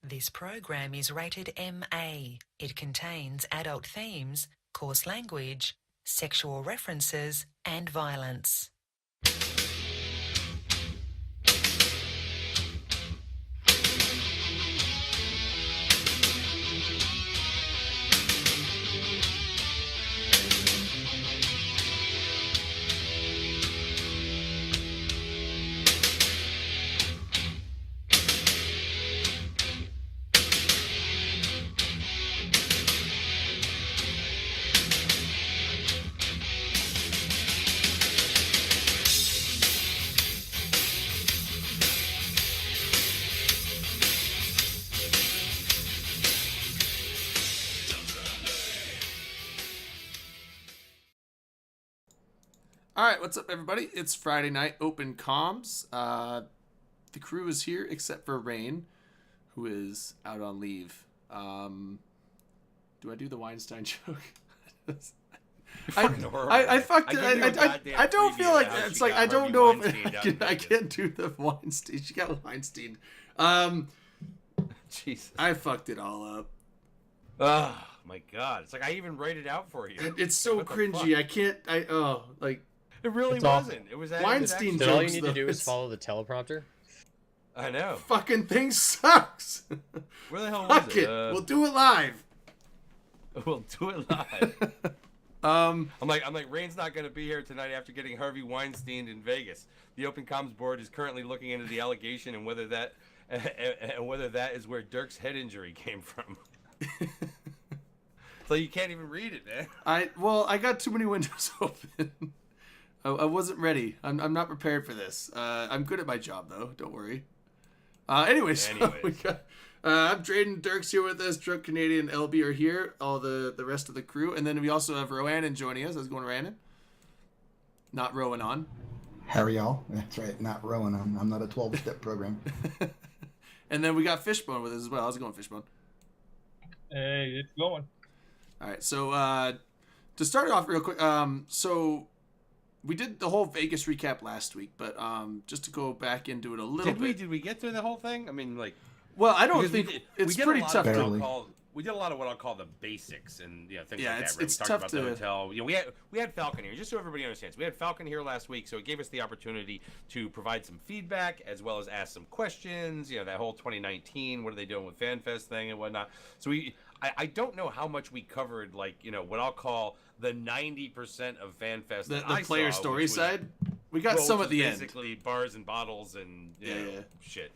This program is rated MA. It contains adult themes, coarse language, sexual references, and violence. All right, what's up, everybody? It's Friday night open comms. The crew is here except for Rain, who is out on leave. Do I do the Weinstein joke? I fucked it. I don't feel like it's like I don't know if I can't do the Weinstein. She got Weinstein. Jesus, I fucked it all up. Oh my god! It's like I even wrote it out for you. It's so cringy. I can't. It really wasn't. It was Weinstein. So all you need to do is follow the teleprompter. I know. Fucking thing sucks. Where the hell Fuck was it. We'll do it live. We'll do it live. I'm like, Rain's not going to be here tonight after getting Harvey Weinstein in Vegas. The Open Comms board is currently looking into the allegation and whether that is where Dirk's head injury came from. So you can't even read it, man. I got too many windows open. I wasn't ready. I'm not prepared for this. I'm good at my job though. Don't worry. Anyways. We got, I'm Drayden. Dirk's here with us. Drunk Canadian, LB are here. All the rest of the crew, and then we also have Roannon joining us. How's it going, Roannon? Not Rowan on. Harry y'all. That's right. Not Rowan. I'm not a 12-step program. And then we got Fishbone with us as well. How's it going, Fishbone? Hey, it's going. All right. So to start off real quick, so we did the whole Vegas recap last week, but just to go back into it a little bit. Did we get through the whole thing? I mean, like. Well, I don't think it's pretty tough to. We did a lot of what I'll call the basics and things like that. Right? It's we talked tough about to. The hotel. We had Falcon here, just so everybody understands. We had Falcon here last week, so it gave us the opportunity to provide some feedback as well as ask some questions. That whole 2019, what are they doing with FanFest thing and whatnot. So I don't know how much we covered, like what I'll call the 90% of FanFest. The player story side. We got some at the end. Basically, bars and bottles and shit.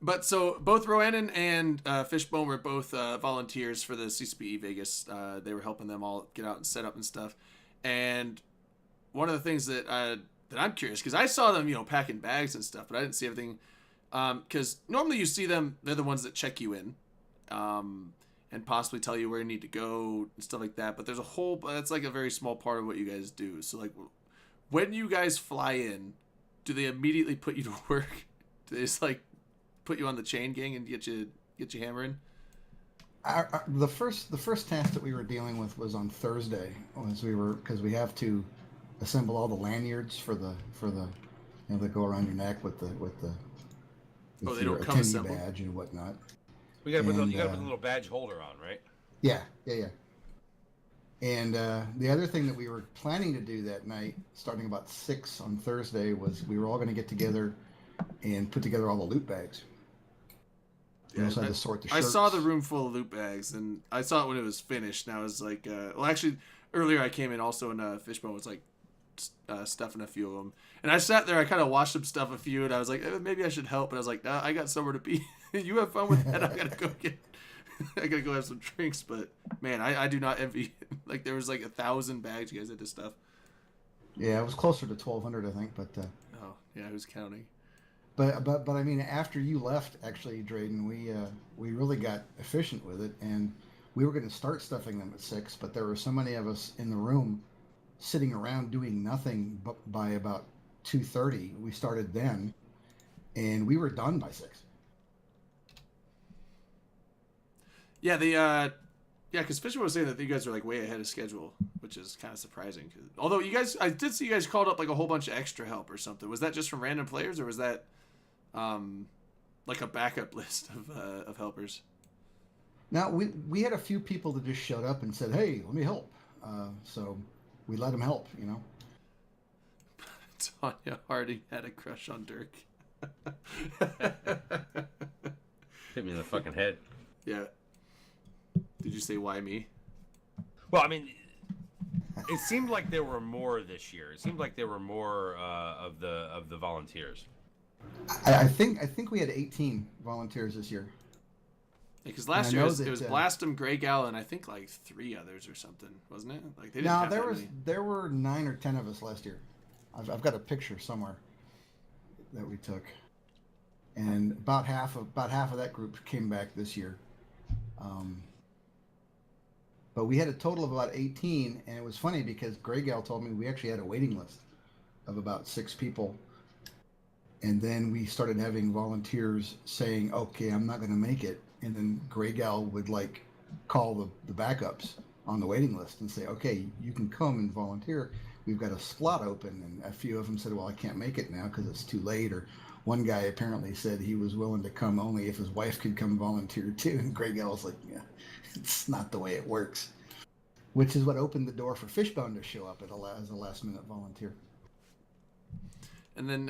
But so both Roannon and Fishbone were both volunteers for the CCPE Vegas. They were helping them all get out and set up and stuff. And one of the things that I'm curious, because I saw them, packing bags and stuff, but I didn't see everything. Because normally you see them, they're the ones that check you in, and possibly tell you where you need to go and stuff like that. But there's that's like a very small part of what you guys do. So like, when you guys fly in, do they immediately put you to work? Do they just like put you on the chain gang and get you hammering? The first task that we were dealing with was on Thursday, because we have to assemble all the lanyards for the that go around your neck with they your don't come attendee assembled badge and whatnot. You got to put a little badge holder on, right? Yeah. And the other thing that we were planning to do that night, starting about 6 on Thursday, was we were all going to get together and put together all the loot bags. We also had to sort the shirts. I saw the room full of loot bags, and I saw it when it was finished, and I was like, actually, earlier I came in also, and Fishbone was like stuffing a few of them. And I sat there, I kind of watched him stuff a few, and I was like, maybe I should help, but I was like, nah, I got somewhere to be. You have fun with that, I gotta go have some drinks. But man, I do not envy. Like there was like 1,000 bags you guys had to stuff. Yeah, it was closer to 1,200, I think, but oh yeah, who's counting? But I mean, after you left, actually, Drayden, we really got efficient with it, and we were going to start stuffing them at 6, but there were so many of us in the room sitting around doing nothing. But by about 2:30, we started then, and we were done by 6. Yeah, because Fisher was saying that you guys are like way ahead of schedule, which is kind of surprising. Although I did see you guys called up like a whole bunch of extra help or something. Was that just from random players, or was that like a backup list of helpers. Now we had a few people that just showed up and said, "Hey, let me help." So we let them help. You know. Tanya Harding had a crush on Dirk. Hit me in the fucking head. Yeah. Did you say why me? Well, I mean, it seemed like there were more this year. It seemed like there were more of the volunteers. I think we had 18 volunteers this year. Because last I year know it was that, Blastum, Grey Gal, and I think like 3 others or something, wasn't it? Like they didn't No, have that many. there were 9 or 10 of us last year. I've got a picture somewhere that we took, and about half of that group came back this year. But we had a total of about 18, and it was funny because Grey Gal told me we actually had a waiting list of about 6 people, and then we started having volunteers saying, "Okay, I'm not going to make it," and then Grey Gal would like call the backups on the waiting list and say, "Okay, you can come and volunteer. We've got a slot open." And a few of them said, "Well, I can't make it now because it's too late." Or one guy apparently said he was willing to come only if his wife could come volunteer too. And Grey Gal was like, "Yeah, it's not the way it works," which is what opened the door for Fishbone to show up as a last minute volunteer. And then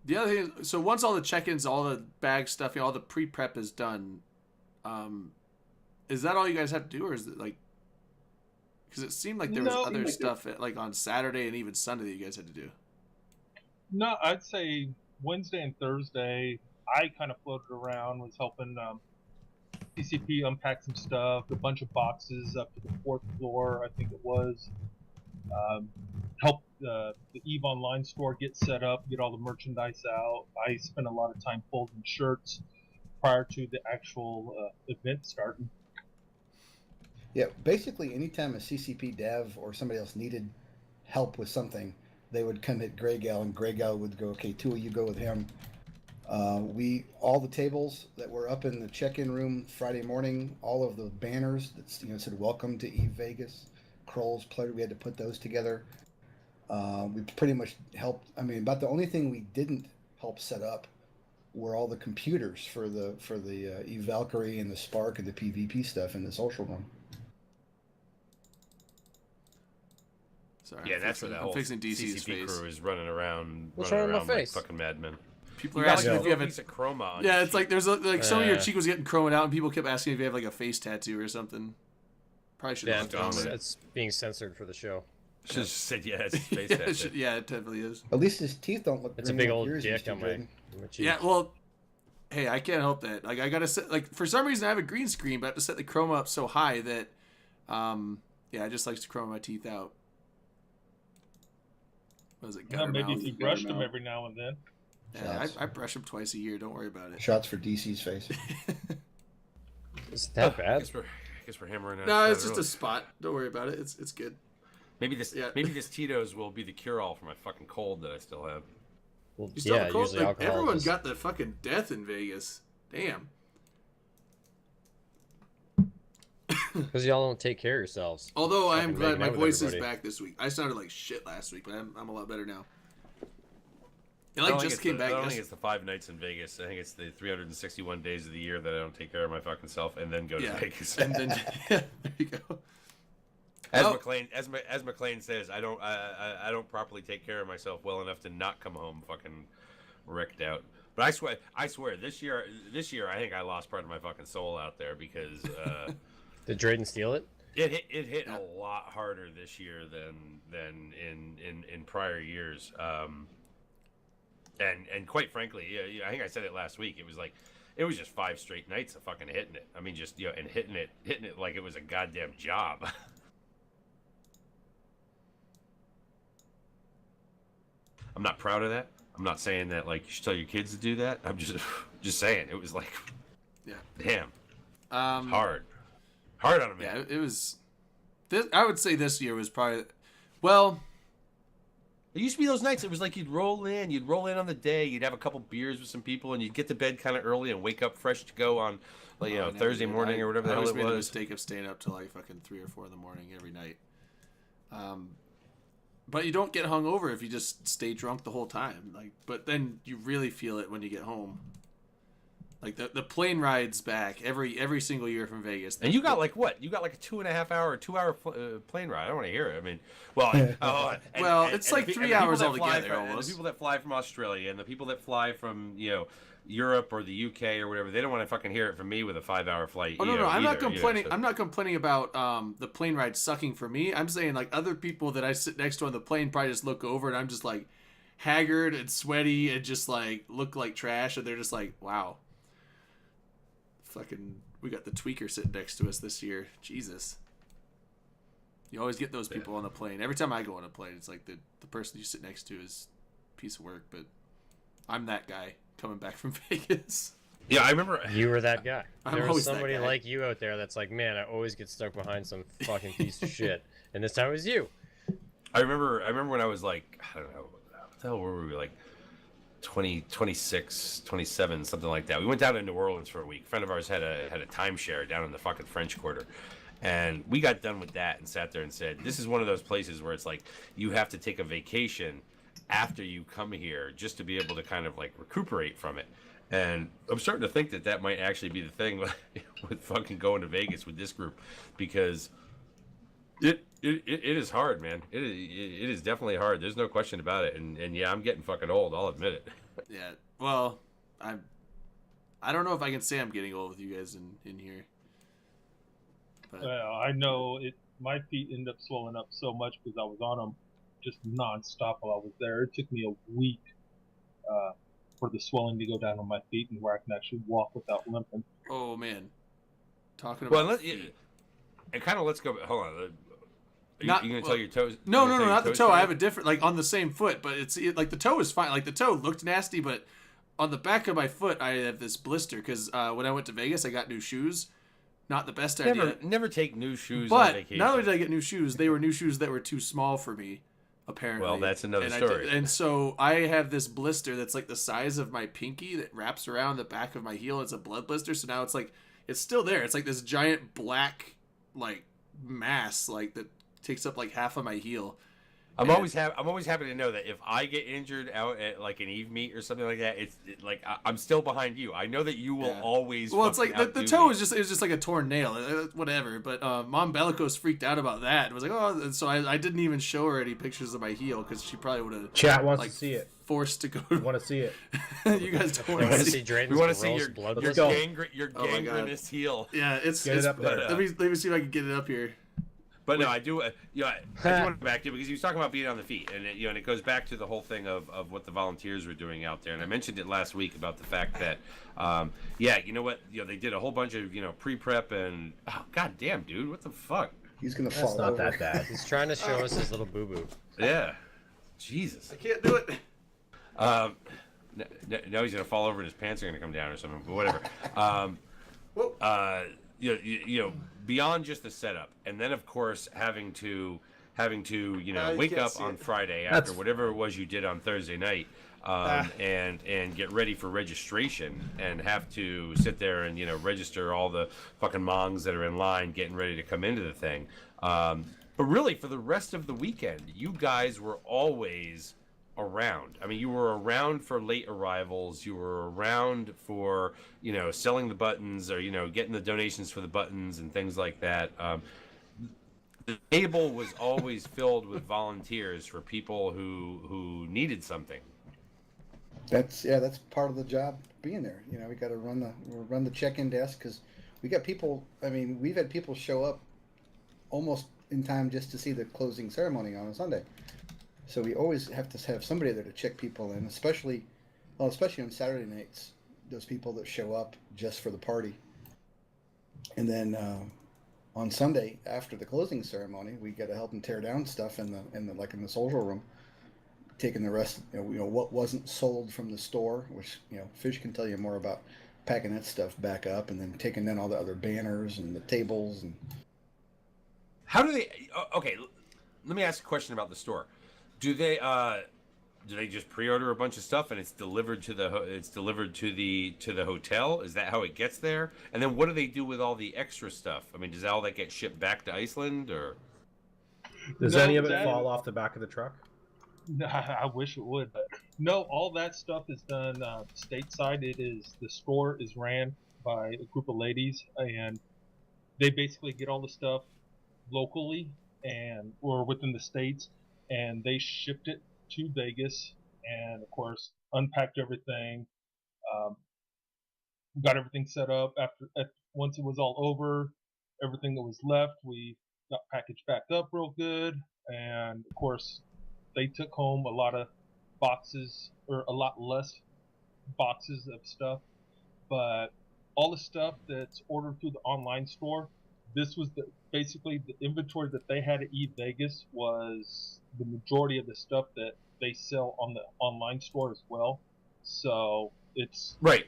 the other thing, so once all the check-ins, all the bag stuff, all the pre-prep is done, is that all you guys have to do, or is it like? Because it seemed like there was other stuff like on Saturday and even Sunday that you guys had to do. No, I'd say Wednesday and Thursday, I kind of floated around, was helping CCP unpack some stuff, a bunch of boxes up to the 4th floor, I think it was. Help the EVE Online store get set up, get all the merchandise out. I spent a lot of time folding shirts prior to the actual event starting. Yeah, basically anytime a CCP dev or somebody else needed help with something, they would come hit Grey Gal, and Grey Gal would go, "Okay, two of you go with him." All the tables that were up in the check-in room Friday morning, all of the banners that said "Welcome to Eve Vegas," Kroll's pleasure, we had to put those together. We pretty much helped. I mean, about the only thing we didn't help set up were all the computers for the Eve Valkyrie and the Spark and the PvP stuff in the social room. Sorry, Yeah, that's where that I'm whole fixing DC's CCP face. crew is running around. What's running wrong with around my like face? fucking madmen. People You are got asking like if you have a piece of chroma on Yeah, your it's like cheek. there's like some of your Uh, cheek was getting chromed out, and people kept asking if you have like a face tattoo or something. Probably should Yeah, have left it on there. it's being censored for the show. Should have said yeah, it's face Yeah, tattoo. yeah, it definitely is. At least his teeth don't look. It's a green big like old yours dick used to, on my Drayden. cheek. Yeah, well, hey, I can't help that. Like, I gotta set, like, for some reason I have a green screen, but I have to set the chroma up so high that, yeah, I just like to chroma my teeth out. What is it? Well, Gutter maybe mouth? if you brushed them every now and then. Yeah, I brush them twice a year. Don't worry about it. Shots for DC's face. Is it that I bad? guess we're hammering it. No, it's just a spot. Don't worry about it. It's good. Maybe this Yeah. Tito's will be the cure-all for my fucking cold that I still have. Well, You still yeah, have a cold? usually Like, alcohol. everyone just- got the fucking death in Vegas. Damn. Because y'all don't take care of yourselves. Although I am Fucking glad making my out with voice is everybody. back this week. I sounded like shit last week, but I'm a lot better now. It I like don't think just it's came the- back. I don't think Yes- it's the 5 nights in Vegas. I think it's the 361 days of the year that I don't take care of my fucking self and then go to Yeah. Vegas. And then there you go. As Oh. McLean, as McLean says, I don't properly take care of myself well enough to not come home fucking wrecked out. But I swear, this year I think I lost part of my fucking soul out there because Did Drayden steal it? it hit a lot harder this year than in prior years. And quite frankly, yeah, I think I said it last week. It was just 5 straight nights of fucking hitting it. I mean, just and hitting it like it was a goddamn job. I'm not proud of that. I'm not saying that like you should tell your kids to do that. I'm just saying it was like, Yeah. damn, Hard. hard on a man. Yeah, it was. This, I would say this year was probably. Well, It used to be those nights. It was like you'd roll in on the day, you'd have a couple beers with some people, and you'd get to bed kind of early and wake up fresh to go on, like I never Thursday did. morning or whatever the I hell always it made the was. mistake of staying up till like fucking 3 or 4 in the morning every night. But you don't get hungover if you just stay drunk the whole time. Like, but then you really feel it when you get home. Like the plane rides back every single year from Vegas. And you got like what? You got like a 2.5 hour, 2 hour plane ride. I don't want to hear it. I mean, well, it's like 3 hours altogether And the almost. people that fly from Australia and the people that fly from Europe or the UK or whatever, they don't want to fucking hear it from me with a 5-hour flight. Oh no, I'm not either, complaining. so. I'm not complaining about the plane ride sucking for me. I'm saying like other people that I sit next to on the plane probably just look over and I'm just like haggard and sweaty and just like look like trash, and they're just like, wow. Fucking, we got the tweaker sitting next to us this year. Jesus. You always get those people on the plane. Every time I go on a plane, it's like the person you sit next to is a piece of work, but I'm that guy coming back from Vegas. Yeah, I remember. You were that guy. I'm There was always that somebody guy. like you out there that's like, man, I always get stuck behind some fucking piece of shit. And this time it was you. I remember when I was like, I don't know, what the hell were we, like 20, 26, 27, something like that. We went down to New Orleans for a week. A friend of ours had a timeshare down in the fucking French Quarter. And we got done with that and sat there and said, this is one of those places where it's like you have to take a vacation after you come here just to be able to kind of like recuperate from it. And I'm starting to think that might actually be the thing with fucking going to Vegas with this group, because it is hard, man. It is definitely hard. There's no question about it. And yeah, I'm getting fucking old. I'll admit it. Yeah. Well, I don't know if I can say I'm getting old with you guys in here. But I know it. My feet end up swelling up so much because I was on them just nonstop while I was there. It took me a week for the swelling to go down on my feet and where I can actually walk without limping. oh man, talking Well, about and kind of let's go. Hold on. Are Not- you going to well, tell your toes? no, you gonna tell your not the toes toe. I today? have a different, like on the same foot, but like the toe is fine. Like the toe looked nasty, but on the back of my foot, I have this blister because when I went to Vegas, I got new shoes. Not the best idea. Never take new shoes on But vacation. not only did I get new shoes, they were new shoes that were too small for me, apparently. Well, that's another and story. And so I have this blister that's like the size of my pinky that wraps around the back of my heel. It's a blood blister, so now it's like it's still there. It's like this giant black like mass like that takes up like half of my heel. I'm always happy to know that if I get injured out at like an Eve meet or something like that, I'm still behind you. I know that you will Yeah. always. Well, it's like fucking the outdo toe me. is just like a torn nail, whatever. But Mom Bellicose freaked out about that. It was like, oh, and so I didn't even show her any pictures of my heel because she probably would have Chat wants like to see it. forced to go. Want to see it? You guys don't You want want to to see. see Drayden's We want to see gross your blood Let's blister? go. your Oh my God. gangrenous heel. Yeah, it's Get it up there. Let me see if I can get it up here. But no, I do. I do want to go back to it because he was talking about being on the feet, and and it goes back to the whole thing of what the volunteers were doing out there. And I mentioned it last week about the fact that, you know what, they did a whole bunch of pre-prep and god damn, dude, what the fuck? He's gonna That's fall not over. that bad. He's trying to show us his little boo boo. Yeah, Jesus. I can't do it. Now he's gonna fall over and his pants are gonna come down or something. But whatever. Whoa. Beyond just the setup, and then of course having to you wake can't up see on it. Friday That's- after whatever it was you did on Thursday night, and get ready for registration and have to sit there and register all the fucking mongs that are in line getting ready to come into the thing. But really, for the rest of the weekend, you guys were always around. I mean, you were around for late arrivals. You were around for selling the buttons or getting the donations for the buttons and things like that. The table was always filled with volunteers for people who needed something. That's part of the job being there. We got to run the check-in desk because we got people. I mean, we've had people show up almost in time just to see the closing ceremony on a Sunday. So we always have to have somebody there to check people in, especially on Saturday nights. Those people that show up just for the party, and then on Sunday after the closing ceremony, we got to help them tear down stuff in the social room, taking the rest. What wasn't sold from the store, which Fish can tell you more about, packing that stuff back up, and then taking in all the other banners and the tables and. How do they? Okay, let me ask a question about the store. Do they just pre-order a bunch of stuff and it's delivered to the hotel? Is that how it gets there? And then what do they do with all the extra stuff? I mean, does all that get shipped back to Iceland or? Does No, any of it that- fall off the back of the truck? I wish it would, but no, all that stuff is done stateside. The store is ran by a group of ladies, and they basically get all the stuff locally or within the states, and they shipped it to Vegas, and of course unpacked everything, um, got everything set up. Once it was all over, everything that was left, we got packaged back up real good, and of course they took home a lot of boxes, or a lot less boxes of stuff, but all the stuff that's ordered through the online store, this was basically the inventory that they had at Vegas was the majority of the stuff that they sell on the online store as well. So it's Right.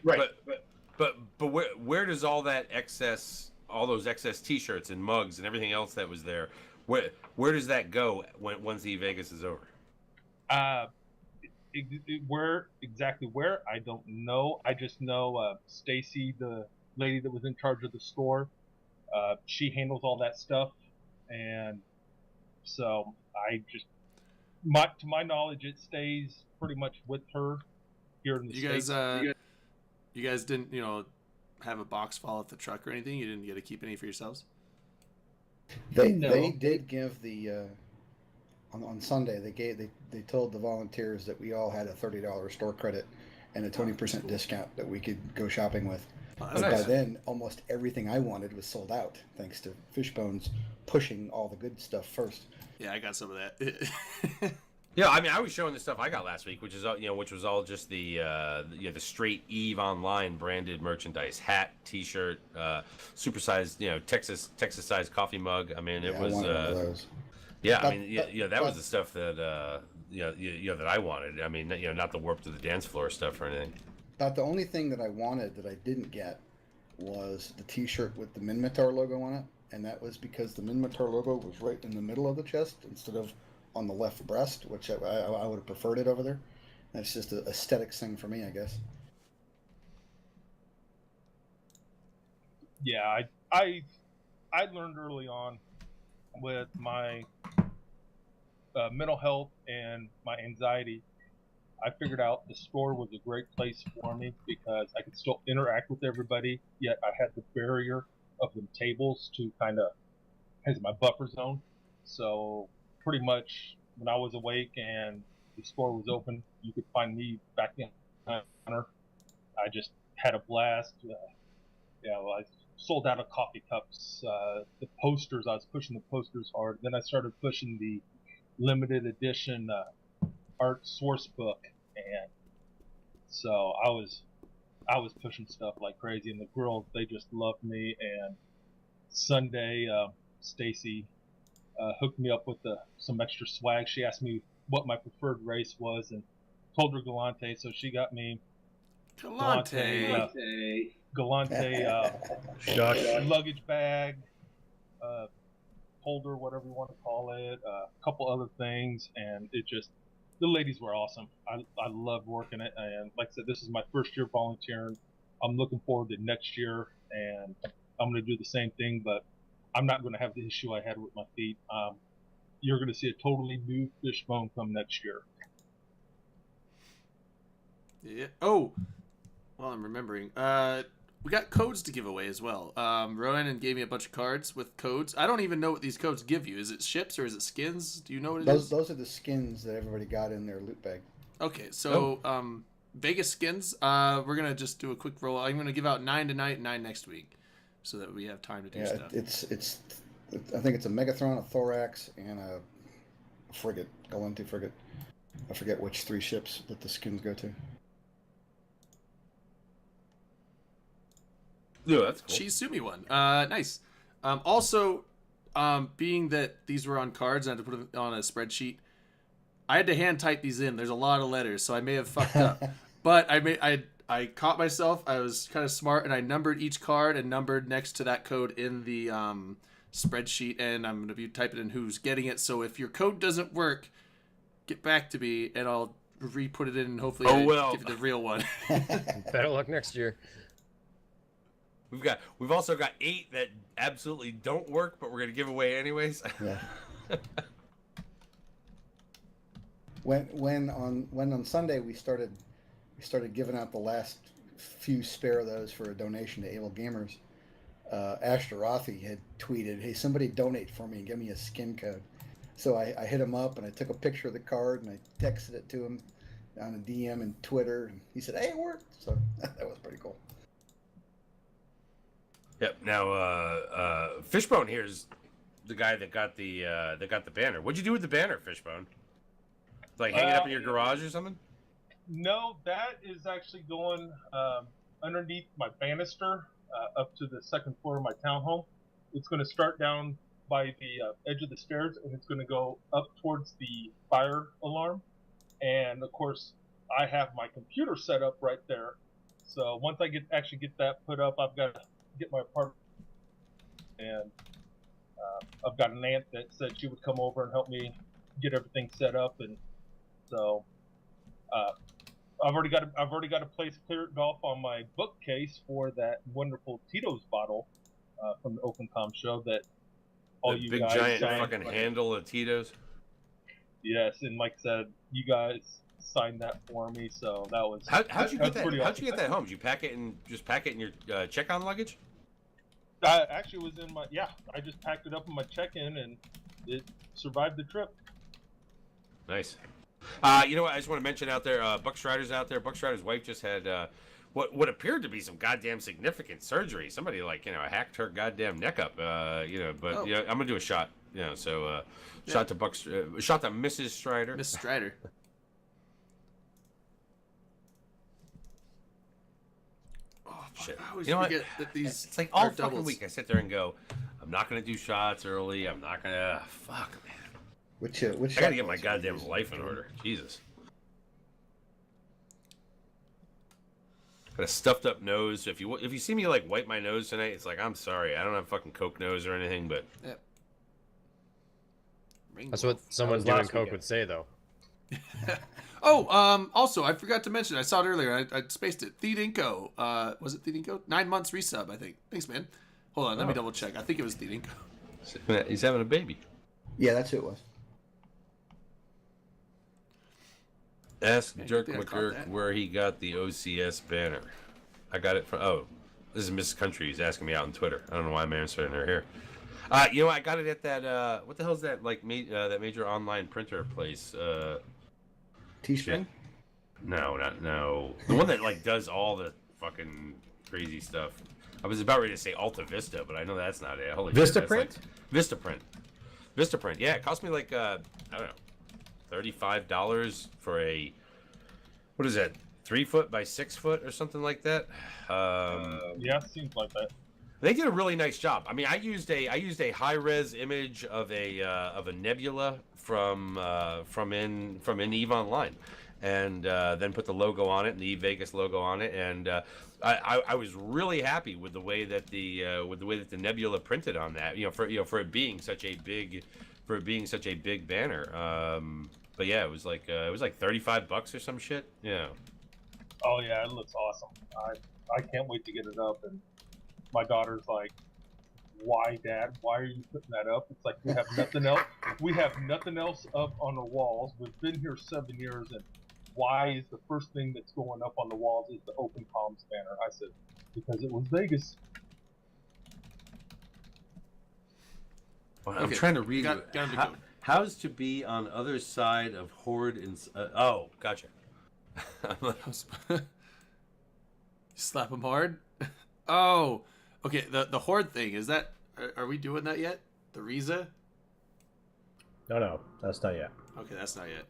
But where does all that excess, all those excess T-shirts and mugs and everything else that was there, where does that go once Vegas is over? Where exactly where, I don't know. I just know Stacy, the lady that was in charge of the store, she handles all that stuff, and so to my knowledge, it stays pretty much with her here in the States. You guys didn't, have a box fall off the truck or anything? You didn't get to keep any for yourselves? They did give the on Sunday they told the volunteers that we all had a $30 store credit and a 20% discount that we could go shopping with. Oh, But that's by then, almost everything I wanted was sold out, thanks to Fishbones pushing all the good stuff first. Yeah, I got some of that. Yeah, I mean, I was showing the stuff I got last week, which was all just the straight Eve Online branded merchandise: hat, T-shirt, supersized, Texas sized coffee mug. I mean, it was. I wanted one of those. Yeah, But- I mean, that was the stuff that that I wanted. I mean, not the warp to the dance floor stuff or anything. About the only thing that I wanted that I didn't get was the T-shirt with the Minmatar logo on it, and that was because the Minmatar logo was right in the middle of the chest instead of on the left breast, which I would have preferred it over there. That's just an aesthetics thing for me, I guess. Yeah, I learned early on with my mental health and my anxiety. I figured out the store was a great place for me because I could still interact with everybody, yet I had the barrier of the tables to kind of as my buffer zone. So pretty much when I was awake and the store was open, you could find me back in the counter. I just had a blast. I sold out of coffee cups. The posters, I was pushing the posters hard. Then I started pushing the limited edition art source book, and so I was pushing stuff like crazy. And the girls, they just loved me. And Sunday, Stacy hooked me up with some extra swag. She asked me what my preferred race was, and told her Galante, so she got me Galante. Luggage bag, holder, whatever you want to call it, a couple other things, and the ladies were awesome. I loved working it, and like I said, this is my first year volunteering. I'm looking forward to next year, and I'm going to do the same thing, but I'm not going to have the issue I had with my feet. You're going to see a totally new Fishbone come next year. Yeah. Oh, well, I'm remembering. We got codes to give away as well. Rowan gave me a bunch of cards with codes. I don't even know what these codes give you. Is it ships or is it skins? Do you know what it is? Those are the skins that everybody got in their loot bag. Okay, so Vegas skins. We're gonna just do a quick roll. I'm gonna give out 9 tonight, 9 next week, so that we have time to do stuff. It's I think it's a Megathron, a Thorax, and a frigate, Galante frigate. I forget which 3 ships that the skins go to. Yeah, that's cool. Shizumi one. Nice. Also, being that these were on cards, I had to put them on a spreadsheet. I had to hand type these in. There's a lot of letters, so I may have fucked up. But I caught myself. I was kind of smart, and I numbered each card and numbered next to that code in the spreadsheet. And I'm going to be typing in who's getting it. So if your code doesn't work, get back to me, and I'll re-put it in, and hopefully give you the real one. Better luck next year. We've also got 8 that absolutely don't work, but we're gonna give away anyways. Yeah. when on Sunday we started giving out the last few spare of those for a donation to Able Gamers. Ashtarothi had tweeted, "Hey, somebody donate for me and give me a skin code." So I hit him up and I took a picture of the card and I texted it to him on a DM and Twitter, and he said, "Hey, it worked." So that was pretty cool. Yep. Now, Fishbone here's the guy that got the banner. What'd you do with the banner, Fishbone? Like hang it up in your garage or something? No, that is actually going underneath my banister up to the second floor of my townhome. It's going to start down by the edge of the stairs, and it's going to go up towards the fire alarm. And of course, I have my computer set up right there. So once I get that put up, I've got to get my apartment. And I've got an aunt that said she would come over and help me get everything set up, and so I've already got a place cleared off on my bookcase for that wonderful Tito's bottle from the OpenCom show that all The you big guys giant signed. fucking handle of Tito's. Yes, and like I said, you guys signed that for me, so that was How'd you get that? pretty How'd awesome. you get that home? Did you pack it in your check-on luggage? I actually was in my I just packed it up in my check-in and it survived the trip. Nice. You know what? I just want to mention out there, Buck Strider's out there. Buck Strider's wife just had what appeared to be some goddamn significant surgery. Somebody hacked her goddamn neck up. But I'm gonna do a shot. Shot to shot to Mrs. Strider. Miss Strider. Shit. I always You know what? forget that these It's like all are fucking doubles. week. I sit there and go, I'm not gonna do shots early. I'm not gonna. Fuck, man. Which I gotta get my goddamn life in order. Jesus. Got a stuffed up nose. If you see me like wipe my nose tonight, it's like I'm sorry. I don't have fucking coke nose or anything, but Yep. That's what someone was doing last coke weekend. would say, though. Also, I forgot to mention, I saw it earlier, I spaced it. Theedinko, was it Theedinko? 9 months resub, I think. Thanks, man. Hold on, let me double check. I think it was Theedinko. he's having a baby. Yeah, that's who it was. Ask Yeah, I Dirk think I caught McGurk that. where he got the OCS banner. I got it from. Oh, this is Mrs. Country. He's asking me out on Twitter. I don't know why I'm answering her here. You know, I got it at that. What the hell is that? Like, that major online printer place. Teespring? No. The one that like does all the fucking crazy stuff. I was about ready to say Alta Vista, but I know that's not it. Holy shit, that's Vistaprint? Like, Vistaprint. Yeah, it cost me like I don't know, $35 for a, what is that, 3 foot by 6 foot or something like that. Yeah, seems like that. They did a really nice job. I mean, I used a high res image of a nebula from EVE Online, and then put the logo on it, and the EVE Vegas logo on it, and I was really happy with the way that the nebula printed on that. For it being such a big banner. But yeah, it was like $35 or some shit. Yeah. Oh yeah, it looks awesome. I can't wait to get it up. And my daughter's like, "Why, Dad? Why are you putting that up?" It's like we have nothing else. We have nothing else up on the walls. We've been here 7 years, and why is the first thing that's going up on the walls is the Open Comms banner? I said, because it was Vegas. Well, I'm Okay, trying to read got it. him to go. How's to be on other side of Horde and oh, gotcha. You slap him hard. Oh, okay. The horde thing, is that? Are we doing that yet? The Riza? No, that's not yet. Okay, that's not yet.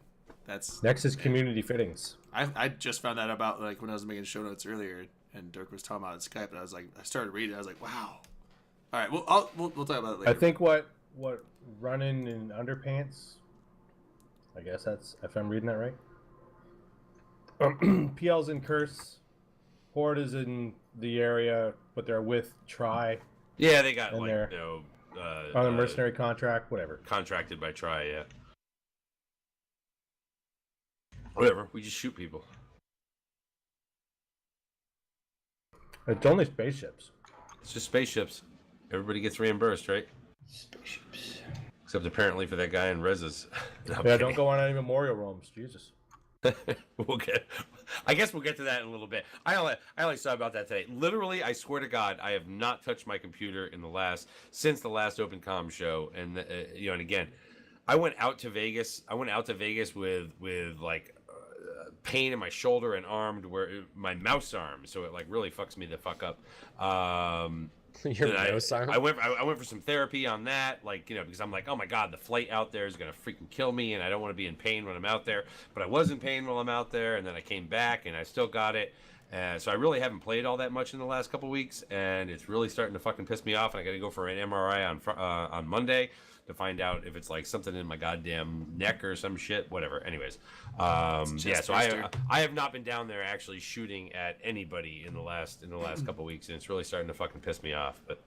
That's Next is community fittings. I just found that about like when I was making show notes earlier, and Dirk was talking about it on Skype, and I was like, I started reading, I was like, wow. All right, we'll talk about it later. I think what running in underpants. I guess that's if I'm reading that right. PL's in Curse. Horde is in the area, but they're with Tri Yeah, they got And like they're- you know, on a mercenary contract, whatever. contracted by Tri. Yeah. Whatever. We just shoot people. It's only spaceships. It's just spaceships. Everybody gets reimbursed, right? Spaceships. Except apparently for that guy in Rez's. No, I'm Yeah, kidding. don't go on any memorial rooms. Jesus. I guess we'll get to that in a little bit. I only saw about that today. Literally, I swear to God, I have not touched my computer since the last OpenCom show. And and again, I went out to Vegas. With like pain in my shoulder and arm, my mouse arm. So it like really fucks me the fuck up. Your And mouse arm? I went for some therapy on that, like, because I'm like, oh my God, the flight out there is gonna freaking kill me, and I don't want to be in pain when I'm out there. But I was in pain while I'm out there, and then I came back, and I still got it. So I really haven't played all that much in the last couple weeks, and it's really starting to fucking piss me off. And I got to go for an MRI on Monday to find out if it's like something in my goddamn neck or some shit, whatever. Anyways, so I have not been down there actually shooting at anybody in the last couple weeks, and it's really starting to fucking piss me off. But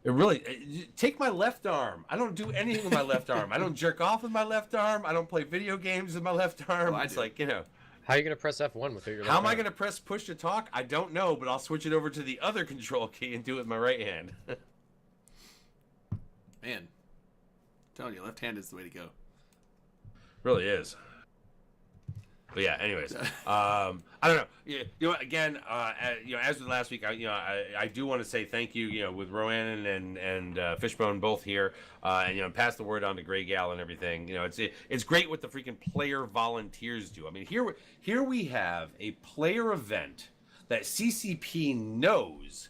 it really take my left arm. I don't do anything with my left arm. I don't jerk off with my left arm. I don't play video games with my left arm. Well, I it's do. like, How are you gonna press F1 with your left how am I arm? going to press push to talk? I don't know, but I'll switch it over to the other control key and do it with my right hand. Man, I'm telling you, left hand is the way to go. Really is. But yeah, anyways, I don't know. Again, as with last week, I do want to say thank you. With Rowan and Fishbone both here, and pass the word on to Grey Gal and everything. It's great what the freaking player volunteers do. I mean, here we have a player event that CCP knows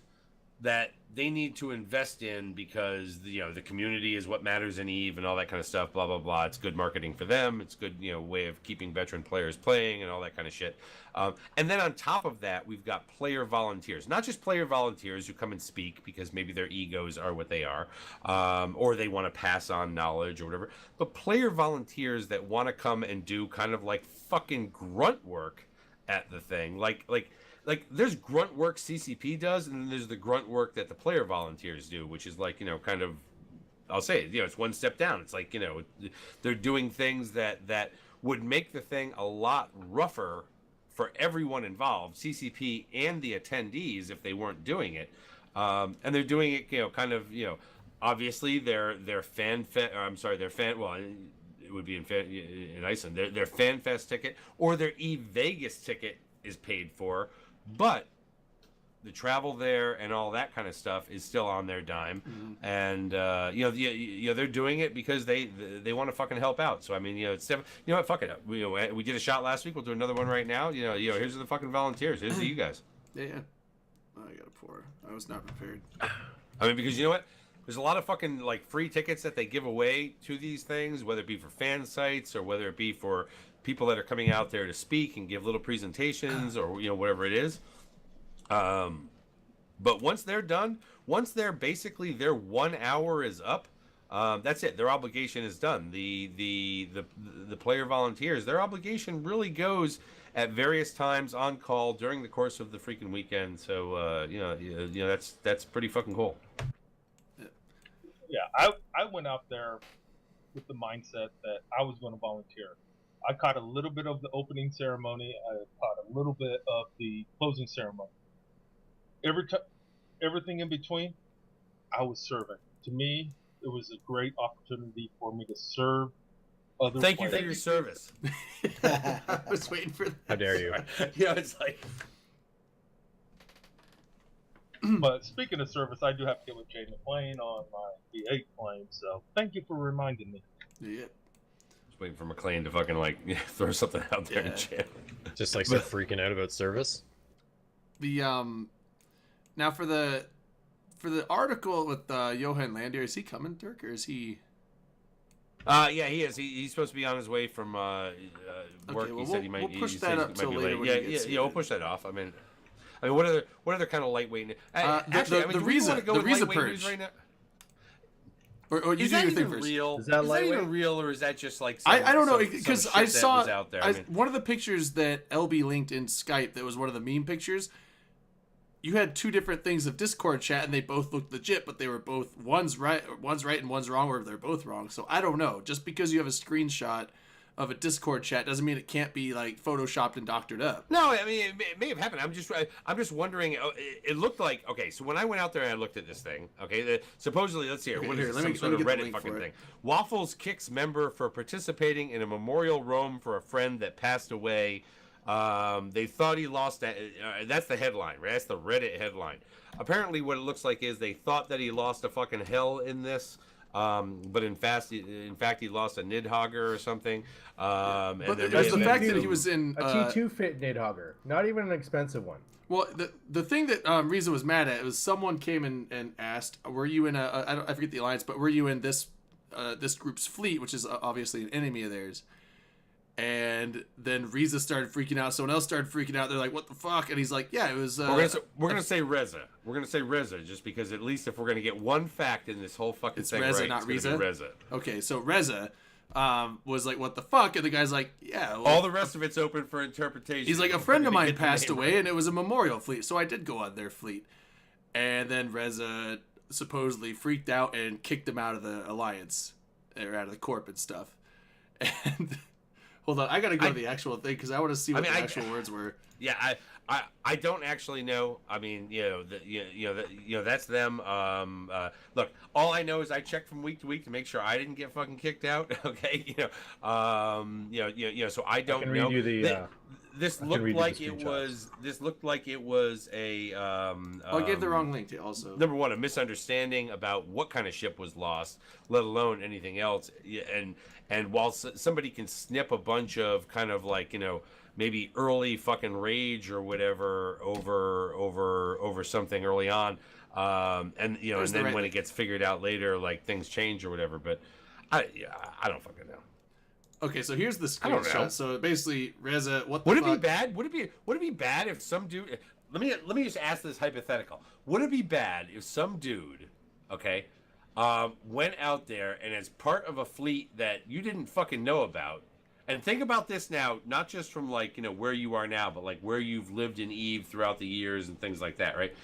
that they need to invest in because the community is what matters in EVE and all that kind of stuff, blah blah blah. It's good marketing for them. It's good way of keeping veteran players playing and all that kind of shit. And then on top of that, we've got player volunteers, not just player volunteers who come and speak because maybe their egos are what they are, or they want to pass on knowledge or whatever, but player volunteers that want to come and do kind of like fucking grunt work at the thing, like there's grunt work CCP does, and then there's the grunt work that the player volunteers do, which is like, kind of, I'll say, it's one step down. It's like, they're doing things that would make the thing a lot rougher for everyone involved, CCP and the attendees, if they weren't doing it. And they're doing it, obviously their fan, well, it would be in Iceland, their FanFest ticket or their EVegas ticket is paid for, but the travel there and all that kind of stuff is still on their dime. Mm-hmm. And they're doing it because they want to fucking help out. So I mean, it's what, fuck it. We did a shot last week. We'll do another one right now. Here's the fucking volunteers. Here's you guys. Yeah. Oh, I got a pour. I was not prepared. I mean, because you know what? There's a lot of fucking like free tickets that they give away to these things, whether it be for fan sites or whether it be for people that are coming out there to speak and give little presentations or whatever it is. But once they're done, once their 1 hour is up, that's it. Their obligation is done. The player volunteers, their obligation really goes at various times on call during the course of the freaking weekend. So that's pretty fucking cool. Yeah, I went out there with the mindset that I was going to volunteer. I caught a little bit of the opening ceremony. I caught a little bit of the closing ceremony. Everything in between, I was serving. To me, it was a great opportunity for me to serve other Thank you players. for your service. I was waiting for that. How dare you? It's like... But speaking of service, I do have to get with Jay McClain on my V8 claim, so thank you for reminding me. Yeah. Just waiting for McLean to fucking throw something out there in chat. Just like so freaking out about service. The now for the article with Johan Lander, is he coming, Dirk, or is he? Yeah, he is. He's supposed to be on his way from work. Okay, well, he said he might. We'll push he that said up he might till be later. late. Yeah. We'll push that off. I mean, what other kind of lightweight? Actually, the do we Riza, want to go the with Riza lightweight news purge. right now? Or you Is do that your thing even first. real? Is that lightweight? even real, or is that just like I don't know some because shit I that saw was out there? one of the pictures that LB linked in Skype that was one of the meme pictures. You had two different things of Discord chat, and they both looked legit, but they were both one's right and one's wrong, or they're both wrong. So I don't know. Just because you have a screenshot of a Discord chat doesn't mean it can't be like photoshopped and doctored up. No, I mean it may have happened. I'm just wondering. It looked like okay. So when I went out there and I looked at this thing, okay, supposedly let's see here. Okay, What here, is let this, me- some let me sort of get the Reddit link fucking for it. thing? Waffles kicks member for participating in a memorial roam for a friend that passed away. They thought he lost that. That's the headline, right? That's the Reddit headline. Apparently, what it looks like is they thought that he lost a fucking hell in this. But in fact, he lost a Nidhogger or something. And But there there's may the have fact been that he some- was in A T2 fit Nidhogger, not even an expensive one. Well, the thing that Riza was mad at was someone came in and asked, "Were you in I forget the alliance, but were you in this group's fleet, which is obviously an enemy of theirs?" And then Riza started freaking out. Someone else started freaking out. They're like, "What the fuck?" And he's like, "Yeah, it was." We're gonna say Reza. We're gonna say Reza just because at least if we're gonna get one fact in this whole fucking It's thing Reza, right, not it's gonna be Reza? Reza. Okay, so Reza was like, "What the fuck?" And the guy's like, "Yeah." Well, All the rest of it's open for interpretation. he's like, "A We're friend of gonna mine get the passed name away, right. and it was a memorial fleet, so I did go on their fleet." And then Reza supposedly freaked out and kicked him out of the alliance, or out of the corp and stuff. And hold on, I gotta go to the actual thing because I want to see what mean, the actual words were. Yeah, I don't actually know. I mean, that's them. Look, all I know is I checked from week to week to make sure I didn't get fucking kicked out. Okay, so I don't can know. read you the, This I can looked read you the like it screenshots. was. This looked like it was a. Oh, I gave the wrong link to also. Number one, a misunderstanding about what kind of ship was lost, let alone anything else. Yeah, and while somebody can snip a bunch of kind of like maybe early fucking rage or whatever over something early on, and and There's the then right when link. it gets figured out later, like things change or whatever. But I don't fucking know. Okay, so here's the I don't know. screenshot. So basically, Reza, what the Would it fuck? be bad? Would it be bad if some dude? Let me just ask this hypothetical. Would it be bad if some dude, okay, went out there and as part of a fleet that you didn't fucking know about, and think about this now, not just from like where you are now, but like where you've lived in Eve throughout the years and things like that, right?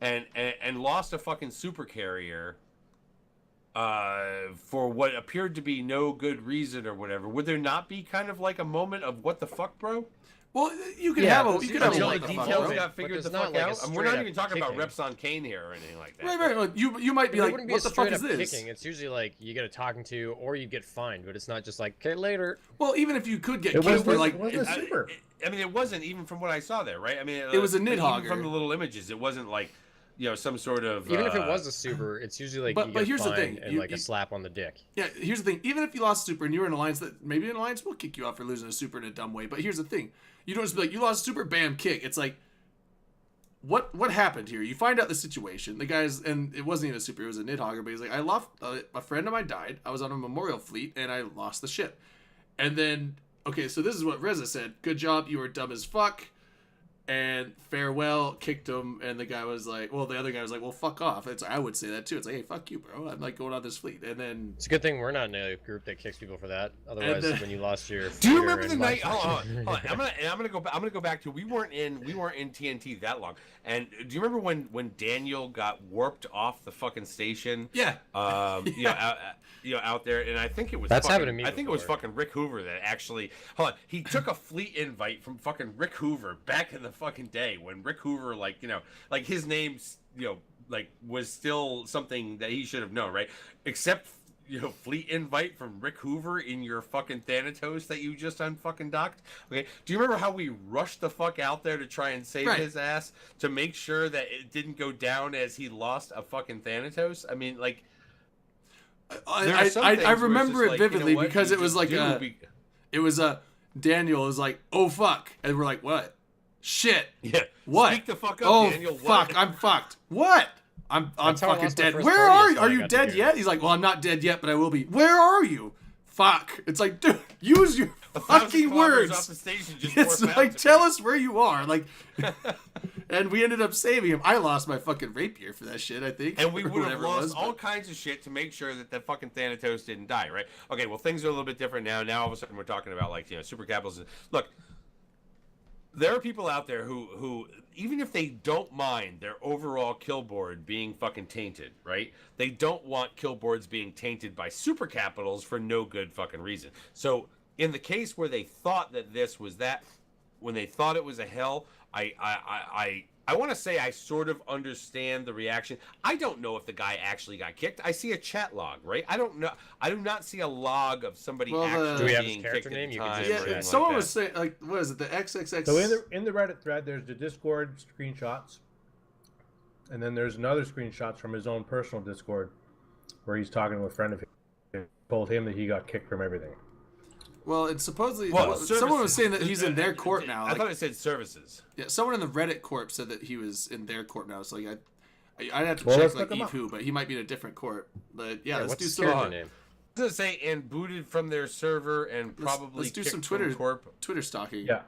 And lost a fucking super carrier. For what appeared to be no good reason or whatever, would there not be kind of like a moment of what the fuck, bro? Well, you could Yeah, have a that's you could have a Until what the the fuck, details bro. got But figured there's the not fuck like a out. And we're not straight even up talking about kicking. reps on Kane here or anything like that. Right. Like, you might be It like, wouldn't be what a the fuck straight is up this? kicking. It's usually like you get a talking to, or you get fined, but it's not just like, okay, later. Well, even if you could get It kicked, was- for like it wasn't a super. I mean, it wasn't even from what I saw there, right? I mean, It was a even Nidhogger. from the little images. It wasn't like, some sort of. Even if it was a super, it's usually like but- you but get here's the fined thing, and you- like a slap on the dick. Yeah, here's the thing. Even if you lost super and you were in an alliance that maybe an alliance will kick you out for losing a super in a dumb way. But here's the thing. You don't just be like, you lost a super, bam, kick. It's like, what happened here? You find out the situation. The guy's, and it wasn't even a super, it was a Nidhogger, but he's like, I lost, a friend of mine died. I was on a memorial fleet and I lost the ship. And then, okay, so this is what Reza said. Good job, you were dumb as fuck. And farewell, kicked him, and the guy was like, well, the other guy was like, well, fuck off. I would say that too. It's like, hey, fuck you, bro. I'm like going on this fleet. And then It's a good thing we're not in a group that kicks people for that. Otherwise, then- when you lost your, Do you finger remember the and night? life- Hold on. I'm gonna go back to we weren't in TNT that long. And do you remember when Daniel got warped off the fucking station? yeah, Out there, and I think it was That's fucking, happened to me I think it was before. fucking Rick Hoover that actually he took a fleet invite from fucking Rick Hoover back in the fucking day when Rick Hoover like his name's like was still something that he should have known, right? Except fleet invite from Rick Hoover in your fucking Thanatos that you just unfucking docked. Okay, do you remember how we rushed the fuck out there to try and save Right. his ass to make sure that it didn't go down as he lost a fucking Thanatos? I mean, like. There are I some things where it's remember just it like, you know vividly what, because you it was just like do it was Daniel was like, oh fuck, and we're like, what? Shit. yeah. What? Speak the fuck up, Oh Daniel. fuck, What? I'm fucked. What? I'm That's how I fucking lost my dead. first Where party, are is you? how Are I you got to dead do. yet? He's like, well, I'm not dead yet, but I will be. Where are you? Fuck. It's like, dude, use your 1,000 fucking kilometers words. off the station, just It's warp out like, to tell me. us where you are. Like, and we ended up saving him. I lost my fucking rapier for that shit, I think. And we or would have whatever it lost was, all but- kinds of shit to make sure that the fucking Thanatos didn't die, right? Okay, well, things are a little bit different now. Now, all of a sudden, we're talking about, like, super capitals. Look, there are people out there who, even if they don't mind their overall kill board being fucking tainted, right? They don't want kill boards being tainted by super capitals for no good fucking reason. So in the case where they thought that this was that, when they thought it was a hell, I want to say I sort of understand the reaction. I don't know if the guy actually got kicked. I see a chat log, right? I don't know. I do not see a log of somebody Well, actually Do we have his being character kicked at name? the You can time just- or Yeah, anything someone like was that. saying, like, what is it? The XXX. So in the Reddit thread, there's the Discord screenshots, and then there's another screenshots from his own personal Discord, where he's talking to a friend of his, told him that he got kicked from everything. Well, it's supposedly Well, someone was services. saying that he's in their court now. I Like, thought it said services. yeah, someone in the Reddit corp said that he was in their court now. So like, I'd have to Well, check let's like look him up. who, but he might be in a different court. But yeah, let's what's do his some. character name? Does it say and booted from their server and probably let's do kicked some from Twitter corp? Twitter stalking. Yeah.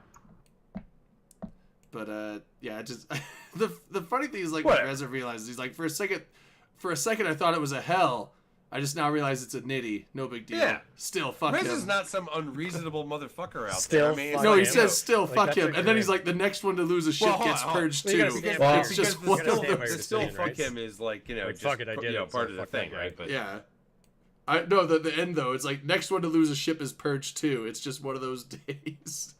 But yeah, just the funny thing is like Whatever. Reza realizes he's like for a second I thought it was a hell. I just now realize it's a nitty. No big deal. Yeah. Still fuck Riz him. is not some unreasonable motherfucker out Still there. I mean, it's fuck No, like, he him. says still Like, fuck that's him, a and then great- he's like the next one to lose a ship Well, hold gets on, hold on. purged Well, you too. gotta stand Well, It's just because one still, of stand by those. your the still decision, fuck right? him is like, you know, Like, just fuck it, I did it, part so of the fuck that thing, guy. right? But Yeah. I no the end though. It's like next one to lose a ship is purged too. It's just one of those days.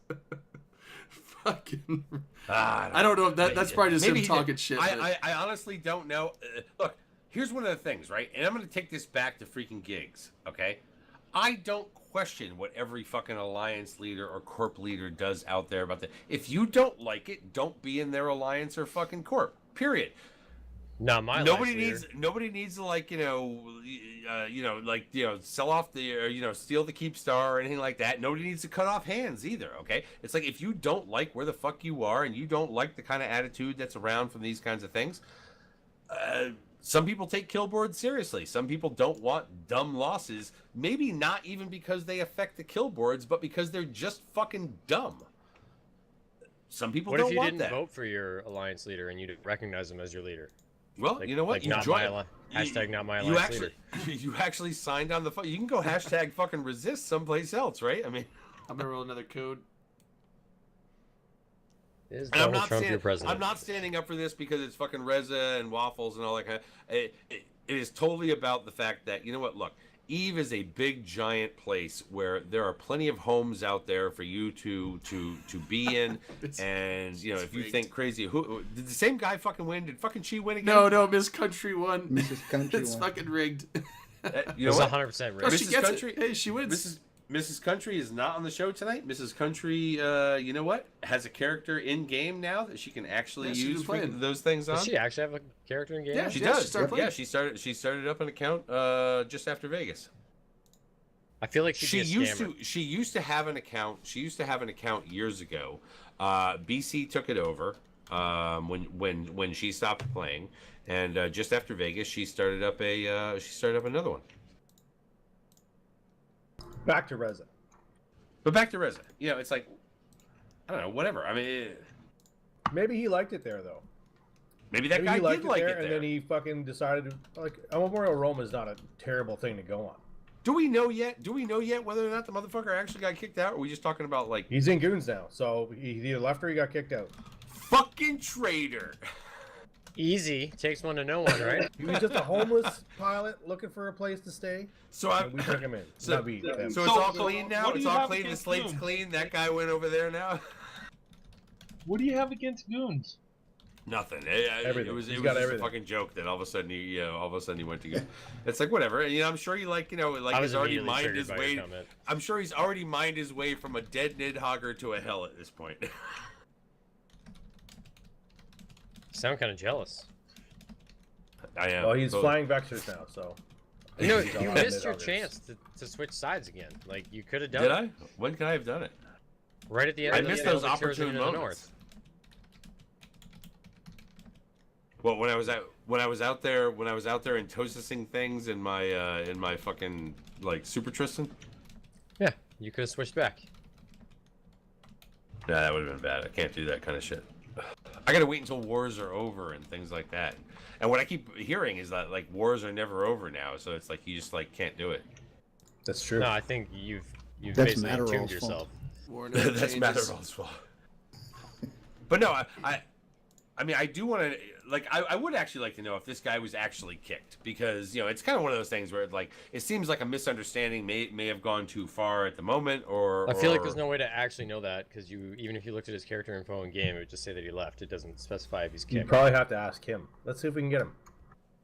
Fucking. I don't know if that's probably just him he talking did. shit. but- I honestly don't know. Look, here's one of the things, right? And I'm going to take this back to freaking gigs, okay? I don't question what every fucking alliance leader or corp leader does out there about that. If you don't like it, don't be in their alliance or fucking corp. Period. Not my Nobody life leader. nobody needs to like sell off the or steal the keep star or anything like that. Nobody needs to cut off hands either. Okay, it's like if you don't like where the fuck you are and you don't like the kind of attitude that's around from these kinds of things. Some people take kill boards seriously. Some people don't want dumb losses. Maybe not even because they affect the kill boards, but because they're just fucking dumb. Some people What don't if you want didn't that. vote for your alliance leader and you didn't recognize him as your leader? Well, Like, you know what? Like You not joined- my hashtag not my you alliance actually leader. you actually signed on the you can go hashtag fucking resist someplace else, right? I mean, I'm gonna roll another code. Is and I'm Donald not Trump your saying president? I'm not standing up for this because it's fucking Reza and waffles and all that kind of. It is totally about the fact that, you know what? Look, Eve is a big giant place where there are plenty of homes out there for you to be in, and if you rigged. think crazy, who did the same guy fucking win? Did fucking Chi win again? No, Miss Country won. Mrs. Country It's won. fucking rigged. You know It's what? 100% Oh, rigged. she Mrs. gets Country- it. Hey, she wins. Mrs. Country is not on the show tonight. Mrs. Country, you know what? Has a character in game now that she can actually Yeah, she's use been playing. those things on. Does she actually have a character in game? Yeah, She Yeah, does. she started playing. Yeah, she started up an account just after Vegas. I feel like she'd be a scammer. She used to have an account. She used to have an account years ago. BC took it over when she stopped playing, and just after Vegas, she started up another one. Back to Reza. But back to Reza. It's like, I don't know, whatever. I mean, Maybe he liked it there though. maybe that Maybe guy he liked did like it and there. then he fucking decided to, like, Memorial Rome is not a terrible thing to go on. Do we know yet? Whether or not the motherfucker actually got kicked out? Or are we just talking about like He's in goons now, so he either left or he got kicked out. fucking traitor? Easy. Takes one to know one, right? He was just a homeless pilot looking for a place to stay, So I and we took him in. So- Not we, them. So it's So, all clean now. what do It's you all have clean. The against slate's Doom? clean. That guy went over there now. What do you have against goons? Nothing. Everything. It was He's just got a everything. fucking joke that all of a sudden he went to go. It's like whatever. And, I'm sure he like I was he's already immediately mined triggered his by way. your comment. I'm sure he's already mined his way from a dead Nidhogger to a hell at this point. Sound kind of jealous. I am. Well, he's So- flying Vexers now, so. You know, He's you on missed your mid-August. chance to switch sides again. Like, you could have done Did it. I? When could I have done it? Right at the end I of missed the those Tears opportune in the moments. North. Well, when I was out there and toasting things in my fucking like Super Tristan. Yeah, you could have switched back. Nah, that would have been bad. I can't do that kind of shit. I gotta wait until wars are over and things like that. And what I keep hearing is that like wars are never over now, so it's like you just like can't do it. That's true. No, I think you've That's basically Matterall's tuned fault. yourself. War never That's changes. Matterall's fault. But no, I mean, I do want to, like, I would actually like to know if this guy was actually kicked, because, you know, it's kind of one of those things where, like, it seems like a misunderstanding may have gone too far at the moment, or... I feel like there's no way to actually know that, because even if you looked at his character info in game, it would just say that he left. It doesn't specify if he's You kicked. probably have to ask him. Let's see if we can get him.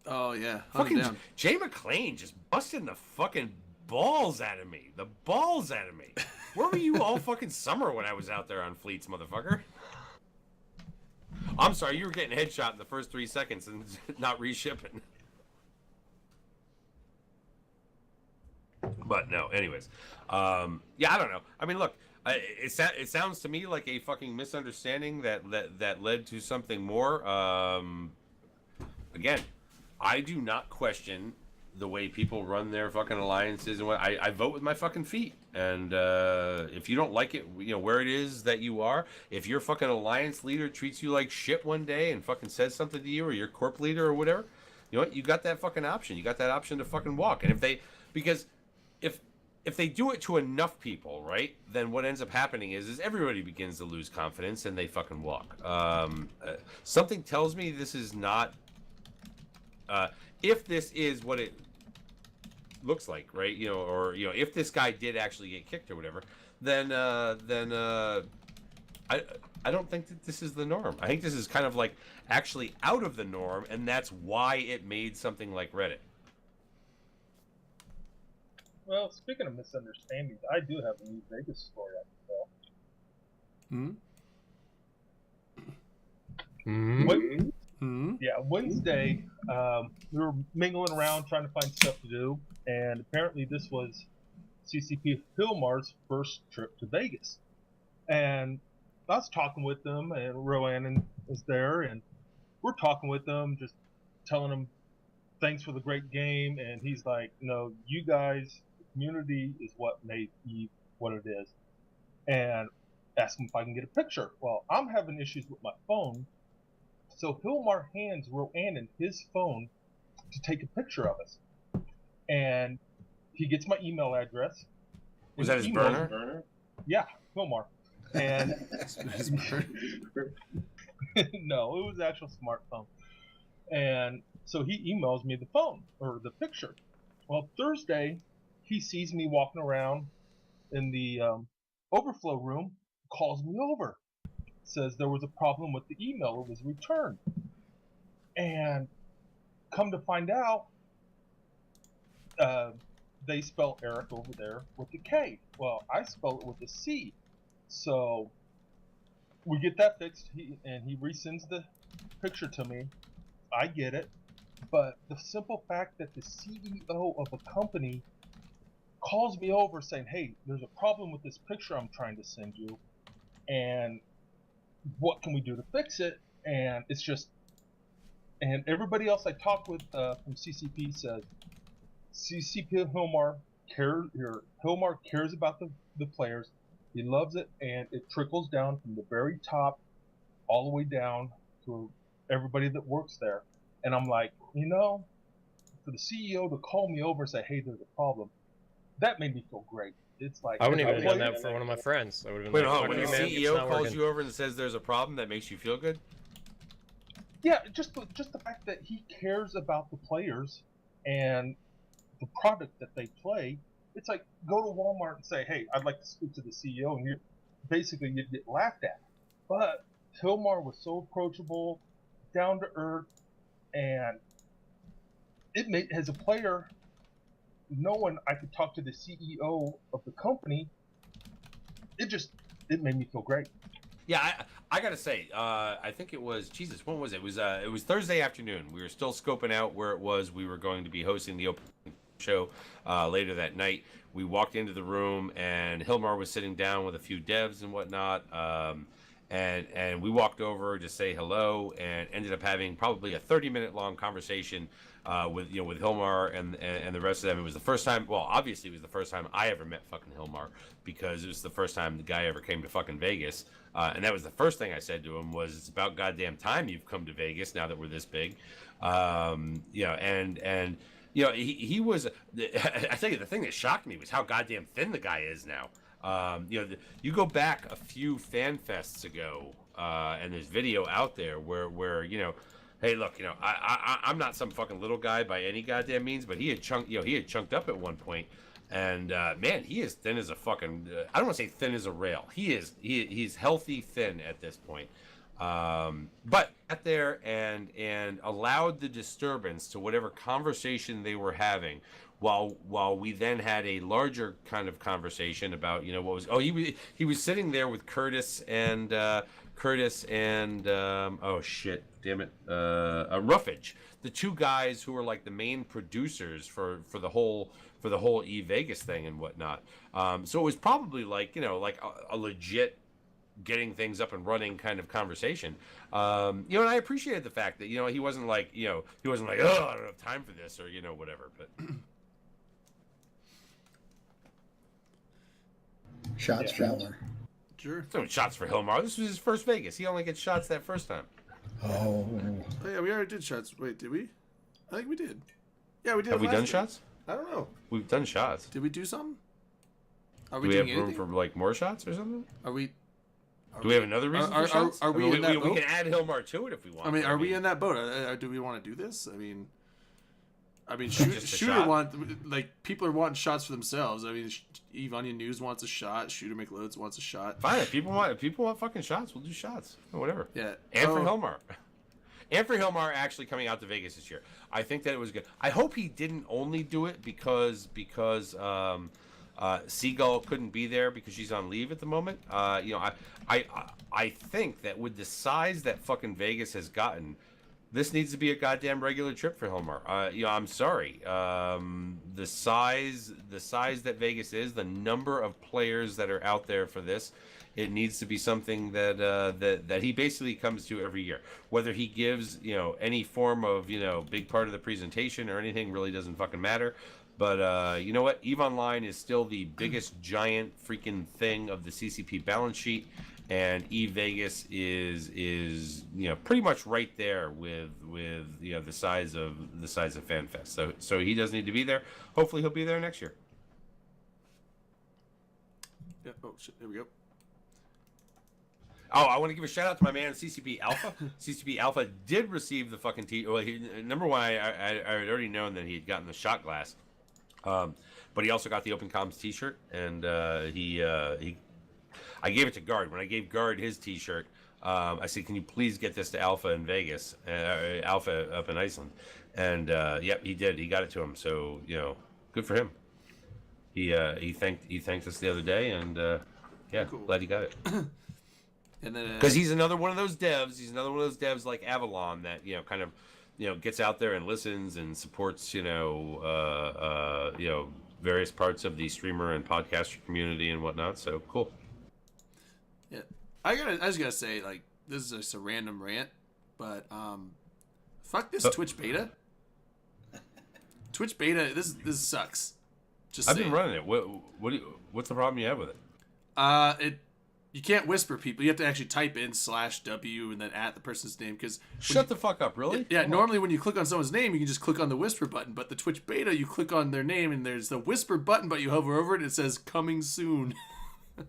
Oh yeah, hunt Fucking him down. Jay McClain just busting the fucking balls out of me. The balls out of me. Where were you all fucking summer when I was out there on Fleets, motherfucker? I'm sorry, you were getting headshot in the first 3 seconds and not reshipping. But no, anyways. Yeah, I don't know. I mean, look, it sounds to me like a fucking misunderstanding that led to something more. Again, I do not question the way people run their fucking alliances and what I vote with my fucking feet. And if you don't like it, you know, where it is that you are, if your fucking alliance leader treats you like shit one day and fucking says something to you, or your corp leader or whatever, you know what, you got that fucking option. You got that option to fucking walk. And if they do it to enough people, right, then what ends up happening is everybody begins to lose confidence and they fucking walk. Something tells me this is not, if this is what it looks like, right, you know, or, you know, if this guy did actually get kicked or whatever, then I don't think that this is the norm. I think this is kind of like actually out of the norm, and that's why it made something like Reddit. Well, speaking of misunderstandings, I do have a New Vegas story I can tell. Yeah, Wednesday, we were mingling around trying to find stuff to do, and apparently this was CCP Hilmar's first trip to Vegas. And I was talking with them, and Rowan was there, and we're talking with them, just telling them thanks for the great game, and he's like, no, you guys, the community is what made Eve what it is. And asked him if I can get a picture. Well, I'm having issues with my phone, so Hilmar hands Roannan his phone to take a picture of us. And he gets my email address. Was that his burner? Yeah, Hilmar. And His burner. no, it was an actual smartphone. And so he emails me the phone, or the picture. Well, Thursday, he sees me walking around in the overflow room, calls me over. Says there was a problem with the email, it was returned. And come to find out, they spell Eric over there with a K. Well, I spell it with a C. So we get that fixed, and he resends the picture to me. I get it. But the simple fact that the CEO of a company calls me over saying, hey, there's a problem with this picture I'm trying to send you, and what can we do to fix it? And it's just, and everybody else I talk with from CCP says, CCP Hilmar cares about the players. He loves it, and it trickles down from the very top all the way down to everybody that works there. And I'm like, you know, for the CEO to call me over and say, hey, there's a problem, that made me feel great. It's like, I wouldn't even have done that for one of my friends. I would have been Wait, like, hold on. "Fuck When the you, man, it's CEO not calls working." you over and says there's a problem, that makes you feel good? yeah, just the fact that he cares about the players and the product that they play. It's like, go to Walmart and say, hey, I'd like to speak to the CEO, and you'd get laughed at. But Hilmar was so approachable, down to earth, and it made, as a player, knowing I could talk to the CEO of the company, it made me feel great. Yeah, I gotta say, I think it was, Jesus, when was it? It was Thursday afternoon. We were still scoping out where it was we were going to be hosting the open show later that night. We walked into the room, and Hilmar was sitting down with a few devs and whatnot. And we walked over to say hello, and ended up having probably a 30-minute long conversation with Hilmar and the rest of them. It was the first time. Well, obviously, it was the first time I ever met fucking Hilmar, because it was the first time the guy ever came to fucking Vegas. And that was the first thing I said to him was, "It's about goddamn time you've come to Vegas now that we're this big." He was. I tell you, the thing that shocked me was how goddamn thin the guy is now. You go back a few fan fests ago, and there's video out there where you know, hey, look, you know, I'm not some fucking little guy by any goddamn means, but he had chunked up at one point, and man, he is thin as a fucking. I don't want to say thin as a rail. He's healthy thin at this point. But got there and allowed the disturbance to whatever conversation they were having, while we then had a larger kind of conversation about, you know, what was. Oh, he was sitting there with Curtis and oh shit, damn it, Ruffage, the two guys who were like the main producers for the whole E Vegas thing and whatnot. So it was probably like, you know, like a legit getting things up and running kind of conversation. You know, and I appreciated the fact that, you know, he wasn't like, oh, I don't have time for this, or, you know, whatever. But Shots for Hilmar. Sure. so shots for Hilmar. This was his first Vegas. He only gets shots that first time. Oh. Oh yeah, we already did shots. Wait, did we? I think we did. Yeah, we did. Have we last done week. shots? I don't know. We've done shots. Did we do something? Are Do we have doing room anything? for like more shots or something? Are we? Do we have another reason are- for shots? are we I mean, in that we boat? can add Hilmar to it if we want. I mean, are we in that boat? Do we want to do this? I mean, Just a Shooter shot? like people are wanting shots for themselves. I mean, Eve Onion News wants a shot. Shooter McLoads wants a shot. Fine, if people want fucking shots, we'll do shots. Whatever. Yeah. And for Oh, Hilmar. And for Hilmar actually coming out to Vegas this year. I think that it was good. I hope he didn't only do it because Seagull couldn't be there because she's on leave at the moment. You know, I think that with the size that fucking Vegas has gotten, this needs to be a goddamn regular trip for Hilmar. You know, I'm sorry. The size that Vegas is, the number of players that are out there for this, it needs to be something that he basically comes to every year. Whether he gives, you know, any form of, you know, big part of the presentation or anything really doesn't fucking matter. But you know what? EVE Online is still the biggest giant freaking thing of the CCP balance sheet, and EVE Vegas is you know, pretty much right there with you know, the size of FanFest. So he does need to be there. Hopefully he'll be there next year. Yeah. Oh shit. There we go. Oh, I want to give a shout out to my man CCP Alpha. CCP Alpha did receive the fucking well, number one, I had already known that he had gotten the shot glass, but he also got the Open Comms T-shirt, and I gave it to Guard. When I gave Guard his T-shirt, I said, "Can you please get this to Alpha in Vegas, Alpha up in Iceland?" And yep, he did. He got it to him. So, you know, good for him. He thanked us the other day, and yeah, Cool. glad he got it. And then Because he's another one of those devs. He's another one of those devs like Avalon that, you know, kind of, you know, gets out there and listens and supports, you know, various parts of the streamer and podcaster community and whatnot. So cool. yeah, I just gotta say, like, this is just a random rant, but fuck this Twitch beta. Twitch beta, this sucks. Just I've saying. been running it. What's the problem you have with it? You can't whisper people. You have to actually type in /W and then at the person's name, because Shut the fuck up, really? yeah, Come on. normally when you click on someone's name, you can just click on the whisper button. But the Twitch beta, you click on their name and there's the whisper button, but you hover over it and it says "coming soon."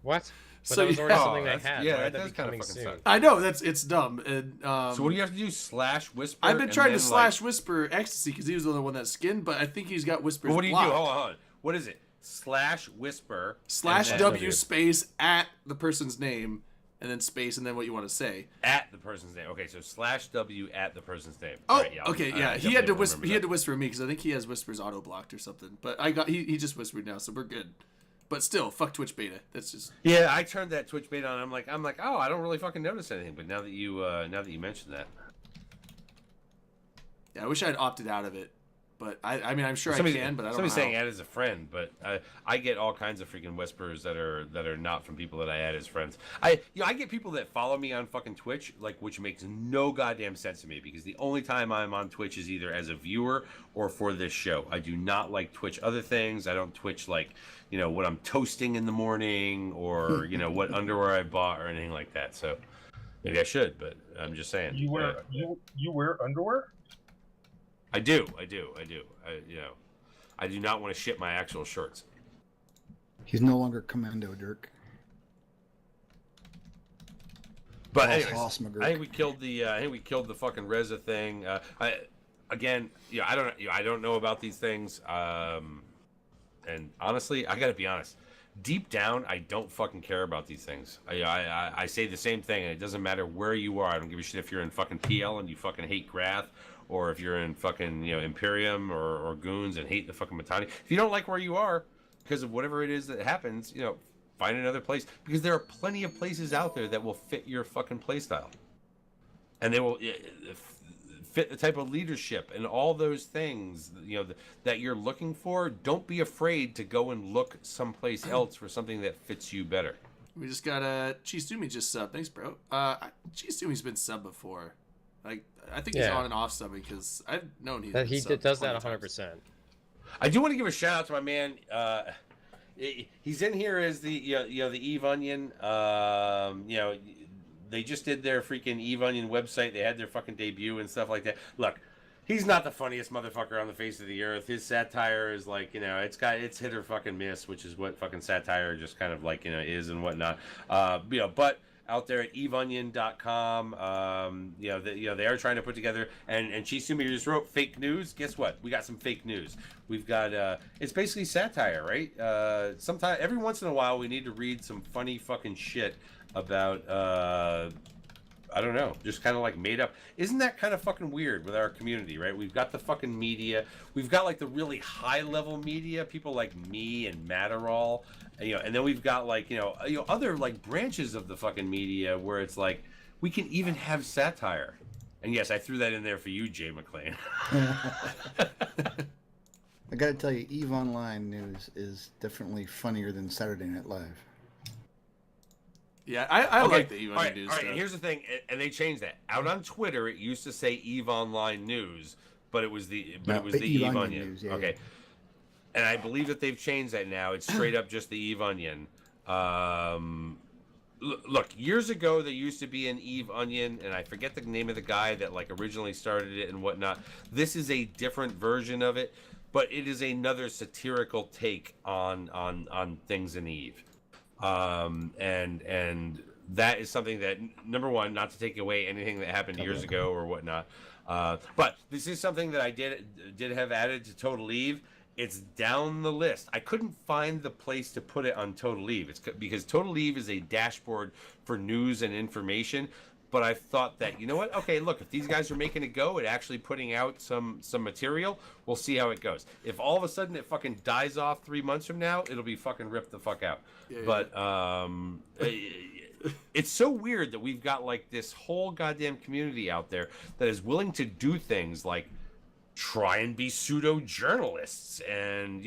What? But So that was you- already Oh, something they that's- had. yeah, Why that would that does be kinda coming fucking soon? suck. I know it's dumb. And, So what do you have to do? Slash whisper? I've been and trying to then, like- /whisper Ecstasy because he was the only one that skinned, but I think he's got whispers. Well, what do you blocked. do? Hold on. What is it? /whisper and then /W space at the person's name, and then space, and then what you want to say. at the person's name. Okay, so /W at the person's name. Oh, All right, yeah, okay, I yeah. He definitely had to will whisper. remember He had that. to whisper me because I think he has whispers auto blocked or something. But he just whispered now, so we're good. But still, fuck Twitch beta. That's just Yeah, I turned that Twitch beta on. I'm like, oh, I don't really fucking notice anything. But now that you mentioned that, yeah. I wish I had opted out of it, but I mean, I'm sure I somebody's can, but I don't know. somebody's saying how. add as a friend, but I get all kinds of freaking whispers that are not from people that I add as friends. I get people that follow me on fucking Twitch, like, which makes no goddamn sense to me because the only time I'm on Twitch is either as a viewer or for this show. I do not like Twitch other things. I don't Twitch like, you know, what I'm toasting in the morning or you know what underwear I bought or anything like that. So maybe I should, but I'm just saying. You wear you wear underwear? I do. I do not want to ship my actual shorts. He's no longer Commando Dirk. But Ross anyways, Haas McGurk. I think we killed the fucking Reza thing. Again, I don't know about these things. And honestly, I gotta be honest. Deep down, I don't fucking care about these things. I say the same thing, and it doesn't matter where you are. I don't give a shit if you're in fucking PL and you fucking hate Grath, or if you're in fucking Imperium or Goons and hate the fucking Mittani. If you don't like where you are because of whatever it is that happens, find another place, because there are plenty of places out there that will fit your fucking playstyle, and they will fit the type of leadership and all those things that you're looking for. Don't be afraid to go and look someplace else for something that fits you better. We just got Chisumi just sub. Thanks, bro. Chisumi's been sub before. Like, I think he's Yeah. on and off subbing because I've known he's That he subbed does plenty that of 100%. I do want to give a shout out to my man. He's in here as the the Eve Onion. They just did their freaking Eve Onion website. They had their fucking debut and stuff like that. Look, he's not the funniest motherfucker on the face of the earth. His satire is like, it's hit or fucking miss, which is what fucking satire just kind of like, is and whatnot. But out there at eveonion.com, they are trying to put together, and Chisumi just wrote fake news. Guess what? We got some fake news. We've got, it's basically satire, right? Sometimes, every once in a while, we need to read some funny fucking shit about, I don't know, just kind of like made up. Isn't that kind of fucking weird with our community, right? We've got the fucking media. We've got like the really high level media, people like me and Matterall, and then we've got like, other like branches of the fucking media where it's like, we can even have satire. And yes, I threw that in there for you, Jay McLean. I gotta tell you, Eve Online news is definitely funnier than Saturday Night Live. Yeah, I Okay, like the Eve all Onion right, news all right. stuff. Here's the thing, and they changed that. Out on Twitter, it used to say Eve Online News, but it was the Eve Onion. News, yeah, okay, yeah. And I believe that they've changed that now. It's straight up just the Eve Onion. Look, years ago there used to be an Eve Onion, and I forget the name of the guy that like originally started it and whatnot. This is a different version of it, but it is another satirical take on things in Eve. And that is something that, number one, not to take away anything that happened years ago or whatnot, but this is something that I did have added to Total Eve. It's down the list. I couldn't find the place to put it on Total Eve. It's because Total Eve is a dashboard for news and information. But I thought that, you know what? Okay, look, if these guys are making it go at actually putting out some material, we'll see how it goes. If all of a sudden it fucking dies off 3 months from now, it'll be fucking ripped the fuck out. Yeah, but it's so weird that we've got like this whole goddamn community out there that is willing to do things like try and be pseudo journalists and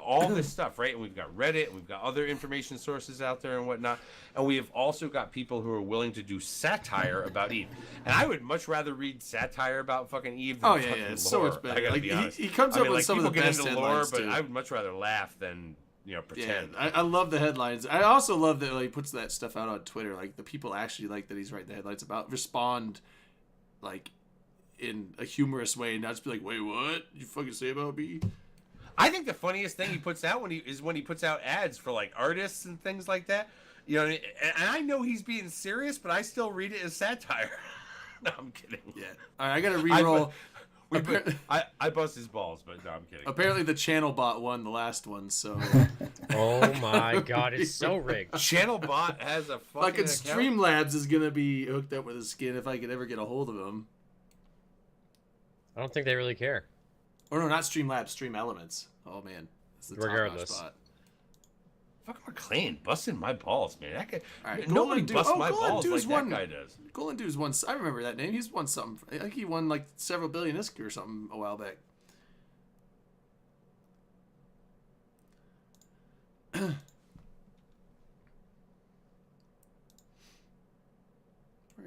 all this stuff, right? And we've got Reddit, and we've got other information sources out there and whatnot, and we have also got people who are willing to do satire about Eve. And I would much rather read satire about fucking Eve than fucking lore. It's so much better. I gotta Like, be honest. he comes up with some of the people get best into lore, headlines but too. I would much rather laugh than pretend. Yeah, I love the headlines. I also love that he puts that stuff out on Twitter. Like, the people actually like that he's writing the headlines about, respond like in a humorous way, and not just be like, "Wait, what? You fucking say about me?" I think the funniest thing he puts out when he puts out ads for like artists and things like that. And I know he's being serious, but I still read it as satire. No, I'm kidding. Yeah. All right, I gotta re-roll. I bust his balls, but no, I'm kidding. Apparently, the channel bot won the last one, so Oh my god, it's so rigged. Channelbot has a fucking fucking account. Streamlabs is gonna be hooked up with his skin if I could ever get a hold of him. I don't think they really care. Or no, not Streamlabs, Stream Elements. Oh man, that's the top-notch Regardless. spot. Fucking McLean busting my balls, man. That guy, All right, nobody Golden Dew- busts oh, my Golden balls Dew's like won. that guy does. Golden Dew's won. I remember that name. He's won something. I think he won like several billion ISK or something a while back. Where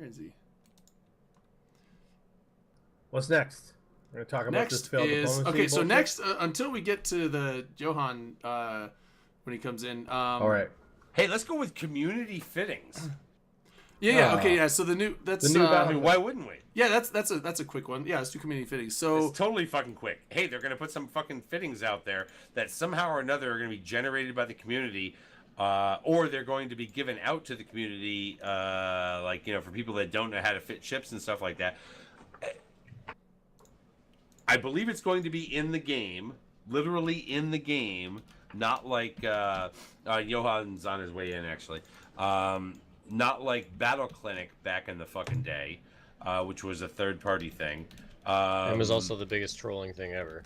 is he? What's next? We're gonna talk about this Next failed is diplomacy okay. So bullshit? next, until we get to the Johan when he comes in. All right. Hey, let's go with community fittings. Yeah. Okay. Yeah. So the new that's The new I battle- mean, why wouldn't we? yeah. That's a quick one. Yeah. Let's do community fittings. So It's totally fucking quick. Hey, they're gonna put some fucking fittings out there that somehow or another are gonna be generated by the community. or they're going to be given out to the community, like, you know, for people that don't know how to fit ships and stuff like that. I believe it's going to be in the game, literally in the game, not like Johan's on his way in, actually. Not like Battle Clinic back in the fucking day, which was a third-party thing. It was also the biggest trolling thing ever.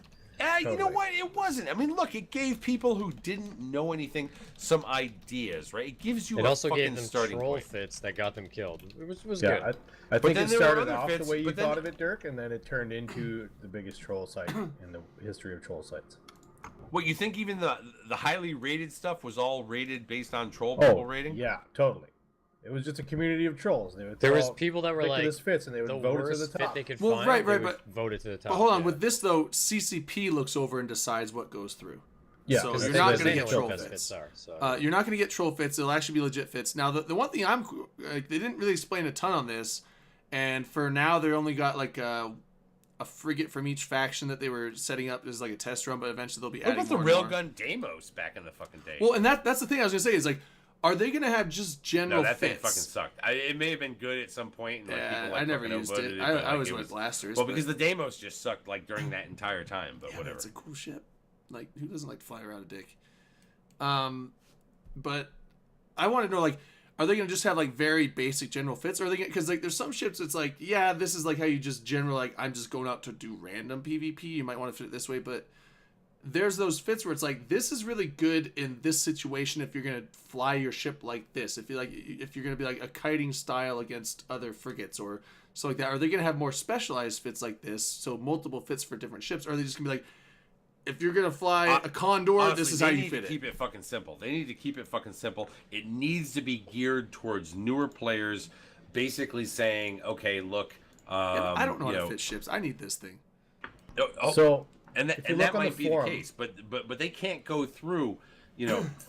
You know what? It wasn't. I mean, look, it gave people who didn't know anything some ideas, right? It gives you It a also fucking gave them starting troll point. fits that got them killed. It was Yeah, good. I think then it there were started other off fits, the way you but then- thought of it, Dirk, and then it turned into the biggest troll site in the history of troll sites. What, you think even the highly rated stuff was all rated based on troll people rating? Yeah, totally. It was just a community of trolls. They would There was throw people that were like, ridiculous fits, and they would the vote it to worst the fit top. they could Well, find, right, they would but- vote it to the top. But hold on, yeah. with this though, CCP looks over and decides what goes through. Yeah, So because you're they- not they going to know get what troll best fits. are. So. You're not going to get troll fits. It'll actually be legit fits. Now, the one thing they didn't really explain a ton on this, and for now they only got like a frigate from each faction that they were setting up as like a test run, but eventually they'll be What adding about the more and more. Railgun Deimos back in the fucking day? Well, and that's the thing I was going to say is like, are they going to have just general no, that thing fits? fucking sucked. It may have been good at some point. And, like, Yeah, people, like, I never fucking used outvoted it. but, I like, always it went was- blasters. Well, but- because the Deimos just sucked like during that entire time, but yeah, whatever. It's a cool ship. Like, who doesn't like to fly around a dick? But I want to know, like, are they gonna just have like very basic general fits, or are they because like there's some ships it's like, yeah, this is like how you just general, like, I'm just going out to do random PvP. You might want to fit it this way, but there's those fits where it's like, this is really good in this situation if you're gonna fly your ship like this. If you're gonna be like a kiting style against other frigates or so like that. Are they gonna have more specialized fits like this, so multiple fits for different ships? Or are they just gonna be like, if you're gonna fly a Condor, Honestly, this is how they you need fit to it. keep it fucking simple. They need to keep it fucking simple. It needs to be geared towards newer players, basically saying, okay, look, Yeah, I don't know you how to fit ships. I need this thing. So and if you that look on might the be forum- the case, but they can't go through,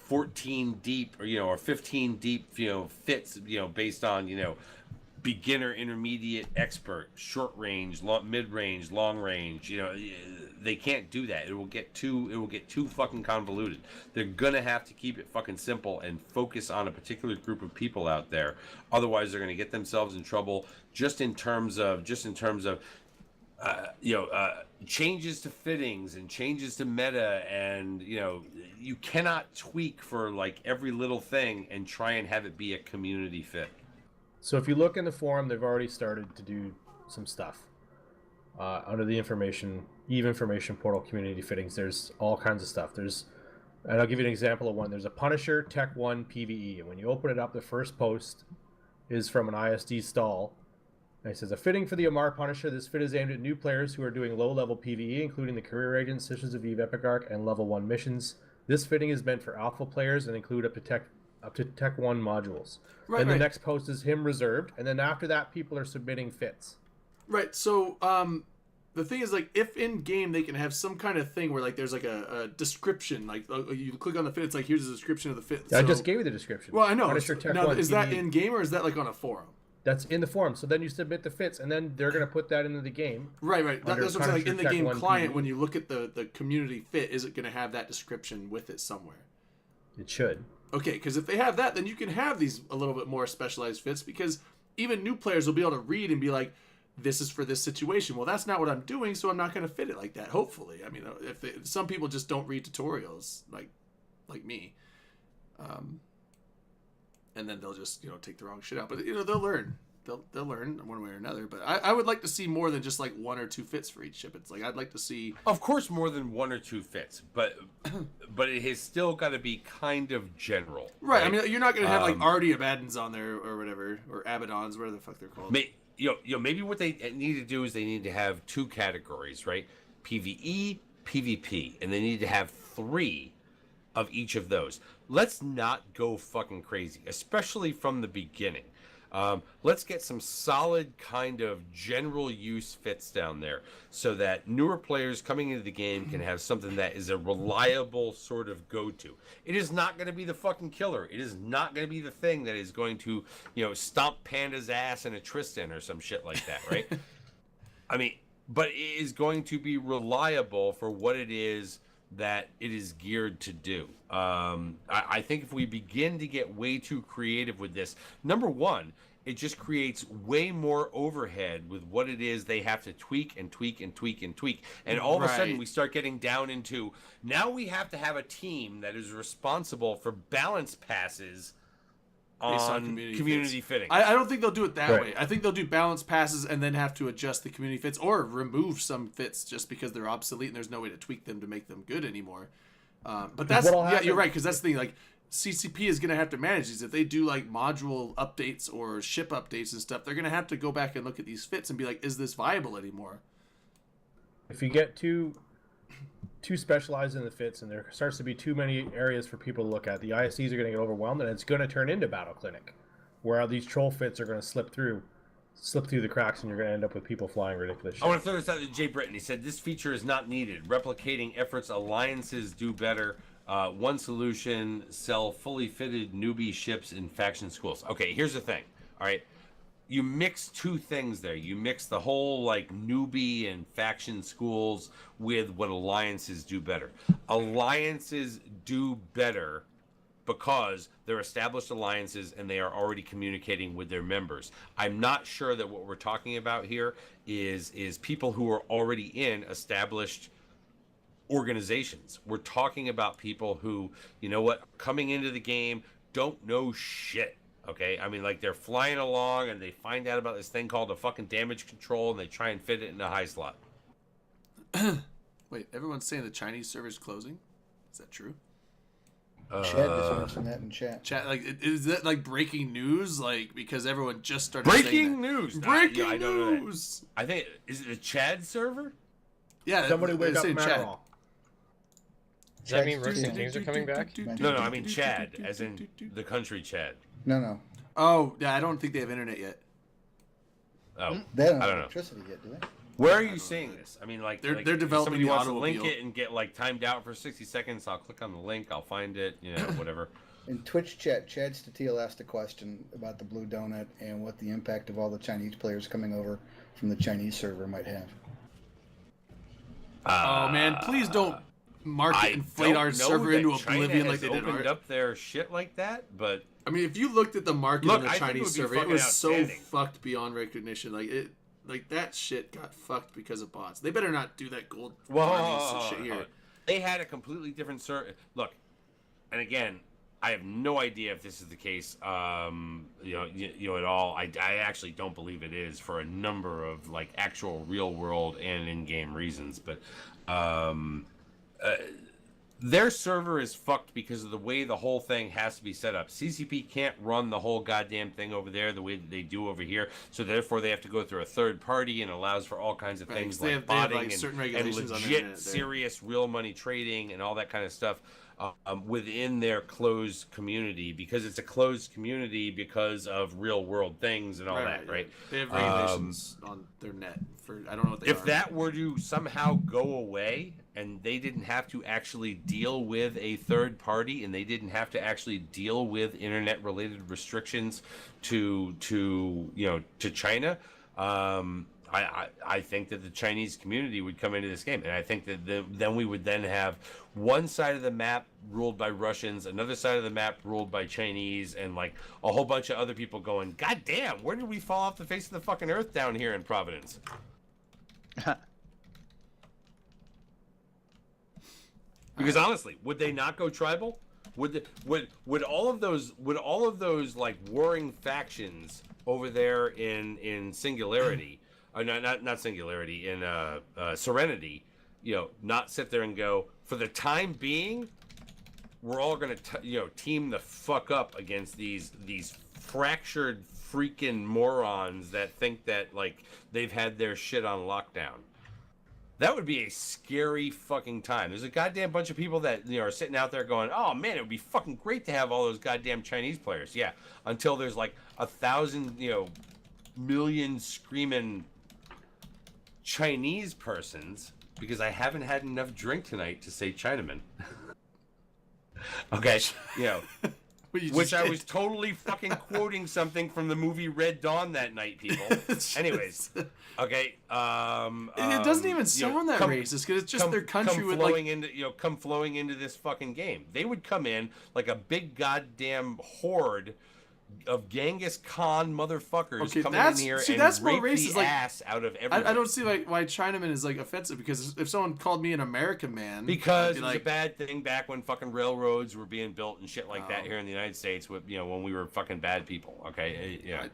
14 deep or 15 deep, fits, based on, beginner, intermediate, expert, short range, mid range, long range. They can't do that. It will get too fucking convoluted. They're gonna have to keep it fucking simple and focus on a particular group of people out there. Otherwise, they're gonna get themselves in trouble. Just in terms of changes to fittings and changes to meta, and you cannot tweak for like every little thing and try and have it be a community fit. So if you look in the forum, they've already started to do some stuff. Under the EVE information portal community fittings, there's all kinds of stuff. And I'll give you an example of one. There's a Punisher Tech 1 PvE, and when you open it up, the first post is from an ISD stall. And it says, a fitting for the Amarr Punisher. This fit is aimed at new players who are doing low-level PvE, including the career agents, Sisters of Eve Epic Arc, and level 1 missions. This fitting is meant for alpha players and include up to Tech 1 modules. Right, Then the right. next post is him reserved, and then after that, people are submitting fits. Right. So the thing is, like, if in game they can have some kind of thing where like there's like a description, like you click on the fit, it's like, here's a description of the fit. I So- just gave you the description. Well, I know. Punisher Tech Now, 1 is that PvE. in game or is that like on a forum? That's in the forum. So then you submit the fits, and then they're going to put that into the game. Right, right. Under That's what I'm saying. Like, in the Punisher game Tech 1 client, PvE. when you look at the community fit, is it going to have that description with it somewhere? It should. Okay, because if they have that, then you can have these a little bit more specialized fits, because even new players will be able to read and be like, this is for this situation. Well, that's not what I'm doing, so I'm not going to fit it like that, hopefully. I mean, some people just don't read tutorials, like me. And then they'll just, take the wrong shit out. But, they'll learn. They'll learn one way or another. But I would like to see more than just, like, one or two fits for each ship. It's like, I'd like to see... Of course, more than one or two fits, but it has still got to be kind of general. Right. I mean, you're not going to have, like, Um, Artie Abaddons on there or whatever, or Abaddons, whatever the fuck they're called. Maybe what they need to do is they need to have two categories, right? PvE, PvP, and they need to have 3 of each of those. Let's not go fucking crazy, especially from the beginning. Let's get some solid kind of general use fits down there so that newer players coming into the game can have something that is a reliable sort of go-to. It is not going to be the fucking killer. It is not going to be the thing that is going to, stomp Panda's ass in a Tristan or some shit like that, right? I mean, but it is going to be reliable for what it is that it is geared to do. I think if we begin to get way too creative with this, number one, it just creates way more overhead with what it is they have to tweak and tweak and tweak and tweak. And all of a sudden we start getting down into, now we have to have a team that is responsible for balance passes on community fitting. I don't think they'll do it that Right. way. I think they'll do balance passes and then have to adjust the community fits or remove some fits just because they're obsolete and there's no way to tweak them to make them good anymore. But that's, What'll yeah, happen- you're right, because that's the thing. Like, CCP is going to have to manage these. If they do like module updates or ship updates and stuff, they're going to have to go back and look at these fits and be like, is this viable anymore? If you get too specialized in the fits and there starts to be too many areas for people to look at, the ISCs are going to get overwhelmed and it's going to turn into Battle Clinic, where these troll fits are going to slip through the cracks and you're going to end up with people flying ridiculous shit. I want to throw this out to Jay Britton. He said, this feature is not needed. Replicating efforts, alliances do better. One solution, sell fully fitted newbie ships in faction schools. Okay, here's the thing. All right. You mix two things there. You mix the whole like newbie and faction schools with what alliances do better. Alliances do better because they're established alliances and they are already communicating with their members. I'm not sure that what we're talking about here is people who are already in established organizations. We're talking about people who, you know what, coming into the game don't know shit. Okay, I mean, like, they're flying along and they find out about this thing called a fucking damage control and they try and fit it in a high slot. Wait, everyone's saying the Chinese server's closing? Is that true? Chad just mentioned that in chat. Chat, like, is that like breaking news? Like, because everyone just started saying Breaking that. news. Breaking I don't know that. news. I think, is it a Chad server? Yeah, Somebody they're wake up saying chat. Matterall. Does that mean Rusty Kings are coming back? No, I mean Chad, as in the country Chad. No. Oh, yeah, I don't think they have internet yet. Oh, They don't I have don't know. electricity yet, do they? Where are you seeing this? I mean, like, They're like, developing if somebody the wants to link automobile. it and get like timed out for 60 seconds. I'll click on the link. I'll find it. You know, whatever. In Twitch chat, Chad Statiel asked a question about the Blue Donut and what the impact of all the Chinese players coming over from the Chinese server might have. Oh man, please don't I inflate our don't know server that into China oblivion has like they did opened ours. up their shit like that, but I mean, if you looked at the market Look, on the I think it Chinese would be server, it fucking was so outstanding. fucked beyond recognition. Like that shit got fucked because of bots. They better not do that gold farming and shit here. They had a completely different look, and again, I have no idea if this is the case. You know, at all. I actually don't believe it is for a number of like actual real world and in-game reasons. But their server is fucked because of the way the whole thing has to be set up. CCP can't run the whole goddamn thing over there the way that they do over here. So therefore, they have to go through a third party and allows for all kinds of Right, things 'cause they like have, botting like, certain regulations on the legit, internet there. serious, real money trading and all that kind of stuff. Within their closed community, because it's a closed community because of real world things and all that, right? They have regulations on their net for I don't know what they are. If that were to somehow go away and they didn't have to actually deal with a third party and they didn't have to actually deal with internet related restrictions to China, I think that the Chinese community would come into this game, and I think that then we would then have one side of the map ruled by Russians, another side of the map ruled by Chinese, and like a whole bunch of other people going, God damn, where did we fall off the face of the fucking earth down here in Providence? Because honestly, would they not go tribal? Would all of those like warring factions over there in Singularity, not Singularity, in Serenity, you know, not sit there and go, for the time being, we're all gonna team the fuck up against these fractured freaking morons that think that like they've had their shit on lockdown. That would be a scary fucking time. There's a goddamn bunch of people that are sitting out there going, "Oh man, it would be fucking great to have all those goddamn Chinese players." Yeah, until there's like 1,000, million screaming Chinese persons, because I haven't had enough drink tonight to say Chinaman. Okay, What you Which just I did. was totally fucking quoting something from the movie Red Dawn that night, people. Anyways, okay. It doesn't even sound that racist because it's just their country with flowing like. into come flowing into this fucking game. They would come in like a big goddamn horde of Genghis Khan motherfuckers Okay, coming that's- in here see, and that's more rape racist, the like, ass out of everyone. I don't see why Chinaman is like offensive because if someone called me an American man, Because I'd it be was like, a bad thing back when fucking railroads were being built and shit like that Oh. here in the United States. With when we were fucking bad people. Okay, yeah.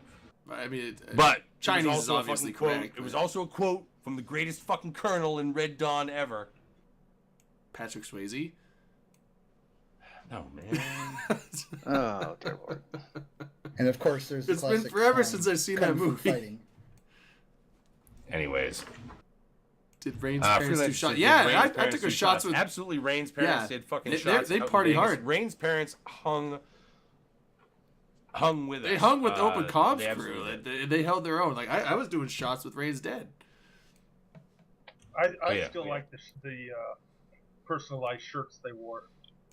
I mean, But Chinese it was is also a obviously fucking quote. correct. It was but also a quote from the greatest fucking colonel in Red Dawn ever. Patrick Swayze. No man. Oh, dear Lord. And of course, there's the It's been classic forever song, since I've seen Kung that Fu movie. Fighting. Anyways, Did Rain's parents do freelance shots? did Yeah, Rain's I parents took do a shots with. absolutely Rain's parents Yeah. did fucking They- shots. they out in party Vegas. hard. Rain's parents hung with us. They hung with the Open Comms they crew. absolutely did. They held their own. Like I was doing shots with Rain's Dead. I yeah, still yeah. like the personalized shirts they wore.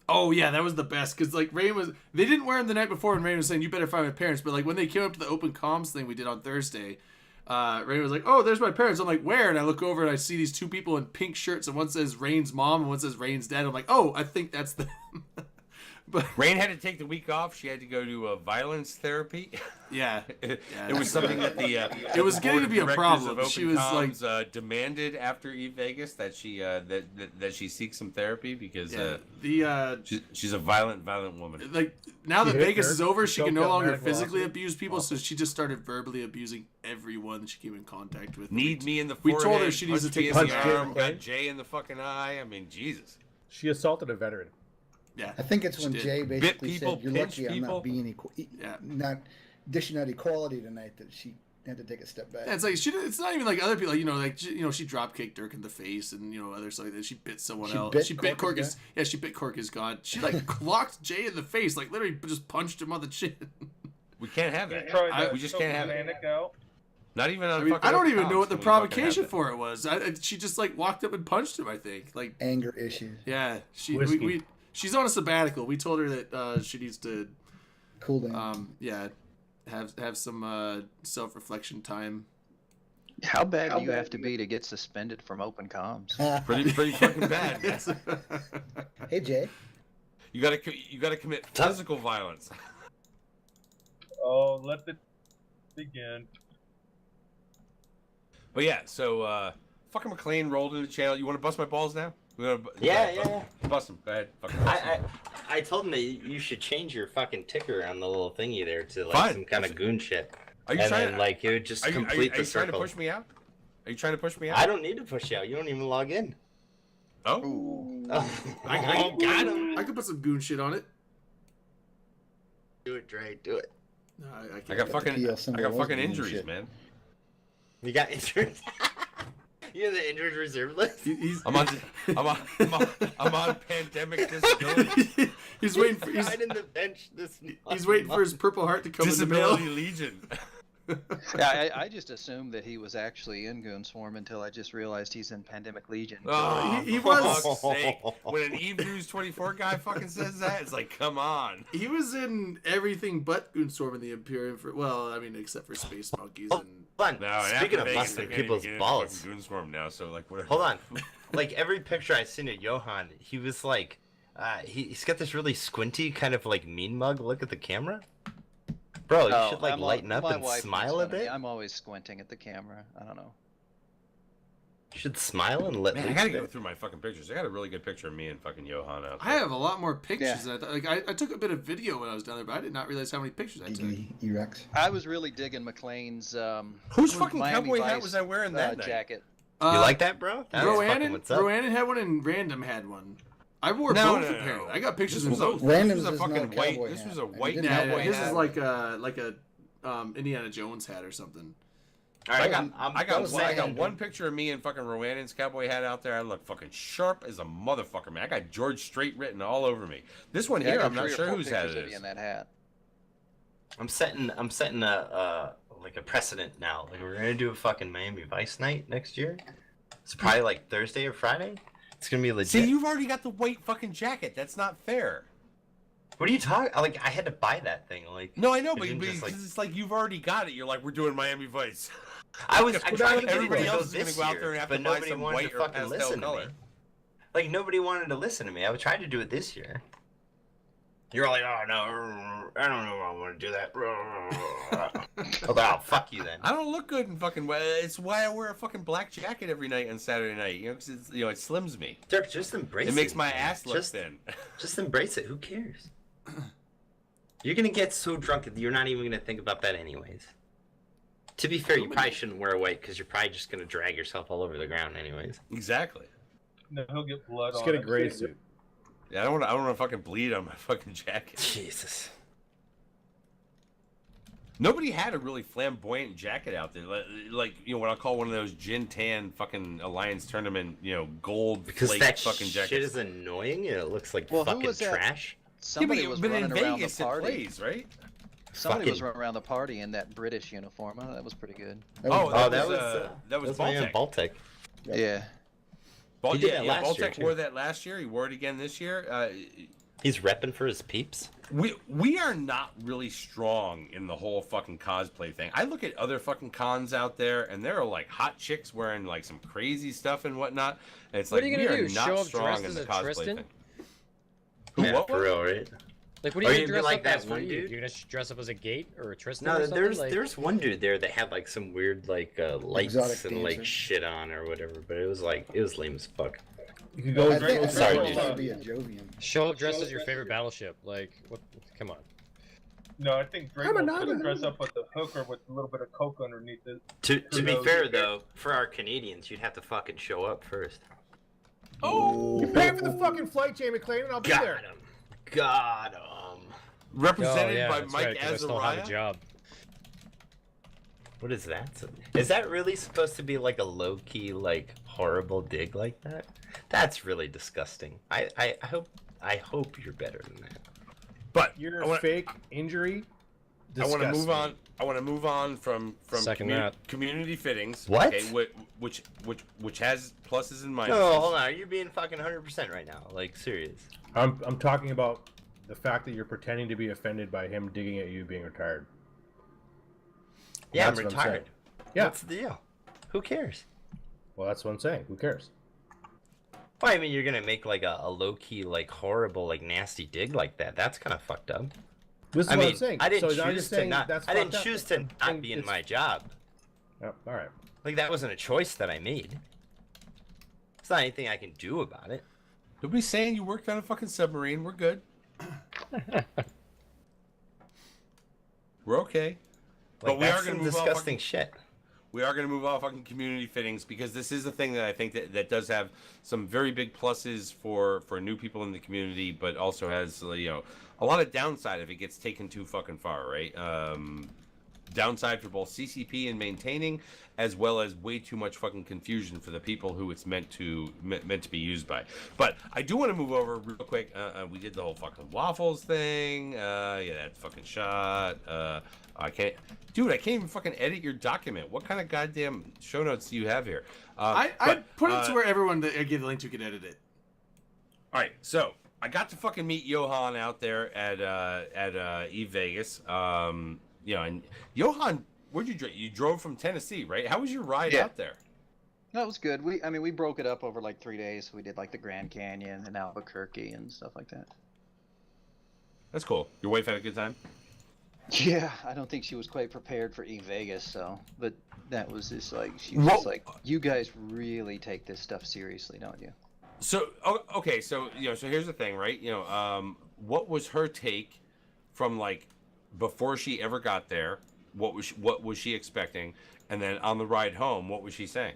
Oh yeah, that was the best because like Rain was. They didn't wear them the night before, and Rain was saying, "You better find my parents." But like when they came up to the Open Comms thing we did on Thursday, Rain was like, "Oh, there's my parents." I'm like, "Where?" And I look over and I see these two people in pink shirts, and one says Rain's mom and one says Rain's dad. I'm like, "Oh, I think that's them." But Rain had to take the week off. She had to go to violence therapy. yeah, It was something that the It was the getting board to be a of directors problem. of She Open was Comms, demanded after Vegas that she that she seek some therapy because yeah. she's a violent woman. Like now that She hit Vegas her, is over, she can no choked out longer medical physically officer. abuse people, so she just started verbally abusing everyone that she came in contact with. Need me in the we forehead. told her she needs to punched me take in a the punch arm, Jay got McClain. Jay in the fucking eye. I mean, Jesus. She assaulted a veteran. Yeah, I think it's she when did. Jay basically people, said, "You're pinch lucky I'm people." not being Yeah. not dishing out equality tonight." That she had to take a step back. Yeah, it's like it's not even like other people. Like she drop kicked Dirk in the face, and other stuff like that. She bit someone She else. bit She bit Cork Cork. as She bit Cork as God. She like clocked Jay in the face, like literally just punched him on the chin. We can't have You that. tried to We just choke can't the have it. manic out. Not even on I mean, fucking I don't Open even know Comms what the can we fucking have provocation that. for it was. She just like walked up and punched him. I think like Anger issues. yeah. Whiskey. She's on a sabbatical. We told her that she needs to Cool down. have some self-reflection time. How bad do you have to be to get suspended from Open Comms? Pretty fucking bad. Hey Jay. You gotta commit physical violence. Oh, let it begin. But yeah, so fucking McLean rolled into the channel. You want to bust my balls now? Yeah. Bust him. Go ahead. Fucking bust him. I told him that you should change your fucking ticker on the little thingy there to like Fine. some kind of goon shit. Are you And trying? then like it would just Are you complete the trying to circle. push me out? Are you trying to push me out? I don't need to push you out. You don't even log in. Oh, Oh, got him. I could put some goon shit on it. Do it, Dre. Do it. No, I can't. I got fucking PL symbol I got was fucking doing injuries, shit. man. You got injured. You're the injured reserve list. He's I'm on pandemic disability. he's waiting for Right in the bench this he's waiting for his Purple Heart to come in the mail. Disability Legion. Yeah, I just assumed that he was actually in Goon Swarm until I just realized he's in Pandemic Legion. Oh, He for was- fuck's sake. When an Eve News 24 guy fucking says that, it's like, come on. He was in everything but Goonstorm in the Imperium for except for Space Monkeys Oh. and Hold on. No, and Speaking after of Vegas, busting they can't even people's get into balls. fucking Goonswarm now, so like whatever. Hold on. Like every picture I seen of Johan, he was like, he's got this really squinty kind of like mean mug look at the camera. Bro, you should like lighten up and smile a bit. I'm always squinting at the camera. I don't know. You should smile and let Man, I loose gotta a go bit. through my fucking pictures. I got a really good picture of me and fucking Johan out there. I have a lot more pictures Yeah. than I thought. Like I took a bit of video when I was down there, but I did not realize how many pictures I took. Erex. I was really digging McLean's Whose fucking Miami cowboy hat Vice, was I wearing that night? jacket. You like that, bro? That's fucking Roannon, what's up. Roannon had one and Random had one. I wore No, both no, no, apparently. no. I got pictures This of was both. a- Random's this was a is not a fucking white. cowboy This hat. was a I mean, white it didn't Yeah, have cowboy one. his hat. is like a Indiana Jones hat or something. All right, I got was one, I got Random. one picture of me in fucking Rowannon's cowboy hat out there. I look fucking sharp as a motherfucker, man. I got George Strait written all over me. This one Yeah, I here, got I'm not 3 or sure 4 whose hat pictures it of you is. in that hat. I'm setting a like a precedent now. Like we're gonna do a fucking Miami Vice night next year. It's probably like Thursday or Friday. It's gonna be legit. See, you've already got the white fucking jacket. That's not fair. What are you talking? Like, I had to buy that thing. Like, No, I know, it but didn't just, like- it's like you've already got it. You're like, we're doing Miami Vice. I tried to do Everybody it else is this gonna go out there and year, have but to buy nobody some wanted white to or fucking pastel listen to color. me. Like, nobody wanted to listen to me. I tried to do it this year. You're like, oh no, I don't know if I want to do that. Oh, fuck you then. I don't look good in fucking. It's why I wear a fucking black jacket every night on Saturday night. You know, 'cause it's, it slims me. Dirk, just embrace it. It makes my man. ass look thin. Just embrace it. Who cares? You're gonna get so drunk that you're not even gonna think about that anyways. To be fair, you probably shouldn't wear white because you're probably just gonna drag yourself all over the ground anyways. Exactly. No, he'll get blood Just on get a it. gray suit. Yeah, I don't want to fucking bleed on my fucking jacket. Jesus. Nobody had a really flamboyant jacket out there, like what I'll call one of those gin tan fucking Alliance tournament, gold Because flake that fucking jackets. shit is annoying and it looks like Well, who fucking was that? trash. Somebody was running in around Vegas the party. it plays, right? Somebody was Fucking- running around the party in that British uniform. Oh, that was pretty good. Oh, that was my man Baltic. Baltic. Yeah. He did that last year, Baltic too. wore that last year. He wore it again this year. He's repping for his peeps. We are not really strong in the whole fucking cosplay thing. I look at other fucking cons out there, and there are like hot chicks wearing like some crazy stuff and whatnot. And it's What like are you we gonna are do, not show up strong dressed in as the a cosplay Tristan? thing. Yeah, What? for real, right? Like, what Are are you you gonna dress like up that as for one Eve? dude? You're gonna dress up as a Gate or a Tristan? No, or something? there's one dude there that had like some weird like lights Exotic and like dancer. shit on or whatever, but it was lame as fuck. You could go I as think Sorry, it's dude. going to be a Jovian. Show up dressed as your favorite battleship. Like, what? Come on. No, I think Drake I'm a will Naga. dress up with the hooker with a little bit of coke underneath it. To be knows? fair though, for our Canadians, you'd have to fucking show up first. Oh, you pay for the fucking flight, Jamie Clayton, and I'll be Got there. him. Got him. Represented Oh, yeah, by that's Mike right, 'cause I still have a Azariah. job. What is that? Is that really supposed to be like a low key, like horrible dig like that? That's really disgusting. I hope you're better than that. But Your I wanna- fake injury. I want to disgusts move me. on. I want to move on from Second that. community fittings. What? Okay, which has pluses and minuses. No, hold on. Are you being fucking 100% right now? Like serious? I'm talking about the fact that you're pretending to be offended by him digging at you being retired. Yeah, That's I'm what I'm saying. retired. Yeah. What's the deal? Who cares? Well, that's what I'm saying. Who cares? Well, I mean, you're gonna make like a low key, like horrible, like nasty dig like that. That's kind of fucked up. This is I what mean, I'm saying. I didn't So now you're choose to saying not. that's I didn't fucked up. choose to not be in It's- my job. Yep, all right. Like that wasn't a choice that I made. It's not anything I can do about it. Nobody's saying you worked on a fucking submarine. We're good. We're okay. Like, But we are that's gonna some move off disgusting fucking- shit. We are going to move off fucking community fittings because this is a thing that I think that does have some very big pluses for new people in the community, but also has a lot of downside if it gets taken too fucking far, right? Downside for both CCP and maintaining, as well as way too much fucking confusion for the people who it's meant to be used by. But I do want to move over real quick. We did the whole fucking waffles thing. Yeah, that fucking shot. I can't even fucking edit your document. What kind of goddamn show notes do you have here? I put it to where everyone that I give the link to can edit it. All right, so I got to fucking meet Johan out there at Eve Vegas. And Johan, where'd you drive? You drove from Tennessee, right? How was your ride Yeah. out there? That was good. We broke it up over like 3 days. We did like the Grand Canyon and Albuquerque and stuff like that. That's cool. Your wife had a good time? Yeah, I don't think she was quite prepared for Eve Vegas, so but that was just like she was Well- just like, you guys really take this stuff seriously, don't you? So okay, so so here's the thing, right? What was her take from like before she ever got there? What was she expecting? And then on the ride home, what was she saying?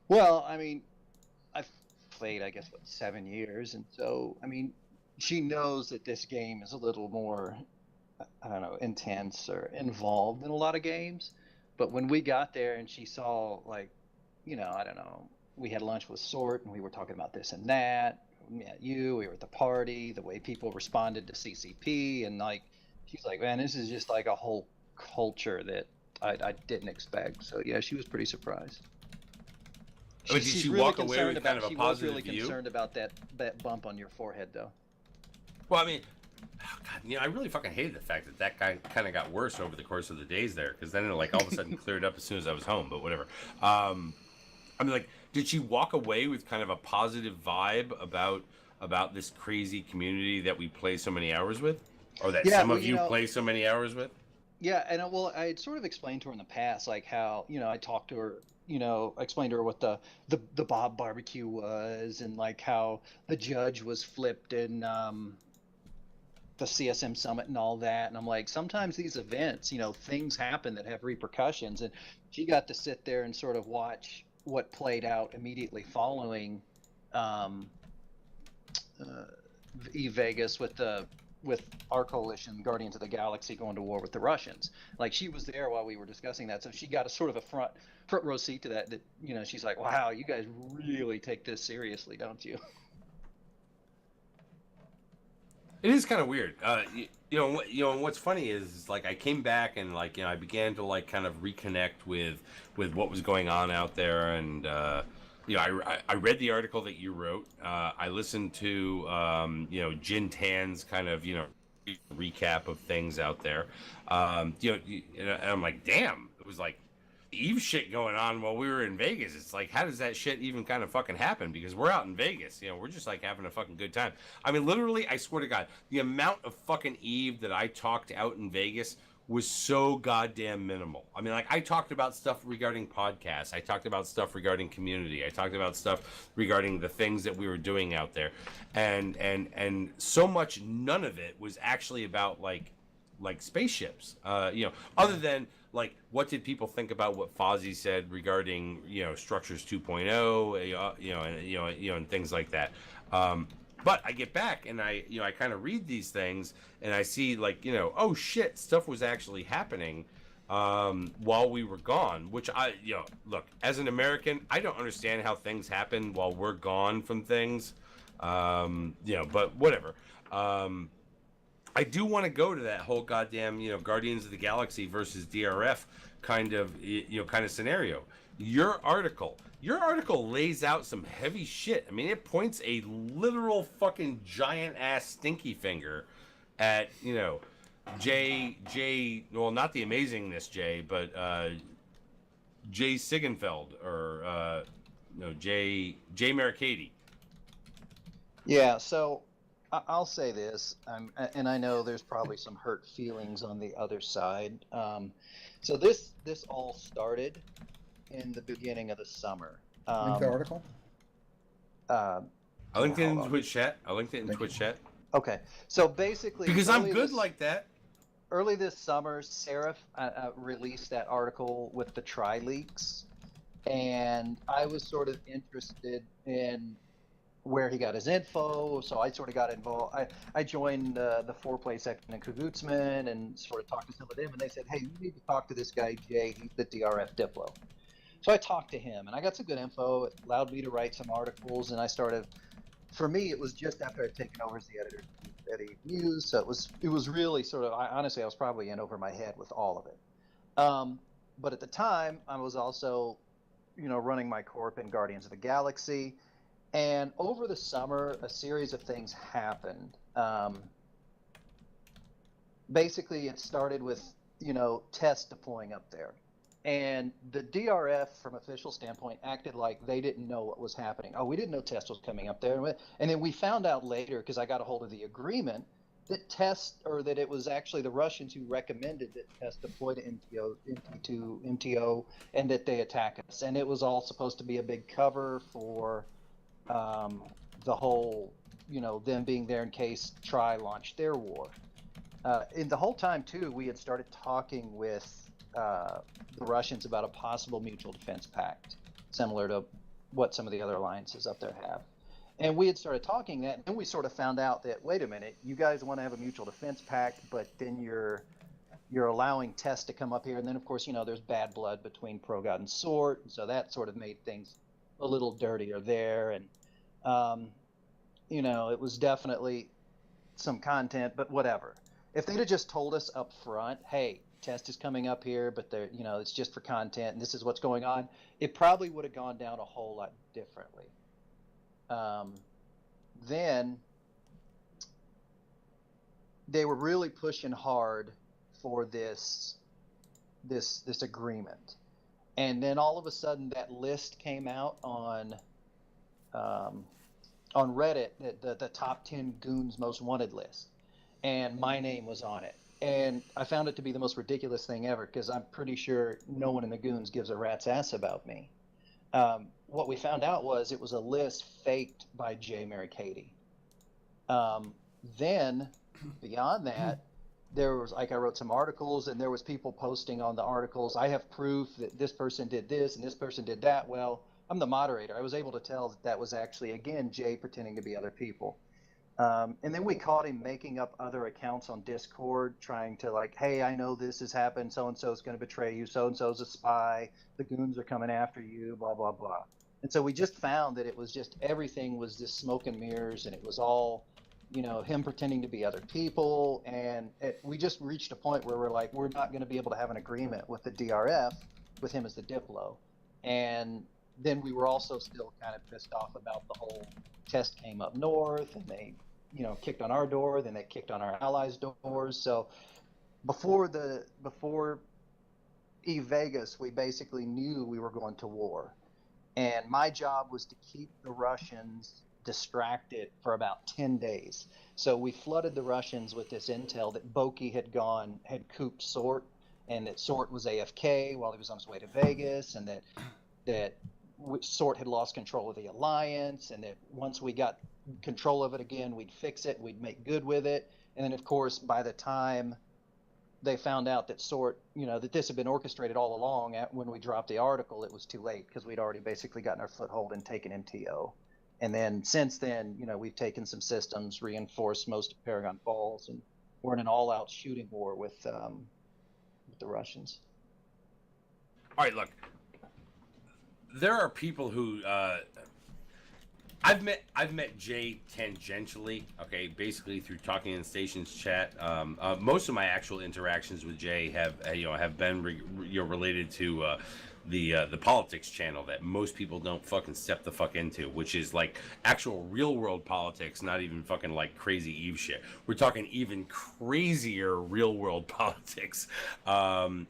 Well, I mean, I've played, I guess, 7 years, and so I mean, she knows that this game is a little more, I don't know, intense or involved than a lot of games. But when we got there and she saw, like, I don't know, we had lunch with Sort and we were talking about this and that. We met you, we were at the party, the way people responded to CCP, and like, she's like, man, this is just like a whole culture that I didn't expect. So yeah, she was pretty surprised. I mean, did She's she really walk away concerned with kind about, of a she was positive really view? concerned about that bump on your forehead, though. Well, I mean, oh God, I really fucking hated the fact that guy kind of got worse over the course of the days there, because then it like all of a sudden cleared up as soon as I was home. But whatever. I mean, like, did she walk away with kind of a positive vibe about this crazy community that we play so many hours with, or that some of you play so many hours with? Yeah, and I had sort of explained to her in the past, like how I talked to her, I explained to her what the Bob barbecue was, and like how the judge was flipped in the CSM summit and all that. And I'm like, sometimes these events, things happen that have repercussions, and she got to sit there and sort of watch what played out immediately following Vegas with our coalition, Guardians of the Galaxy, going to war with the Russians. Like, she was there while we were discussing that, so she got a sort of a front row seat to that. That she's like, wow, you guys really take this seriously, don't you? It is kind of weird. What's funny is like I came back and like I began to like kind of reconnect with what was going on out there, and I read the article that you wrote. I listened to Jin Tan's kind of recap of things out there. And I'm like, damn, it was like Eve shit going on while we were in Vegas. It's like, how does that shit even kind of fucking happen? Because we're out in Vegas, we're just like having a fucking good time. I mean, literally, I swear to God, the amount of fucking Eve that I talked out in Vegas was so goddamn minimal. I mean, like, I talked about stuff regarding podcasts. I talked about stuff regarding community. I talked about stuff regarding the things that we were doing out there. And so much, none of it was actually about like spaceships, other than like, what did people think about what Fozzie said regarding, Structures 2.0, and things like that. But I get back and I kind of read these things and I see like, oh shit, stuff was actually happening while we were gone, which look, as an American, I don't understand how things happen while we're gone from things, but whatever. I do want to go to that whole goddamn, Guardians of the Galaxy versus DRF kind of scenario. Your article lays out some heavy shit. I mean, it points a literal fucking giant ass stinky finger at, Jay, well, not the amazingness Jay, but Jay Sigenfeld or Jay Maricady. Yeah, so I'll say this, and I know there's probably some hurt feelings on the other side. So this all started in the beginning of the summer. Link the article? I linked it in Twitch chat. Okay, so basically, because I'm good like that. Early this summer, Seraph released that article with the tri-leaks, and I was sort of interested in where he got his info, so I sort of got involved. I joined the foreplay section in Kavootsman and sort of talked to some of them, and they said, hey, you need to talk to this guy, Jay. He's the DRF Diplo. So I talked to him, and I got some good info. It allowed me to write some articles, and I started, for me, it was just after I'd taken over as the editor at Eve News, so it was really sort of, honestly, I was probably in over my head with all of it. But at the time, I was also, running my corp in Guardians of the Galaxy. And over the summer, a series of things happened. Basically, it started with, tests deploying up there. And the DRF, from official standpoint, acted like they didn't know what was happening. Oh, we didn't know Test was coming up there. And then we found out later, because I got a hold of the agreement, that that it was actually the Russians who recommended that Test deploy to MTO, and that they attack us. And it was all supposed to be a big cover for the whole, them being there in case Tri launched their war. In the whole time, too, we had started talking with the Russians about a possible mutual defense pact, similar to what some of the other alliances up there have. And we had started talking that, and then we sort of found out that, wait a minute, you guys want to have a mutual defense pact, but then you're allowing Test to come up here. And then, of course, there's bad blood between Pro-God and Sort, and so that sort of made things a little dirtier there. And, it was definitely some content, but whatever. If they'd have just told us up front, hey, Test is coming up here, but they're, it's just for content and this is what's going on, it probably would have gone down a whole lot differently. Then they were really pushing hard for this agreement. And then all of a sudden that list came out on Reddit, the top 10 goons most wanted list, and my name was on it. And I found it to be the most ridiculous thing ever, because I'm pretty sure no one in the goons gives a rat's ass about me. What we found out was it was a list faked by J. Mary Katie. Then beyond that, there was, like, I wrote some articles, and there was people posting on the articles, I have proof that this person did this and this person did that. Well, I'm the moderator. I was able to tell that that was actually, again, Jay pretending to be other people. And then we caught him making up other accounts on Discord, trying to, like, hey, I know this has happened. So-and-so is going to betray you. So-and-so's a spy. The goons are coming after you, blah, blah, blah. And so we just found that it was just, everything was just smoke and mirrors, and it was all, you know, him pretending to be other people. And we just reached a point where we're like, we're not going to be able to have an agreement with the DRF with him as the Diplo. And then we were also still kind of pissed off about the whole test came up north, and they, you know, kicked on our door, then they kicked on our allies' doors. So before Eve Vegas, we basically knew we were going to war. And my job was to keep the Russians distracted for about 10 days. So we flooded the Russians with this intel that Boki had cooped Sort, and that Sort was AFK while he was on his way to Vegas, and that Sort had lost control of the alliance, and that once we got control of it again, we'd fix it, we'd make good with it. And then, of course, by the time they found out that Sort, you know, that this had been orchestrated all along, when we dropped the article, it was too late, because we'd already basically gotten our foothold and taken MTO. And then since then, you know, we've taken some systems, reinforced most of Paragon Falls, and we're in an all-out shooting war with the Russians. All right, look. There are people who I've met Jay tangentially, okay, basically through Talking in Stations chat. Most of my actual interactions with Jay have been related to the politics channel that most people don't fucking step the fuck into, which is like actual real world politics, not even fucking like crazy Eve shit. We're talking even crazier real world politics, and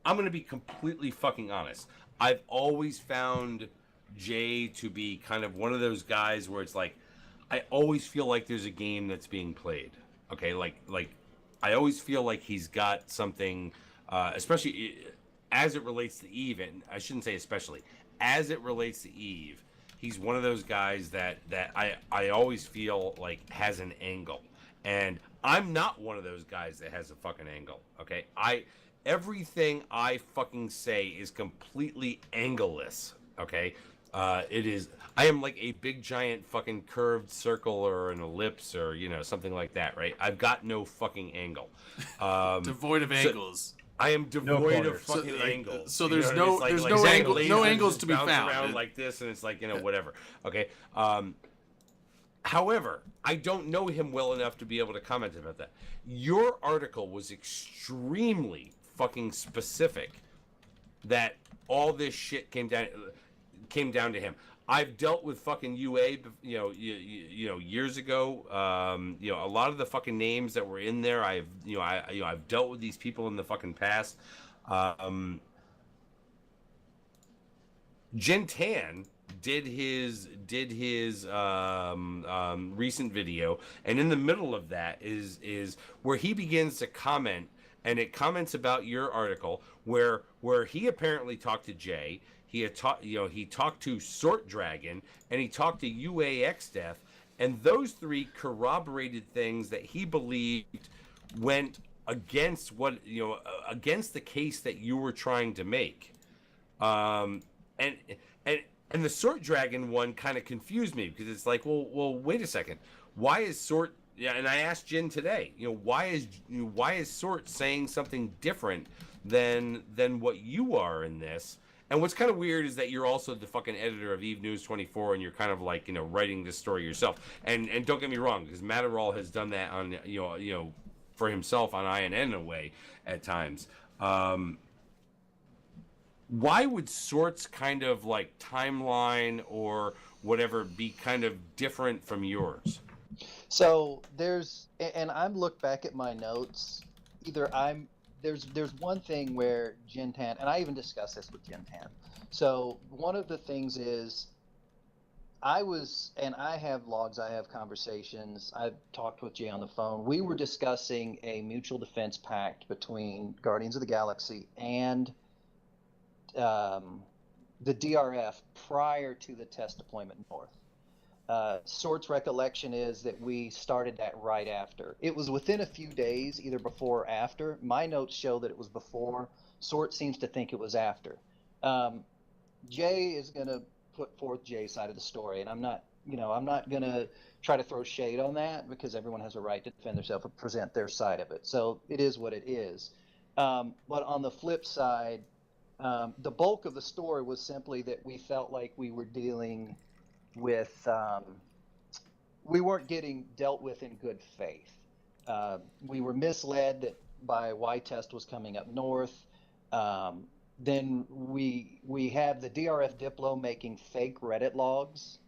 I'm going to be completely fucking honest. I've always found Jay to be kind of one of those guys where it's like, I always feel like there's a game that's being played. Okay, like I always feel like he's got something, especially as it relates to Eve, and I shouldn't say especially, as it relates to Eve, he's one of those guys that I always feel like has an angle. And I'm not one of those guys that has a fucking angle, okay? Everything I fucking say is completely angleless, okay? It is. I am like a big giant fucking curved circle or an ellipse or, you know, something like that, right? I've got no fucking angle. Devoid of angles. I am devoid of So, fucking like, angles. so You know there's what I mean? no It's there's no like angle lasers no just angles to be bounce found. around like this, and it's like, you know, whatever. Okay. However, I don't know him well enough to be able to comment about that. Your article was extremely fucking specific that all this shit came down to him. I've dealt with fucking UA, you know, years ago. You know, a lot of the fucking names that were in there, I've dealt with these people in the fucking past. Gentan did his recent video, and in the middle of that is where he begins to comment, and it comments about your article where he apparently talked to Jay. He talked to Sort Dragon, and he talked to UAX Death, and those three corroborated things that he believed went against against the case that you were trying to make. And the Sort Dragon one kind of confused me, because it's like, well, wait a second. Why is Sort? Yeah, and I asked Jin today. You know, why is Sort saying something different than what you are in this? And what's kind of weird is that you're also the fucking editor of Eve News 24, and you're kind of like, you know, writing this story yourself. And don't get me wrong, because Matterall has done that on you know for himself on INN in a way at times. Why would Sort's kind of like timeline or whatever be kind of different from yours? So and I'm look back at my notes. There's one thing where Jintan, and I even discussed this with Jintan. So one of the things is and I have logs, I have conversations, I've talked with Jay on the phone. We were discussing a mutual defense pact between Guardians of the Galaxy and the DRF prior to the test deployment north. Sort's recollection is that we started that right after. It was within a few days, either before or after. My notes show that it was before. Sort seems to think it was after. Jay is going to put forth Jay's side of the story, and I'm not going to try to throw shade on that because everyone has a right to defend themselves and present their side of it. So it is what it is. But on the flip side, the bulk of the story was simply that we felt like we were dealing with we weren't getting dealt with in good faith. We were misled by why test was coming up north. Then we have the DRF Diplo making fake Reddit logs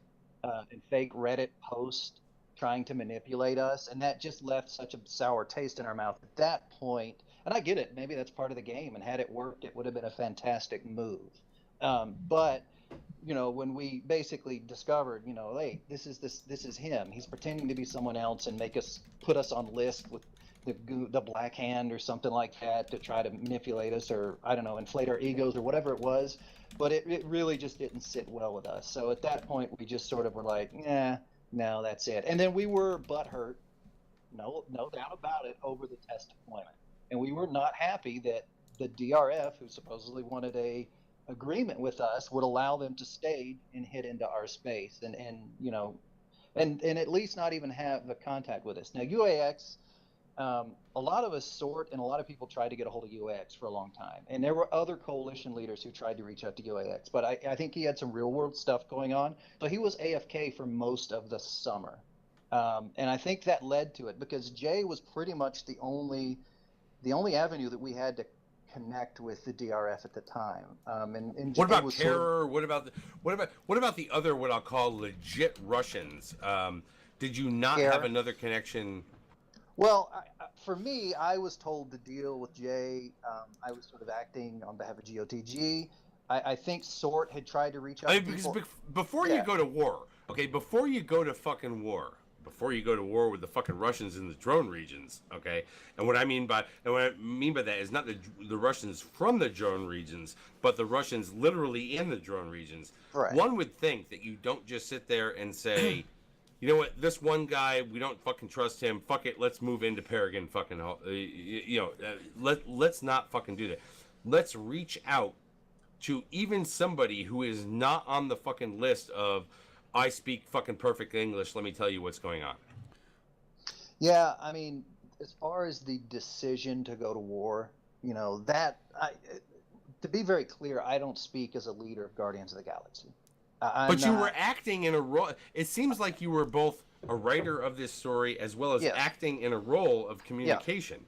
and fake Reddit posts trying to manipulate us, and that just left such a sour taste in our mouth at that point. And I get it, maybe that's part of the game, and had it worked, it would have been a fantastic move. But when we basically discovered, hey, this is him. He's pretending to be someone else and put us on list with the Black Hand or something like that to try to manipulate us, or I don't know, inflate our egos or whatever it was. But it really just didn't sit well with us. So at that point, we just sort of were like, no, that's it. And then we were butthurt, no doubt about it, over the test deployment. And we were not happy that the DRF, who supposedly wanted a agreement with us, would allow them to stage and hit into our space and at least not even have the contact with us. Now UAX, a lot of us Sort and a lot of people tried to get a hold of UAX for a long time, and there were other coalition leaders who tried to reach out to UAX, but I think he had some real world stuff going on, so he was AFK for most of the summer, and I think that led to it because Jay was pretty much the only avenue that we had to connect with the DRF at the time. And what about was Terror? What about the other, what I'll call legit Russians? Did you not have another connection? Well, for me, I was told to deal with Jay. I was sort of acting on behalf of GOTG. I think Sort had tried to reach out to people. Before you go to war, okay, before you go to fucking war, before you go to war with the fucking Russians in the drone regions, okay? And what I mean by that is not the Russians from the drone regions, but the Russians literally in the drone regions. Right. One would think that you don't just sit there and say, you know what, this one guy, we don't fucking trust him. Fuck it, let's move into Paragon fucking, let's not fucking do that. Let's reach out to even somebody who is not on the fucking list of, I speak fucking perfect English, let me tell you what's going on. Yeah, I mean, as far as the decision to go to war, to be very clear, I don't speak as a leader of Guardians of the Galaxy. But you were acting in a role. It seems like you were both a writer of this story as well as acting in a role of communication.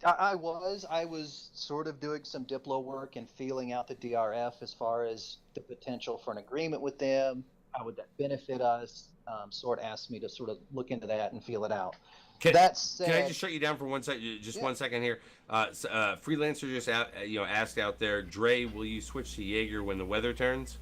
Yeah. I was sort of doing some Diplo work and feeling out the DRF as far as the potential for an agreement with them. How would that benefit us? Sort asked me to sort of look into that and feel it out. That said, can I just shut you down for 1 second? Just 1 second here. Freelancer just asked out there, Dre, will you switch to Jaeger when the weather turns?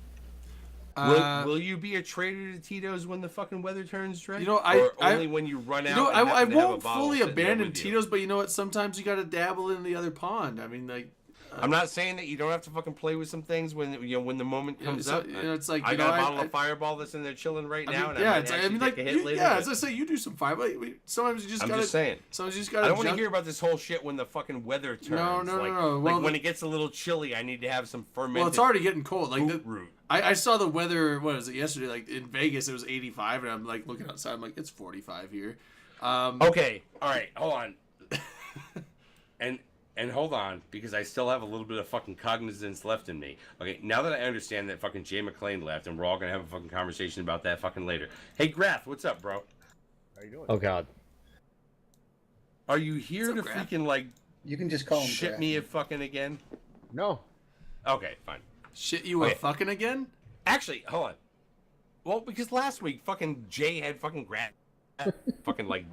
Will you be a traitor to Tito's when the fucking weather turns, Dre? Only when you run out. I won't fully abandon Tito's, but you know what? Sometimes you got to dabble in the other pond. I mean, like. I'm not saying that you don't have to fucking play with some things when the moment comes up. It's like I got a bottle of Fireball that's in there chilling right now. As I say, you do some Fireball. Sometimes you just gotta. I'm just saying. Sometimes you just gotta. I don't want to hear about this whole shit when the fucking weather turns. No. Like when it gets a little chilly, I need to have some fermented. Well, it's already getting cold. Like root. I saw the weather. What was it yesterday? Like in Vegas, it was 85, and I'm like looking outside. I'm like, it's 45 here. Okay. All right. Hold on. And hold on, because I still have a little bit of fucking cognizance left in me. Okay, now that I understand that fucking Jay McClane left, and we're all gonna have a fucking conversation about that fucking later. Hey, Grath, what's up, bro? How you doing? Oh, God. Are you here to freaking, like... You can just call him shit Grath. me a fucking again? No. Okay, fine. Shit you a fucking again? Actually, hold on. Well, because last week, fucking Jay had fucking Grath fucking like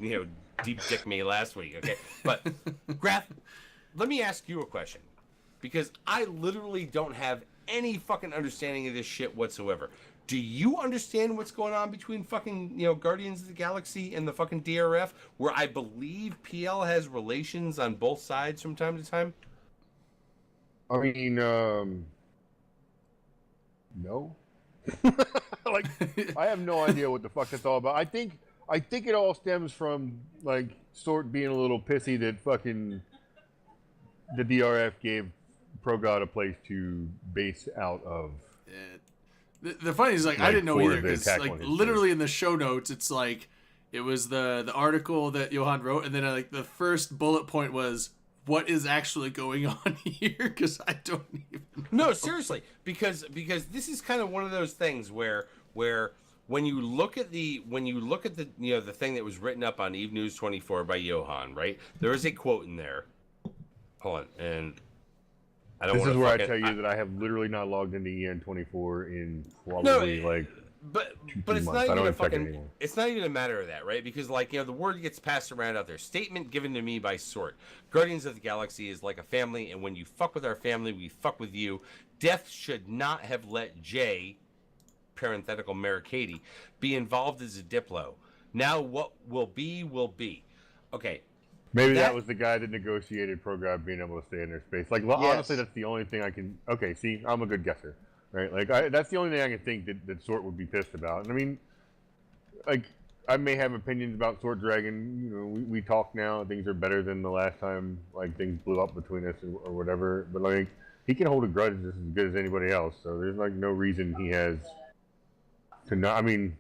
deep dick me last week. Okay, but Graf, let me ask you a question, because I literally don't have any fucking understanding of this shit whatsoever. Do you understand what's going on between fucking Guardians of the Galaxy and the fucking DRF, where I believe PL has relations on both sides from time to time? I mean, no. Like, I have no idea what the fuck that's all about. I think it all stems from like Sort being a little pissy that fucking the DRF gave ProGod a place to base out of. The funny is, like I didn't know for either, the because attack like on his literally in the show notes, it's like it was the article that Johan wrote, and then like the first bullet point was, what is actually going on here? Because I don't even know. No, seriously, because this is kind of one of those things where when you look at the the thing that was written up on Eve News 24 by Johan, right? There is a quote in there. Hold on, and I don't. This is where I tell you that I have literally not logged into EN24 in probably But it's months. not I even don't a expect it fucking. anymore. It's not even a matter of that, right? Because like the word gets passed around out there. Statement given to me by Sort. Guardians of the Galaxy is like a family, and when you fuck with our family, we fuck with you. Death should not have let Jay, parenthetical Mercady, be involved as a Diplo. Now what will be will be. Okay. Maybe that was the guy that negotiated ProGod being able to stay in their space. Like, honestly, that's the only thing I can. Okay, see, I'm a good guesser, right? Like, that's the only thing I can think that Sort would be pissed about. And I mean, like, I may have opinions about Sort Dragon. We talk now. Things are better than the last time. Like, things blew up between us or whatever. But like, he can hold a grudge just as good as anybody else. So there's like no reason he has to not. I mean,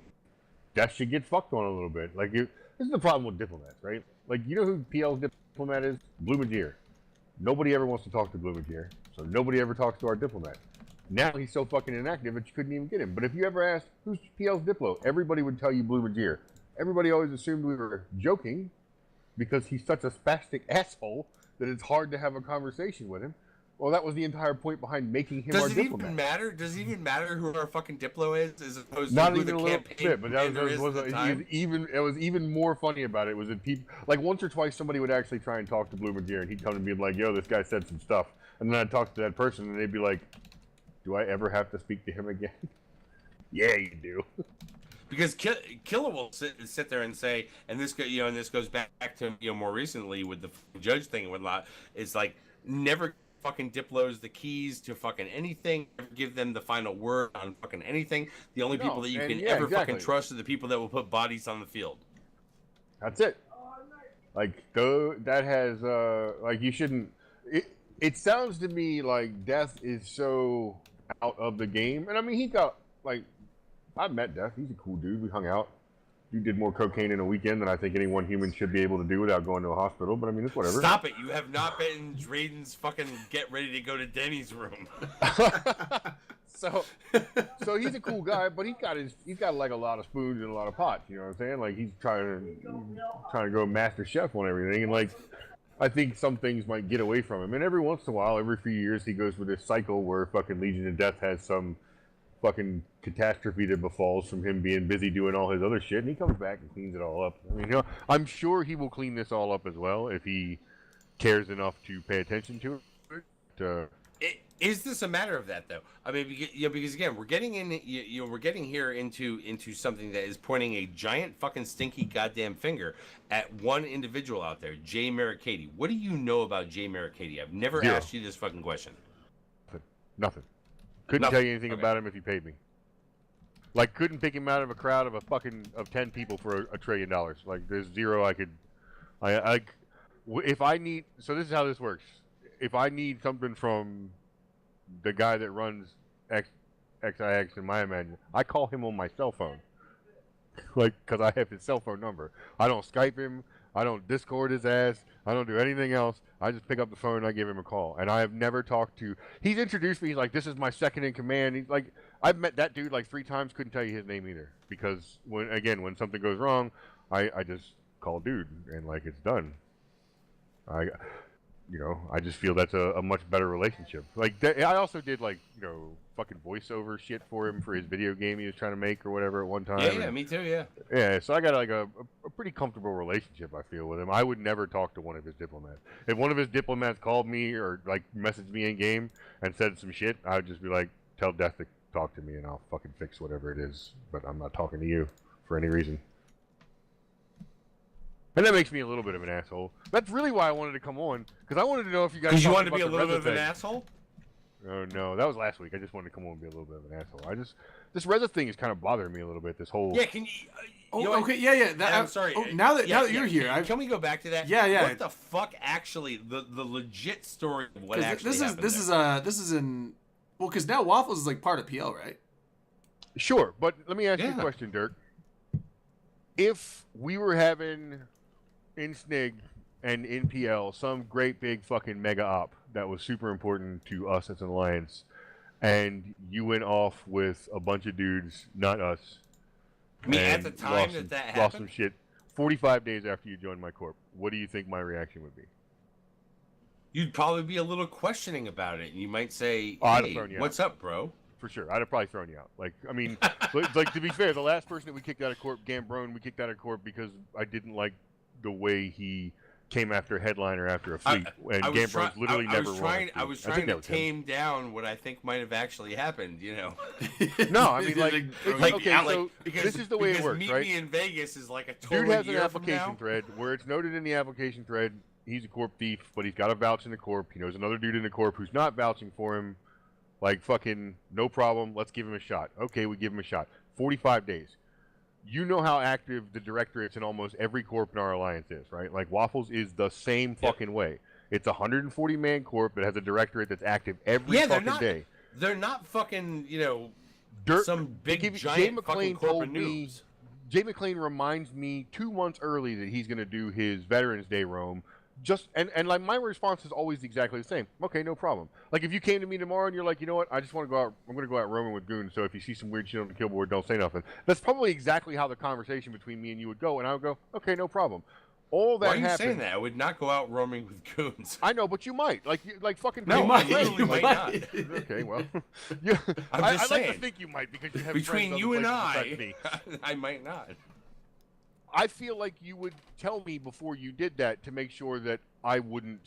Death should get fucked on a little bit. Like, this is the problem with diplomats, right? Like, you know who PL's diplomat is? Blue Magier. Nobody ever wants to talk to Blue Magier, so nobody ever talks to our diplomat. Now he's so fucking inactive that you couldn't even get him. But if you ever asked, who's PL's diplo? Everybody would tell you Blue Magier. Everybody always assumed we were joking because he's such a spastic asshole that it's hard to have a conversation with him. Well, that was the entire point behind making him our diplomat. Even matter? Does it even matter who our fucking Diplo is, as opposed Not to who even the a little campaign bit, but that commander is at the time? it was even more funny about it was that people, like, once or twice somebody would actually try and talk to Blue Magier, and he'd come and be like, yo, this guy said some stuff, and then I'd talk to that person, and they'd be like, do I ever have to speak to him again? Yeah, you do. Because Killer will sit there and say, and this goes back to more recently with the judge thing and whatnot. It's like, never fucking Diplos the keys to fucking anything. Never give them the final word on fucking anything. The only people that you can ever fucking trust are the people that will put bodies on the field. That's it. Like, that has like, you shouldn't. It sounds to me like Death is so out of the game, and I mean, he got like. I met Death. He's a cool dude. We hung out. You did more cocaine in a weekend than I think any one human should be able to do without going to a hospital. But I mean, it's whatever. Stop it! You have not been in Drayden's fucking get ready to go to Denny's room. So he's a cool guy, but he's got like a lot of spoons and a lot of pots. You know what I'm saying? Like, he's trying to go master chef on everything, and like, I think some things might get away from him. And every once in a while, every few years, he goes with this cycle where fucking Legion of Death has some fucking catastrophe that befalls from him being busy doing all his other shit, and he comes back and cleans it all up. I mean, I'm sure he will clean this all up as well if he cares enough to pay attention to it. Is this a matter of that though? I mean, because again, we're getting we're getting here into something that is pointing a giant fucking stinky goddamn finger at one individual out there, Jay Mercady. What do you know about Jay Mercady? I've never asked you this fucking question. Nothing. Couldn't tell you anything about him if he paid me. Like, couldn't pick him out of a crowd of 10 people for $1 trillion. Like, there's zero if I need, so this is how this works. If I need something from the guy that runs XIX in my imagine, I call him on my cell phone. Like, because I have his cell phone number. I don't Skype him. I don't Discord his ass. I don't do anything else. I just pick up the phone and I give him a call. And I have never talked to. He's introduced me. He's like, this is my second in command. He's like, I've met that dude like 3 times. Couldn't tell you his name either. Because when something goes wrong, I just call dude and like it's done. I just feel that's a much better relationship. Like, I also did like fucking voiceover shit for him for his video game he was trying to make or whatever at one time. Yeah, me too. Yeah. Yeah, so I got like a pretty comfortable relationship, I feel, with him. I would never talk to one of his diplomats. If one of his diplomats called me or like messaged me in game and said some shit, I would just be like, tell Death to talk to me and I'll fucking fix whatever it is. But I'm not talking to you for any reason. And that makes me a little bit of an asshole. That's really why I wanted to come on, because I wanted to know if you guys. Because you talked wanted to be a about the little bit Reza of an thing. asshole? Oh no, that was last week. I just wanted to come on and be a little bit of an asshole. This Reza thing is kind of bothering me a little bit. This whole. Yeah, can you? Oh, you know what? okay, yeah. I'm sorry. Oh, now that you're here, can we go back to that? Yeah. What the fuck? Actually, the legit story of what actually happened. This is in. Well, because now Waffles is like part of PL, right? Sure, but let me ask you a question, Dirk. If we were having in SNIG and in PL some great big fucking mega op that was super important to us as an alliance, and you went off with a bunch of dudes, not us. I mean, at and the time lost that lost happened, some shit. 45 days after you joined my corp, what do you think my reaction would be? you'd probably be a little questioning about it. You might say, Oh, I'd have "Hey, thrown you out. what's up, bro?" For sure, I'd have probably thrown you out. Like, I mean, like to be fair, the last person that we kicked out of corp, Gambrone, we kicked out of corp because I didn't like the way he came after a headliner after a fleet, and Gambrone's literally never won. I was trying to tame down what I think might have actually happened. You know. No, I mean like okay, so because, this is the way it works, Meet right? Me in Vegas is like a total Dude has an year application from now. thread where it's noted in the application thread he's a corp thief, but he's got a vouch in the corp. He knows another dude in the corp who's not vouching for him. Like, fucking, no problem. Let's give him a shot. Okay, we give him a shot. 45 days. You know how active the directorates in almost every corp in our alliance is, right? Like, Waffles is the same fucking way. It's a 140-man corp that has a directorate that's active every fucking day. They're not fucking, you know, some big Jay giant fucking McClain told corporate me. noobs. Jay McClain reminds me 2 months early that he's going to do his Veterans Day roam. And like my response is always exactly the same. Okay, no problem. Like if you came to me tomorrow and you're like, you know what, I just want to go out. I'm going to go out roaming with goons. So if you see some weird shit on the kill board, don't say nothing. That's probably exactly how the conversation between me and you would go. And I would go, okay, no problem. All that Why are you happened. saying that? I would not go out roaming with goons. I know, but you might. Like fucking. No, you might not. Okay, well, yeah. I'm just saying. like to think you might because you have Between friends you and other places besides me. I might not. I feel like you would tell me before you did that to make sure that I wouldn't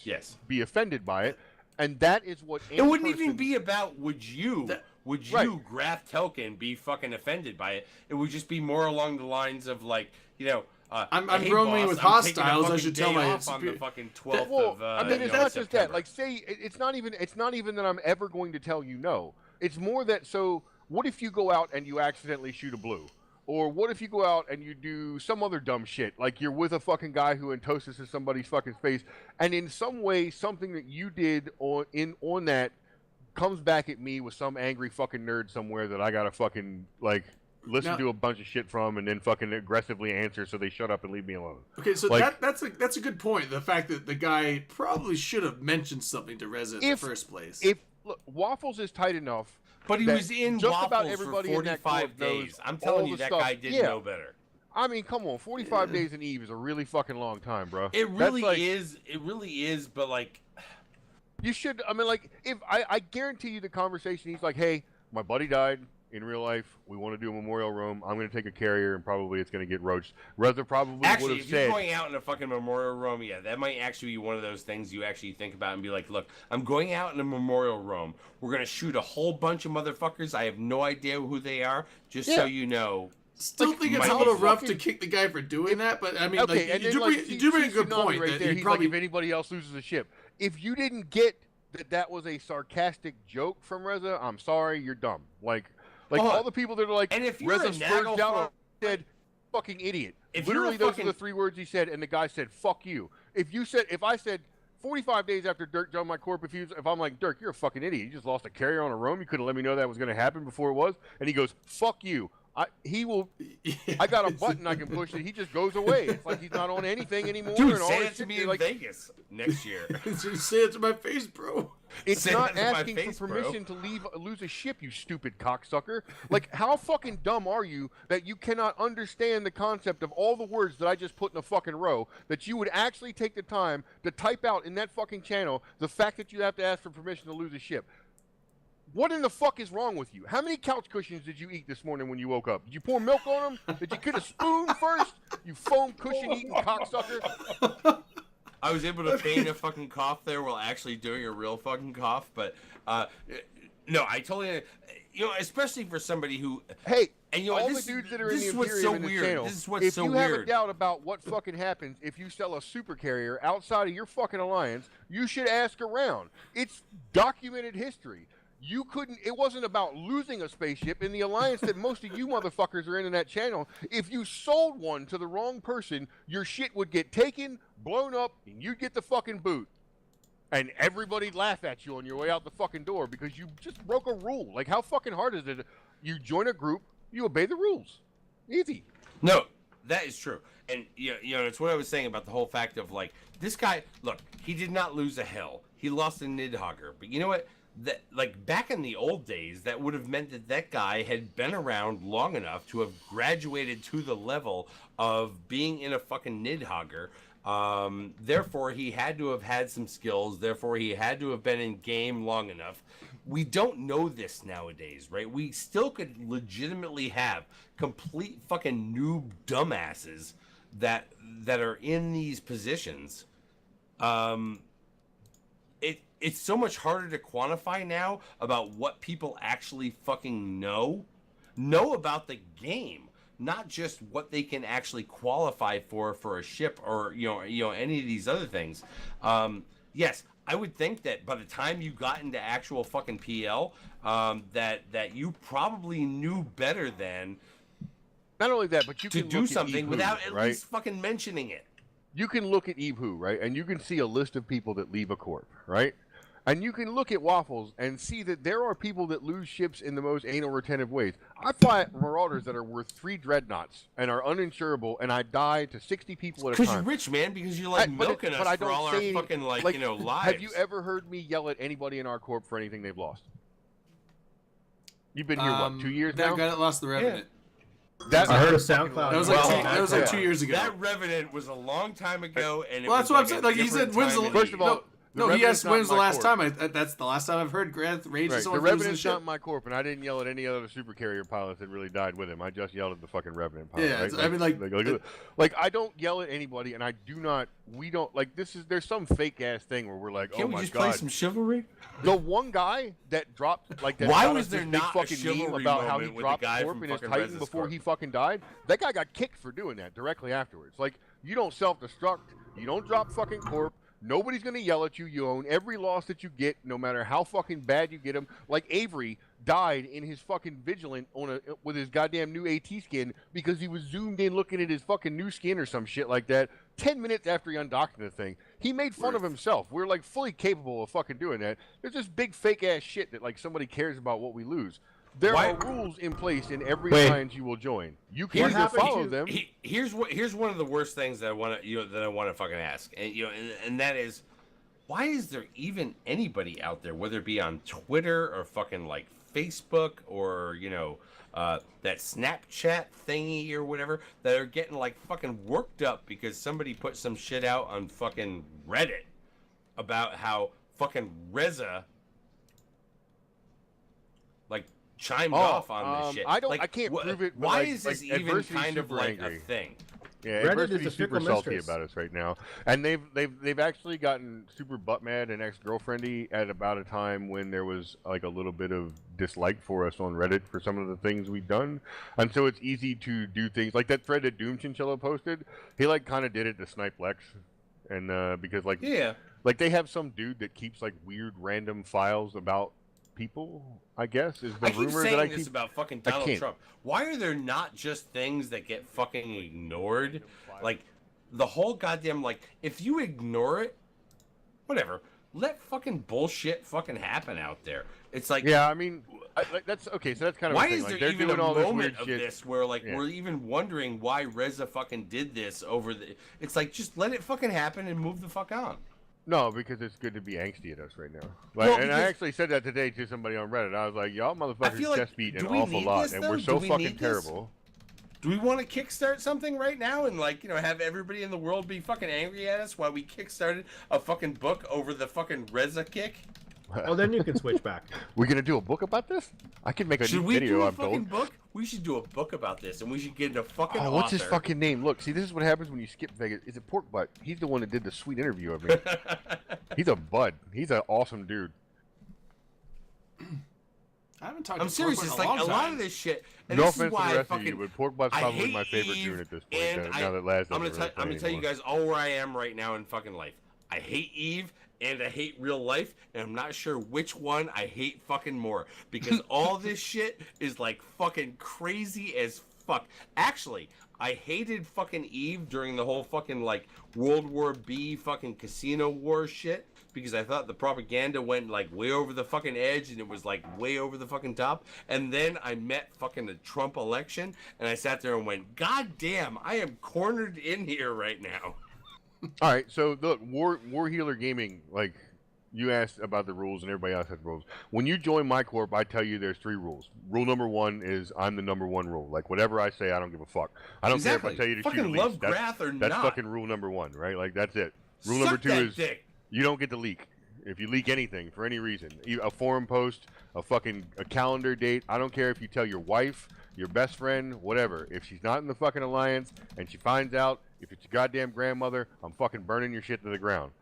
be offended by it, and that is what It wouldn't even be about would you, Graf Telkin, be fucking offended by it. It would just be more along the lines of like, you know, I'm hey, roaming boss, with I'm taking a hostiles. I fucking should tell day my off on the fucking 12th well, of I mean, it's you know, not just that. September. Like, say it's not even that I'm ever going to tell you no. It's more that what if you go out and you accidentally shoot a blue? Or what if you go out and you do some other dumb shit, like you're with a fucking guy who intoses somebody's fucking face, and in some way something that you did on that comes back at me with some angry fucking nerd somewhere that I gotta fucking like listen to a bunch of shit from and then fucking aggressively answer so they shut up and leave me alone. Okay, so like, that's a good point. The fact that the guy probably should have mentioned something to Reza in the first place. If look, Waffles is tight enough. But he was in just Waffles about everybody for in that 45 corp knows days. I'm telling all you, the that stuff. guy didn't know better. I mean, come on, 45 days in Eve is a really fucking long time, bro. It really is. It really is. But like, you should. I mean, like, if I guarantee you the conversation. He's like, hey, my buddy died in real life. We want to do a memorial roam. I'm going to take a carrier, and probably it's going to get roached. Reza probably would actually, have if said. you're going out in a fucking memorial roam, yeah, that might actually be one of those things you actually think about and be like, look, I'm going out in a memorial roam. We're going to shoot a whole bunch of motherfuckers. I have no idea who they are. Just so you know. Still think it's a little rough to kick the guy for doing that, but I mean, okay, like, and you do bring a good point. Right that there. he He's probably like, if anybody else loses a ship, if you didn't get that was a sarcastic joke from Reza, I'm sorry, you're dumb. Like all the people that are like, and if you're Reza spurged out said, "Fucking idiot." If Literally, you're a those are the 3 words he said, and the guy said, "Fuck you." If I said 45 days after Dirk joined my corp, if I'm like, Dirk, you're a fucking idiot. You just lost a carrier on a roam. You couldn't let me know that was going to happen before it was. And he goes, "Fuck you." I got a button I can push it. He just goes away. It's like he's not on anything anymore. Dude, and all say this that to shit, me you're in like, Vegas next year. Say it to my face, bro. It's Say not that to my asking face, for bro. permission to lose a ship, you stupid cocksucker. Like, how fucking dumb are you that you cannot understand the concept of all the words that I just put in a fucking row, that you would actually take the time to type out in that fucking channel the fact that you have to ask for permission to lose a ship? What in the fuck is wrong with you? How many couch cushions did you eat this morning when you woke up? Did you pour milk on them? Did you get a spoon first? You foam cushion eating cocksucker. I was able to feign a fucking cough there while actually doing a real fucking cough, but no, I totally, especially for somebody who. Hey, and all the dudes that are in the Imperium in the channel, This is what's if so you weird. have a doubt about what fucking happens if you sell a super carrier outside of your fucking alliance, you should ask around. It's documented history. You couldn't. It wasn't about losing a spaceship in the alliance that most of you motherfuckers are in that channel. If you sold one to the wrong person, your shit would get taken, blown up, and you'd get the fucking boot. And everybody'd laugh at you on your way out the fucking door because you just broke a rule. Like, how fucking hard is it? You join a group, you obey the rules. Easy. No, that is true. And, it's what I was saying about the whole fact of, like, this guy, look, he did not lose a hill. He lost a Nidhogger. But you know what? That, like, back in the old days, that would have meant that that guy had been around long enough to have graduated to the level of being in a fucking Nidhogger. Therefore, he had to have had some skills. Therefore, he had to have been in game long enough. We don't know this nowadays, right? We still could legitimately have complete fucking noob dumbasses that are in these positions. It's so much harder to quantify now about what people actually fucking know about the game. Not just what they can actually qualify for a ship or any of these other things. Yes, I would think that by the time you got into actual fucking PL, that you probably knew better than. Not only that, but you to can do look something at without Evu, at right? least fucking mentioning it. You can look at Evu, right, and you can see a list of people that leave a corp, right? And you can look at Waffles and see that there are people that lose ships in the most anal retentive ways. I fly Marauders that are worth 3 dreadnoughts and are uninsurable, and I die to 60 people at a time. Because you're rich, man. Because you're like milking us for all our fucking lives. Have you ever heard me yell at anybody in our corp for anything they've lost? You've been here what, 2 years now? That guy that lost the Revenant. That, I heard a SoundCloud. That was like 2 years ago. That Revenant was a long time ago, and that's what I'm saying. Like he said, when's the first of all? No, he asked when's the last time. That's the last time I've heard Grant rage at Right. someone The for losing Revenant's ship. not in my corp, and I didn't yell at any other super carrier pilots that really died with him. I just yelled at the fucking Revenant pilot. Yeah, right? I mean, like I don't yell at anybody, and I do not. We don't like this. There's some fake ass thing where we're like, Can't oh we my just god. play some chivalry? The one guy that dropped like that. Why got was us there this big not a fucking meme chivalry about how he moment with the dropped guy Corp from in his fucking Titan Rez's before Corp? he fucking died? That guy got kicked for doing that directly afterwards. Like you don't self-destruct. You don't drop fucking Corp. Nobody's gonna yell at you. You own every loss that you get, no matter how fucking bad you get them. Like Avery died in his fucking Vigilant with his goddamn new AT skin because he was zoomed in looking at his fucking new skin or some shit like that. 10 minutes after he undocked the thing, he made fun of himself. We're like fully capable of fucking doing that. There's this big fake ass shit that like somebody cares about what we lose. There are rules in place in every alliance you will join. You can either follow them. Here's one of the worst things that I want to fucking ask, and and that is, why is there even anybody out there, whether it be on Twitter or fucking like Facebook or that Snapchat thingy or whatever, that are getting like fucking worked up because somebody put some shit out on fucking Reddit about how fucking Reza like chimed off on this shit. I can't prove it. Why is this even kind of like a thing? Yeah, Reddit Adversity's is a super fickle salty mistress. about us right now, and they've actually gotten super butt mad and ex-girlfriendy at about a time when there was like a little bit of dislike for us on Reddit for some of the things we've done, and so it's easy to do things like that thread that Doom Chinchilla posted. He like kind of did it to snipe Lex, and because like they have some dude that keeps like weird random files about people, I guess, is the I keep rumor saying that I this keep about fucking Donald Trump. Why are there not just things that get fucking ignored? Like the whole goddamn if you ignore it, whatever. Let fucking bullshit fucking happen out there. It's like I mean, that's okay. So that's kind of why the thing. is Like, there they're even a doing all this moment weird of shit. this where we're even wondering why Reza fucking did this over the? It's like just let it fucking happen and move the fuck on. No, because it's good to be angsty at us right now. Well, And I actually said that today to somebody on Reddit. I was like, y'all motherfuckers feel like, chest beat an do we awful need lot, this, and though? we're Do so we fucking need this? terrible. Do we want to kickstart something right now and have everybody in the world be fucking angry at us while we kickstarted a fucking book over the fucking Reza kick? Oh, then you can switch back. We're gonna do a book about this? I can make a Should new we video. do a I'm fucking told. book? We should do a book about this, and we should get a fucking Oh, what's his author. fucking name? Look, see, this is what happens when you skip Vegas. Is it Pork Butt? He's the one that did the sweet interview of me. He's a bud. He's an awesome dude. I haven't talked I'm to serious. Pork It's Butt in like a a long lot time. of this shit. And No this is offense to why the I rest of fucking, you, but Pork Butt's I probably hate my favorite Eve, dude at this point. and Now that Laz I'm doesn't gonna really play tell you anymore. guys all where I am right now in fucking life. I hate Eve and I hate real life, and I'm not sure which one I hate fucking more because all this shit is like fucking crazy as fuck. Actually, I hated fucking Eve during the whole fucking like World War B fucking casino war shit because I thought the propaganda went like way over the fucking edge and it was like way over the fucking top. And then I met fucking the Trump election and I sat there and went, God damn, I am cornered in here right now. All right, so look, War Healer Gaming, like you asked about the rules, and everybody else has rules. When you join my corp, I tell you there's 3 rules. Rule number 1 is I'm the number 1 rule. Like whatever I say, I don't give a fuck. I don't care if I tell you to Fucking shoot a love leak. Grath or That's not. fucking rule number 1, right? Like that's it. Rule Suck number 2 that is dick. you don't get to leak. If you leak anything for any reason, a forum post, a calendar date, I don't care if you tell your wife, your best friend, whatever. If she's not in the fucking alliance and she finds out, if it's your goddamn grandmother, I'm fucking burning your shit to the ground.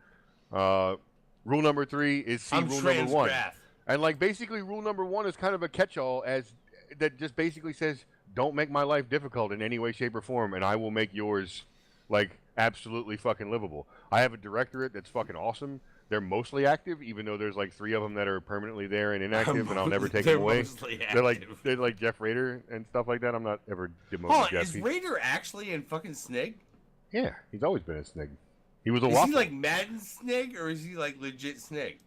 Rule number 3 is I'm rule number 1. Grath. And like basically rule number 1 is kind of a catch-all as that just basically says don't make my life difficult in any way, shape, or form, and I will make yours like absolutely fucking livable. I have a directorate that's fucking awesome. They're mostly active, even though there's like 3 of them that are permanently there and inactive, and I'll never take them away. Mostly They're active. like Jeff Rader and stuff like that. I'm not ever demoting Hold on, Jeff. is He's- Raider actually in fucking Snig? yeah, he's always been a Snig. He was a Is waffle. he like Madden Snig or is he like legit Snig?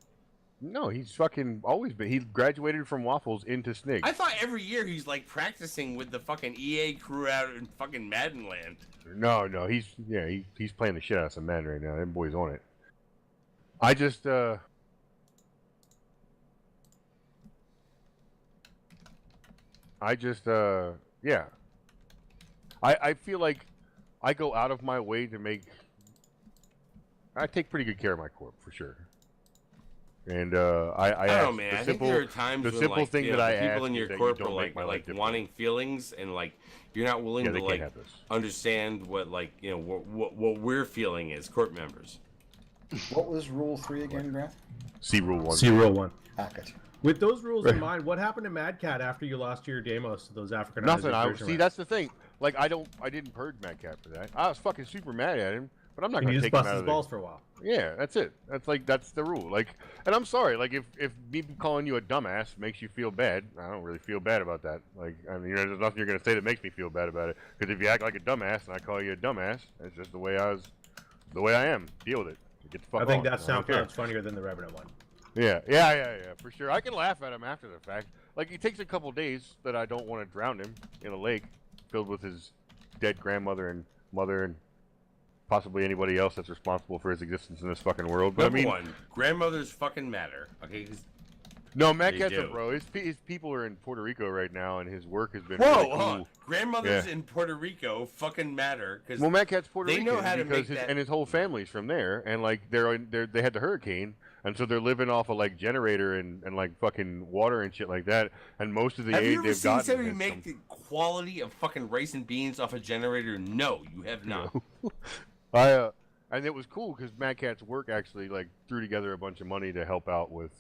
No, he's fucking always been. He graduated from Waffles into Snig. I thought every year he's like practicing with the fucking EA crew out in fucking Madden land. No, he's playing the shit out of some men right now. Them boys on it. I just yeah. I feel like I go out of my way to make. I take pretty good care of my corp for sure. And I I don't know, ask man. the I think simple, there are times the when simple like thing you that know, I the people ask in your is that you corp don't are make my life like difficult. wanting feelings and like you're not willing Yeah, to they can't like have this. understand what like you know what we're feeling as corp members. What was rule 3 again, Grant? See rule 1. See rule 1. Ah, gotcha. With those rules Right. in mind, what happened to Mad Cat after you lost your Demos to those African? Nothing. That's the thing. Like I didn't purge Mad Cat for that. I was fucking super mad at him, but I'm not And gonna you take just him bust out his of balls the... for a while. Yeah, that's it. That's the rule. Like, and I'm sorry. Like, if me calling you a dumbass makes you feel bad, I don't really feel bad about that. Like, I mean, there's nothing you're gonna say that makes me feel bad about it. Because if you act like a dumbass and I call you a dumbass, it's just the way I am. Deal with it. Get the fuck I think off. that I don't care. SoundCloud's funnier than the Revenant one. Yeah, for sure. I can laugh at him after the fact. Like, it takes a couple days that I don't want to drown him in a lake filled with his dead grandmother and mother and possibly anybody else that's responsible for his existence in this fucking world. But Number I mean, one, grandmothers fucking matter. Okay. 'Cause no, Matt they Cat's a do. bro. His people are in Puerto Rico right now, and his work has been Whoa, really hold on. cool. Grandmothers Yeah. in Puerto Rico fucking matter because Well, Matt Cat's Puerto they Rican know how to because make that. his whole family's from there, and like they had the hurricane, and so they're living off of like generator and like fucking water and shit like that, and most of the Have aid you ever they've seen gotten somebody has make come- the quality of fucking rice and beans off a generator? No, you have not. And it was cool because Mad Cat's work actually like threw together a bunch of money to help out with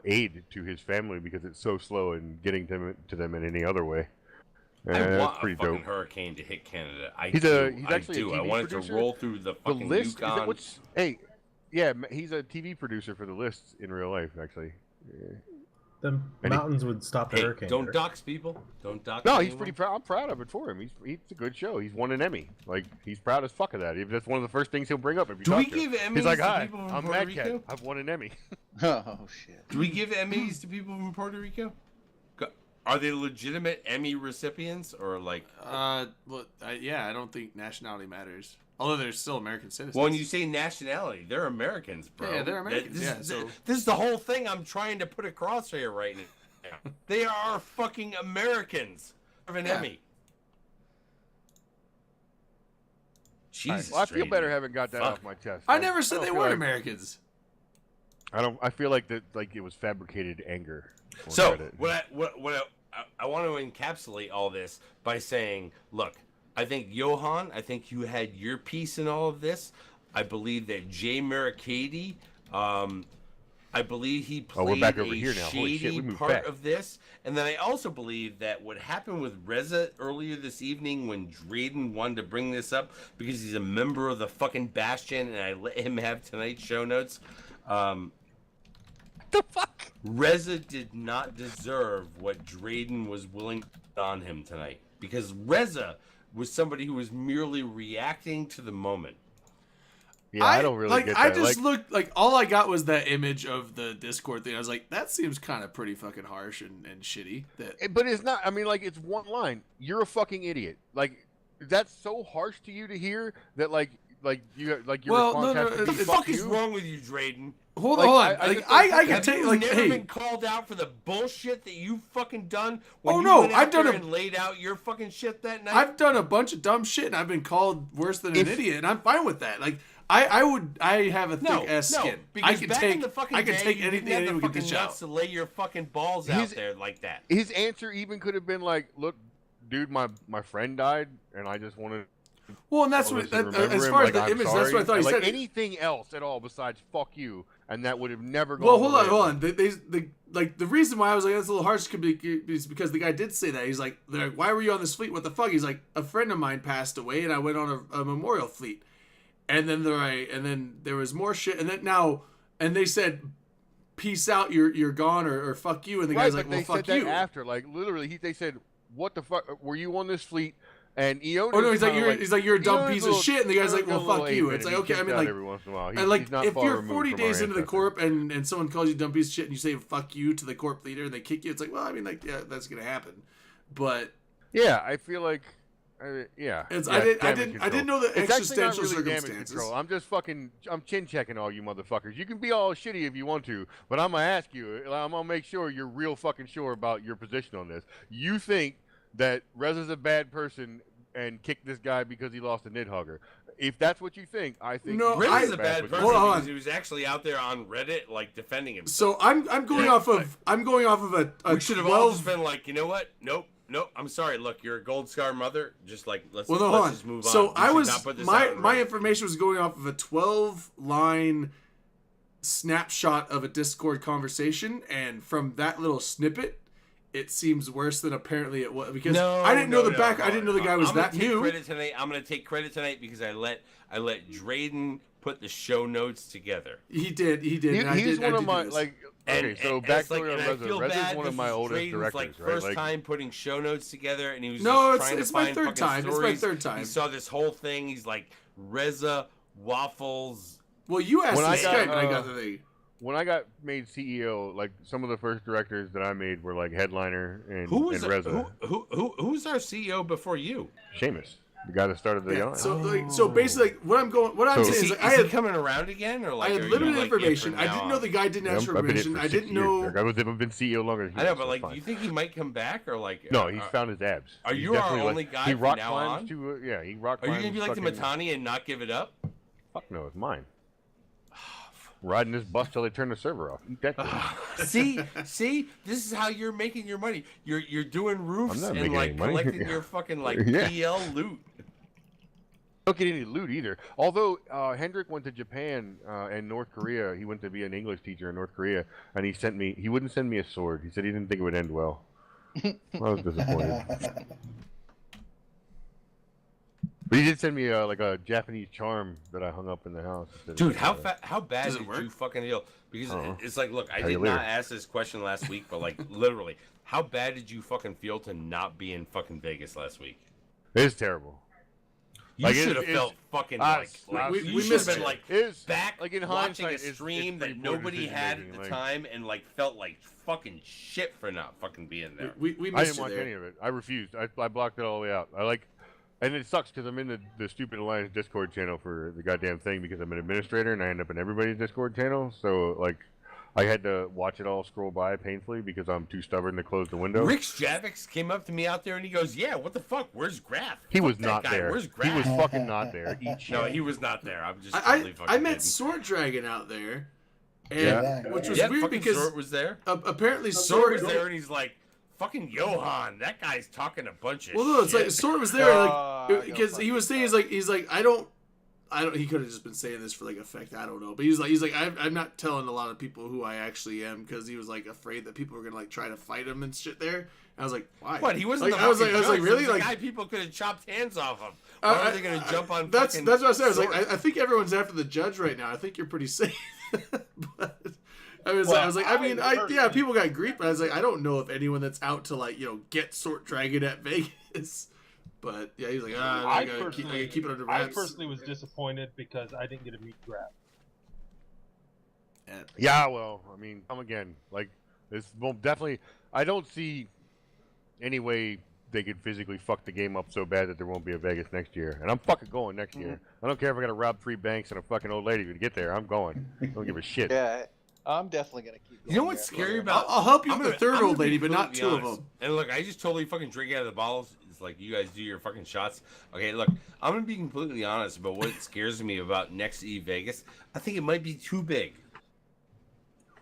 aid to his family because it's so slow in getting to them in any other way. And I that's want a pretty fucking dope. hurricane to hit Canada. He's actually a I TV want it producer. to roll through the The fucking list. Is Yukon. that what's? Hey, yeah, he's a TV producer for the list in real life actually. Yeah. The And he- mountains would stop the Hey, hurricane. don't Dirk. dox people. Don't dox. No, he's anyone. pretty proud. I'm proud of it for him. He's a good show. He's won an Emmy. Like he's proud as fuck of that. That's one of the first things he'll bring up if you Do talk we to him. give Emmys He's like, to "Hi, people from I'm Puerto Mad Cat. Rico? I've won an Emmy." Oh shit. Do we give Emmys to people from Puerto Rico? Are they legitimate Emmy recipients or like? I don't think nationality matters. Although they're still American citizens. Well, when you say nationality, they're Americans, bro. Yeah, they're Americans, This, yeah, is, so- this is the whole thing I'm trying to put across here right now. They are fucking Americans of an Yeah. Emmy. Jesus, Well, I feel Drayden. better having got that Fuck. off my chest. I never said don't they feel weren't like- Americans. I feel like that it was fabricated anger. on So Reddit. I want to encapsulate all this by saying, look, I think Johan, I think you had your piece in all of this. I believe that Jay Maricady, I believe he played we're back over a here now. Holy shit, we shady moved part back. of this. And then I also believe that what happened with Reza earlier this evening when Drayden wanted to bring this up because he's a member of the fucking Bastion and I let him have tonight's show notes. The fuck? Reza did not deserve what Drayden was willing to put on him tonight because Reza was somebody who was merely reacting to the moment. Yeah, I don't really get that. I just looked all I got was that image of the Discord thing. I was like, that seems kind of pretty fucking harsh and shitty. But it's not. I mean, it's one line. You're a fucking idiot. That's so harsh to you to hear that your response has to What be the fuck fuck is you? wrong with you, Drayden? Hold on. I can Have take you never hey. been called out for the bullshit that you fucking done when Oh, you no, went out I've done there a- and laid out your fucking shit that night? I've done a bunch of dumb shit and I've been called worse than an idiot, and I'm fine with that. I have a thick ass skin. Because I can back take in the fucking I can day, take you anything didn't have anyone the can fucking dish nuts out. to lay your fucking balls out there like that. His answer even could have been like, "Look, dude, my friend died, and I just wanted." Well, and that's all what this to remember as him, far as like, the I'm image. That's sorry. what I thought he Like said. anything else at all besides "fuck you," and that would have never gone. Well, hold away. on. The reason why I was like that's a little harsh could be is because the guy did say that. He's like, they're like, why were you on this fleet? What the fuck? He's like, a friend of mine passed away, and I went on a memorial fleet. And then there was more shit, and they said, peace out, you're gone, or fuck you, and the guy's like, well, fuck said you. that after, literally, they said, "What the fuck? Were you on this fleet?" And Eonis. Oh no, he's like you're a dumb Eonis piece little- of shit, and the guy's like, Eonis well, a little fuck you. ape, It's and like, he okay, I gets mean, out every once in a while. and He's not if far you're removed 40 from days our into the ancestors. corp and someone calls you dumb piece of shit and you say fuck you to the corp leader and they kick you, it's like, well, I mean, yeah, that's gonna happen. But yeah, I feel like. Yeah, I didn't know the it's existential actually not really damage circumstances. control. I'm chin checking all you motherfuckers. You can be all shitty if you want to, but I'm gonna ask you. I'm gonna make sure you're real fucking sure about your position on this. You think that Reza's a bad person and kicked this guy because he lost a Nidhugger? If that's what you think, I think No, Reza's a bad person Hold on. because he was actually out there on Reddit defending himself. So I'm going off of a we should have all 12. just been like, you know what? Nope. I'm sorry. Look, you're a gold scar mother. Just let's Well, no, hold on. just move on. So We should not put this out my on my Reddit. information was going off of a 12-line snapshot of a Discord conversation, and from that little snippet, it seems worse than apparently it was because I didn't know I didn't know the guy was that new. I'm gonna take credit tonight because I let Drayden put the show notes together. He did. and I he's did- one I of did my do this. Okay, And backstory on and I Reza. feel Reza's bad. one of This my is oldest Drayden's, directors, first right? time putting show notes together, and he was No, just trying it's to my find third fucking time. It's my stories. third time. He saw this whole thing. He's like Reza Waffles. Well, you asked When I this got, guy, and I got the thing. When I got made CEO, some of the first directors that I made were Headliner and, Who was and Reza. who's our CEO before you? Seamus, the guy that started the yarn. So basically, what I'm saying Is is, he, like, I is he had coming around again, or I had are you, limited it information. from I now didn't know on? the guy didn't ask for I've been in permission. for I 6 didn't years, know. Derek. I've been CEO longer than he I know, has, but so it's do fine. you think he might come back, or No, he's found his abs. Are He's you our definitely, only guy He from rock now climbs on? to yeah. He rock Are you climbs. gonna be like the fucking- Matani and not give it up? Fuck no, it's mine. Riding this bus till they turn the server off. Eat that. Shit. See, this is how you're making your money. You're doing roofs I'm not and making any money. collecting your fucking Yeah. PL loot. Don't get any loot either. Although Hendrik went to Japan and North Korea, he went to be an English teacher in North Korea, and he wouldn't send me a sword. He said he didn't think it would end well. I was disappointed. But he did send me a Japanese charm that I hung up in the house. Dude, how bad Does it did work? you fucking heal? Because Uh-huh. it's like, look, I Tell you did not later. ask this question last week, but literally, how bad did you fucking feel to not be in fucking Vegas last week? It's terrible. You Like, should have it's- felt fucking we you should missed have been it. It's back like in watching hindsight, a stream it's that pretty poor nobody had at decision-making, the time and felt like fucking shit for not fucking being there. We I missed didn't you watch there. any of it. I refused. I blocked it all the way out. And it sucks because I'm in the stupid Alliance Discord channel for the goddamn thing because I'm an administrator and I end up in everybody's Discord channel. So I had to watch it all scroll by painfully because I'm too stubborn to close the window. Rick Javix came up to me out there and he goes, "Yeah, what the fuck? Where's Graf? He Fuck was that not guy. there. Where's He Graf?" was fucking not there. Eat shit. No, he was not there. I'm just I totally fucking met kidding. Sword Dragon out there, and Yeah. which was Yeah, weird fucking because Sort was there. Apparently Sort Sort was there, and he's like, "Fucking Johan, that guy's talking a bunch of Well, no, it's shit." like Sort was there, because he was saying he's like I don't. He could have just been saying this for like effect. I don't know, but he's like I'm not telling a lot of people who I actually am because he was like afraid that people were gonna like try to fight him and shit there. And I was like, why? What? He wasn't. Like, the I was like fucking really judge. He was like the guy people could have chopped hands off of. Why are they gonna jump on? That's what I said. I was like, Sort? I think everyone's after the judge right now. I think you're pretty safe. But I was like, yeah, people got grief, but I was like, I don't know if anyone that's out to like get Sort Dragon at Vegas. But yeah, he's like, I gotta keep it under wraps. I personally was disappointed because I didn't get a meet grab. Yeah, well, I mean, come again. Like, this will definitely. I don't see any way they could physically fuck the game up so bad that there won't be a Vegas next year. And I'm fucking going next year. I don't care if I gotta rob 3 banks and a fucking old lady to get there. I'm going. I don't give a shit. Yeah, I'm definitely gonna keep going. You know what's scary about? I'll help you with the I'm third gonna old be lady, but not completely 2 of honest. them. And look, I just totally fucking drink out of the bottles. It's like you guys do your fucking shots. Okay, look, I'm gonna be completely honest about what scares me about next E Vegas. I think it might be too big.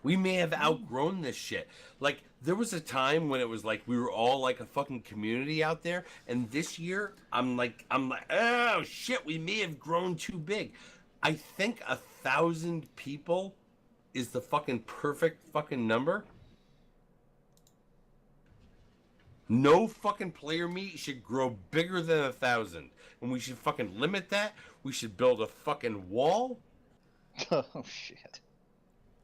We may have outgrown this shit. Like, there was a time when it was like we were all like a fucking community out there, and this year I'm like, oh shit, we may have grown too big. I think 1,000 people is the fucking perfect fucking number. No fucking player meet should grow bigger than 1,000, and we should fucking limit that. We should build a fucking wall. Oh shit.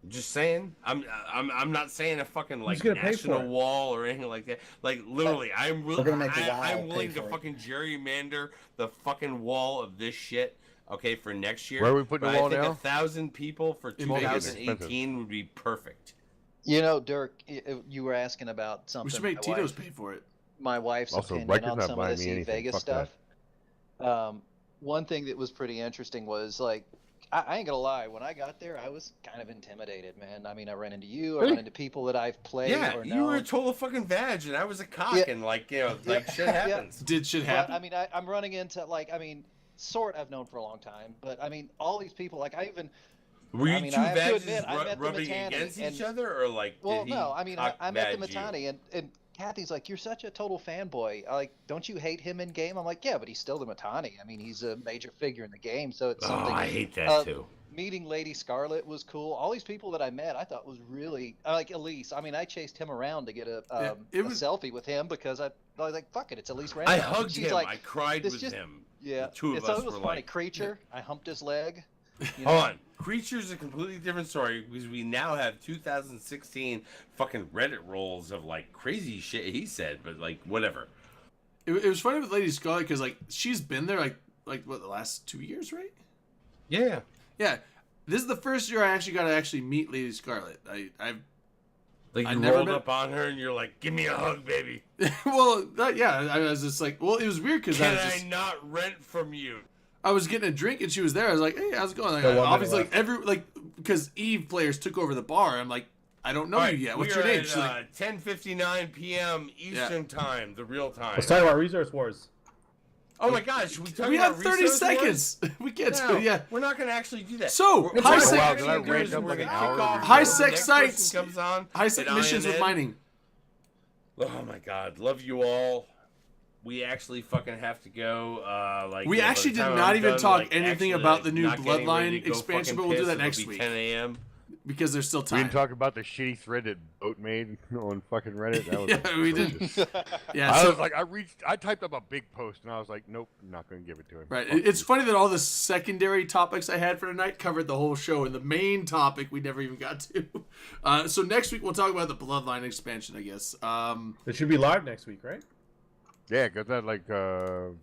Just saying. I'm not saying a fucking like gonna pay national for it? wall or anything like that. Like literally, I'm We're gonna make the wall I'm willing pay to for it. fucking gerrymander the fucking wall of this shit. Okay, for next year. Where are we putting But the wall I think now? 1,000 people for In Vegas. 2018 would be perfect. You know, Dirk, you were asking about something. We should make my Tito's wife- pay for it. My wife's Also, opinion Riker's on not some of buying this me E anything. Vegas Fuck stuff. One thing that was pretty interesting was like, I ain't gonna lie, when I got there, I was kind of intimidated, man. I mean, I ran into you, I ran into people that I've played Yeah, or you were a known. total fucking vag, and I was a cock, Yeah. and like like shit Yeah. happens. Did shit But, happen? I mean, I'm running into Sort I've known for a long time, but I mean, all these people, like I even. Were you I mean, two I have to vages admit, I met the rubbing Matani, against each and- other, or like? Well, did he no, I mean, cock I met the badge you? Matani, and Kathy's like, "You're such a total fanboy. Like, don't you hate him in game?" I'm like, "Yeah, but he's still the Matani. I mean, he's a major figure in the game, so it's Oh, something." I hate that too. Meeting Lady Scarlet was cool. All these people that I met, I thought was really like Elise. I mean, I chased him around to get a selfie with him because I was like, "Fuck it, it's Elise Randolph." I hugged She's him. like, I cried "This with just-" him. Yeah, The two of so us it was were funny. like, Creature, I humped his leg. You Hold know? on. Creature's a completely different story because we now have 2016 fucking Reddit rolls of like crazy shit he said, but like whatever. It was funny with Lady Scarlet because like she's been there like what the last 2 years, right? Yeah. Yeah. This is the first year I actually got to meet Lady Scarlet. I've Like I you never rolled met- up on her and you're like, "Give me a hug, baby." well, I was just like, well, it was weird because Can I not rent from you? I was getting a drink and she was there. I was like, "Hey, how's it going?" Like, The one minute obviously, left. because Eve players took over the bar. I'm like, I don't know All you right, yet. we What's your are name? at, She's like, 10:59 p.m. Eastern time, the real time. Let's talk about Resource Wars. Oh my gosh, we talking we about have 30 Resource seconds. Wars? we can't No, do it. Yeah. we're not going to actually do that. So, We're- high what sex- we're Wow, actually did I gonna do rant is up we're like gonna an kick hour? off High when the sex next sites. person comes on High sec at missions with INN. mining. Oh my god, love you all. We actually fucking have to go. We by the actually did time not I'm even done, talk like, anything actually, about the new not getting ready Bloodline to go expansion, fucking but we'll do piss, that it'll next be week. 10 a.m. Because there's still We time. didn't talk about the shitty thread that Boat made on fucking Reddit. That was Yeah, we did. atrocious. Yeah, I so was like, I typed up a big post and I was like, nope, I'm not going to give it to him. right. Fuck It's you. funny that all the secondary topics I had for tonight covered the whole show, and the main topic we never even got to. So next week we'll talk about the Bloodline expansion, I guess. It should be live next week, right? Yeah, because that like.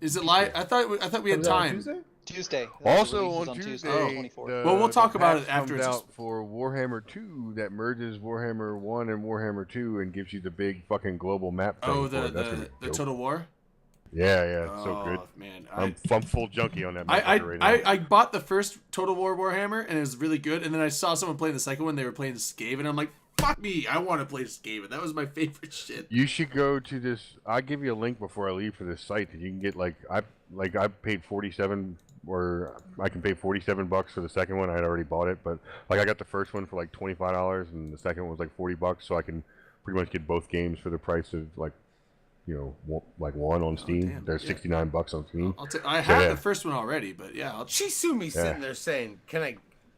Is it live? I thought we had Comes out on time. Tuesday? Tuesday. Also Releases on Tuesday, Oh. 24th. Well, we'll talk the about patch it after comes it's- out for Warhammer 2 that merges Warhammer 1 and Warhammer 2 and gives you the big fucking global map thing. Oh, for it. That's gonna the be dope. Total War. Yeah, it's so good. Oh, man, I'm full junkie on that map right now. I bought the first Total War Warhammer and it was really good, and then I saw someone playing the second one. They were playing Skaven, and I'm like, fuck me, I want to play Skaven. That was my favorite shit. You should go to this. I'll give you a link before I leave for this site that you can get I paid 47 where I can pay $47 for the second one. I had already bought it, but like I got the first one for like $25, and the second one was like $40, so I can pretty much get both games for the price of like, one on Steam. damn, There's yeah. $69 on Steam. I have the first one already, but yeah. Shizumi sitting there saying,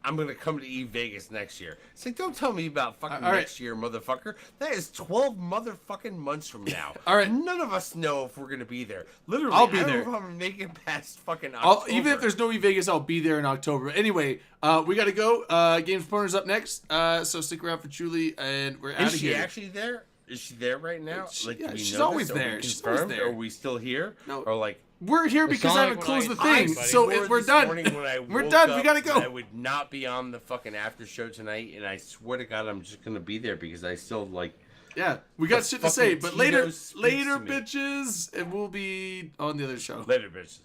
I'm going to come to E-Vegas next year. It's like, don't tell me about fucking All right. next year, motherfucker. That is 12 motherfucking months from now. All right. None of us know if we're going to be there. Literally, I'll be I don't there. know if I'm making it past fucking October. Even if there's no E-Vegas, I'll be there in October. Anyway, we got to go. Games Corner's up next, so stick around for Julie, and we're out of Is she here. actually there? Is she there right now? Yeah, Do we she's know always this? Are we there. She's always confirmed? there. Are we still here? No. Or like... We're here because I haven't closed the thing, so we're done. We're done. We gotta go. I would not be on the fucking after show tonight, and I swear to God, I'm just gonna be there because I still like. Yeah, we got shit to say, fucking but later, Tito speaks to me. bitches, and we'll be on the other show. Later, bitches.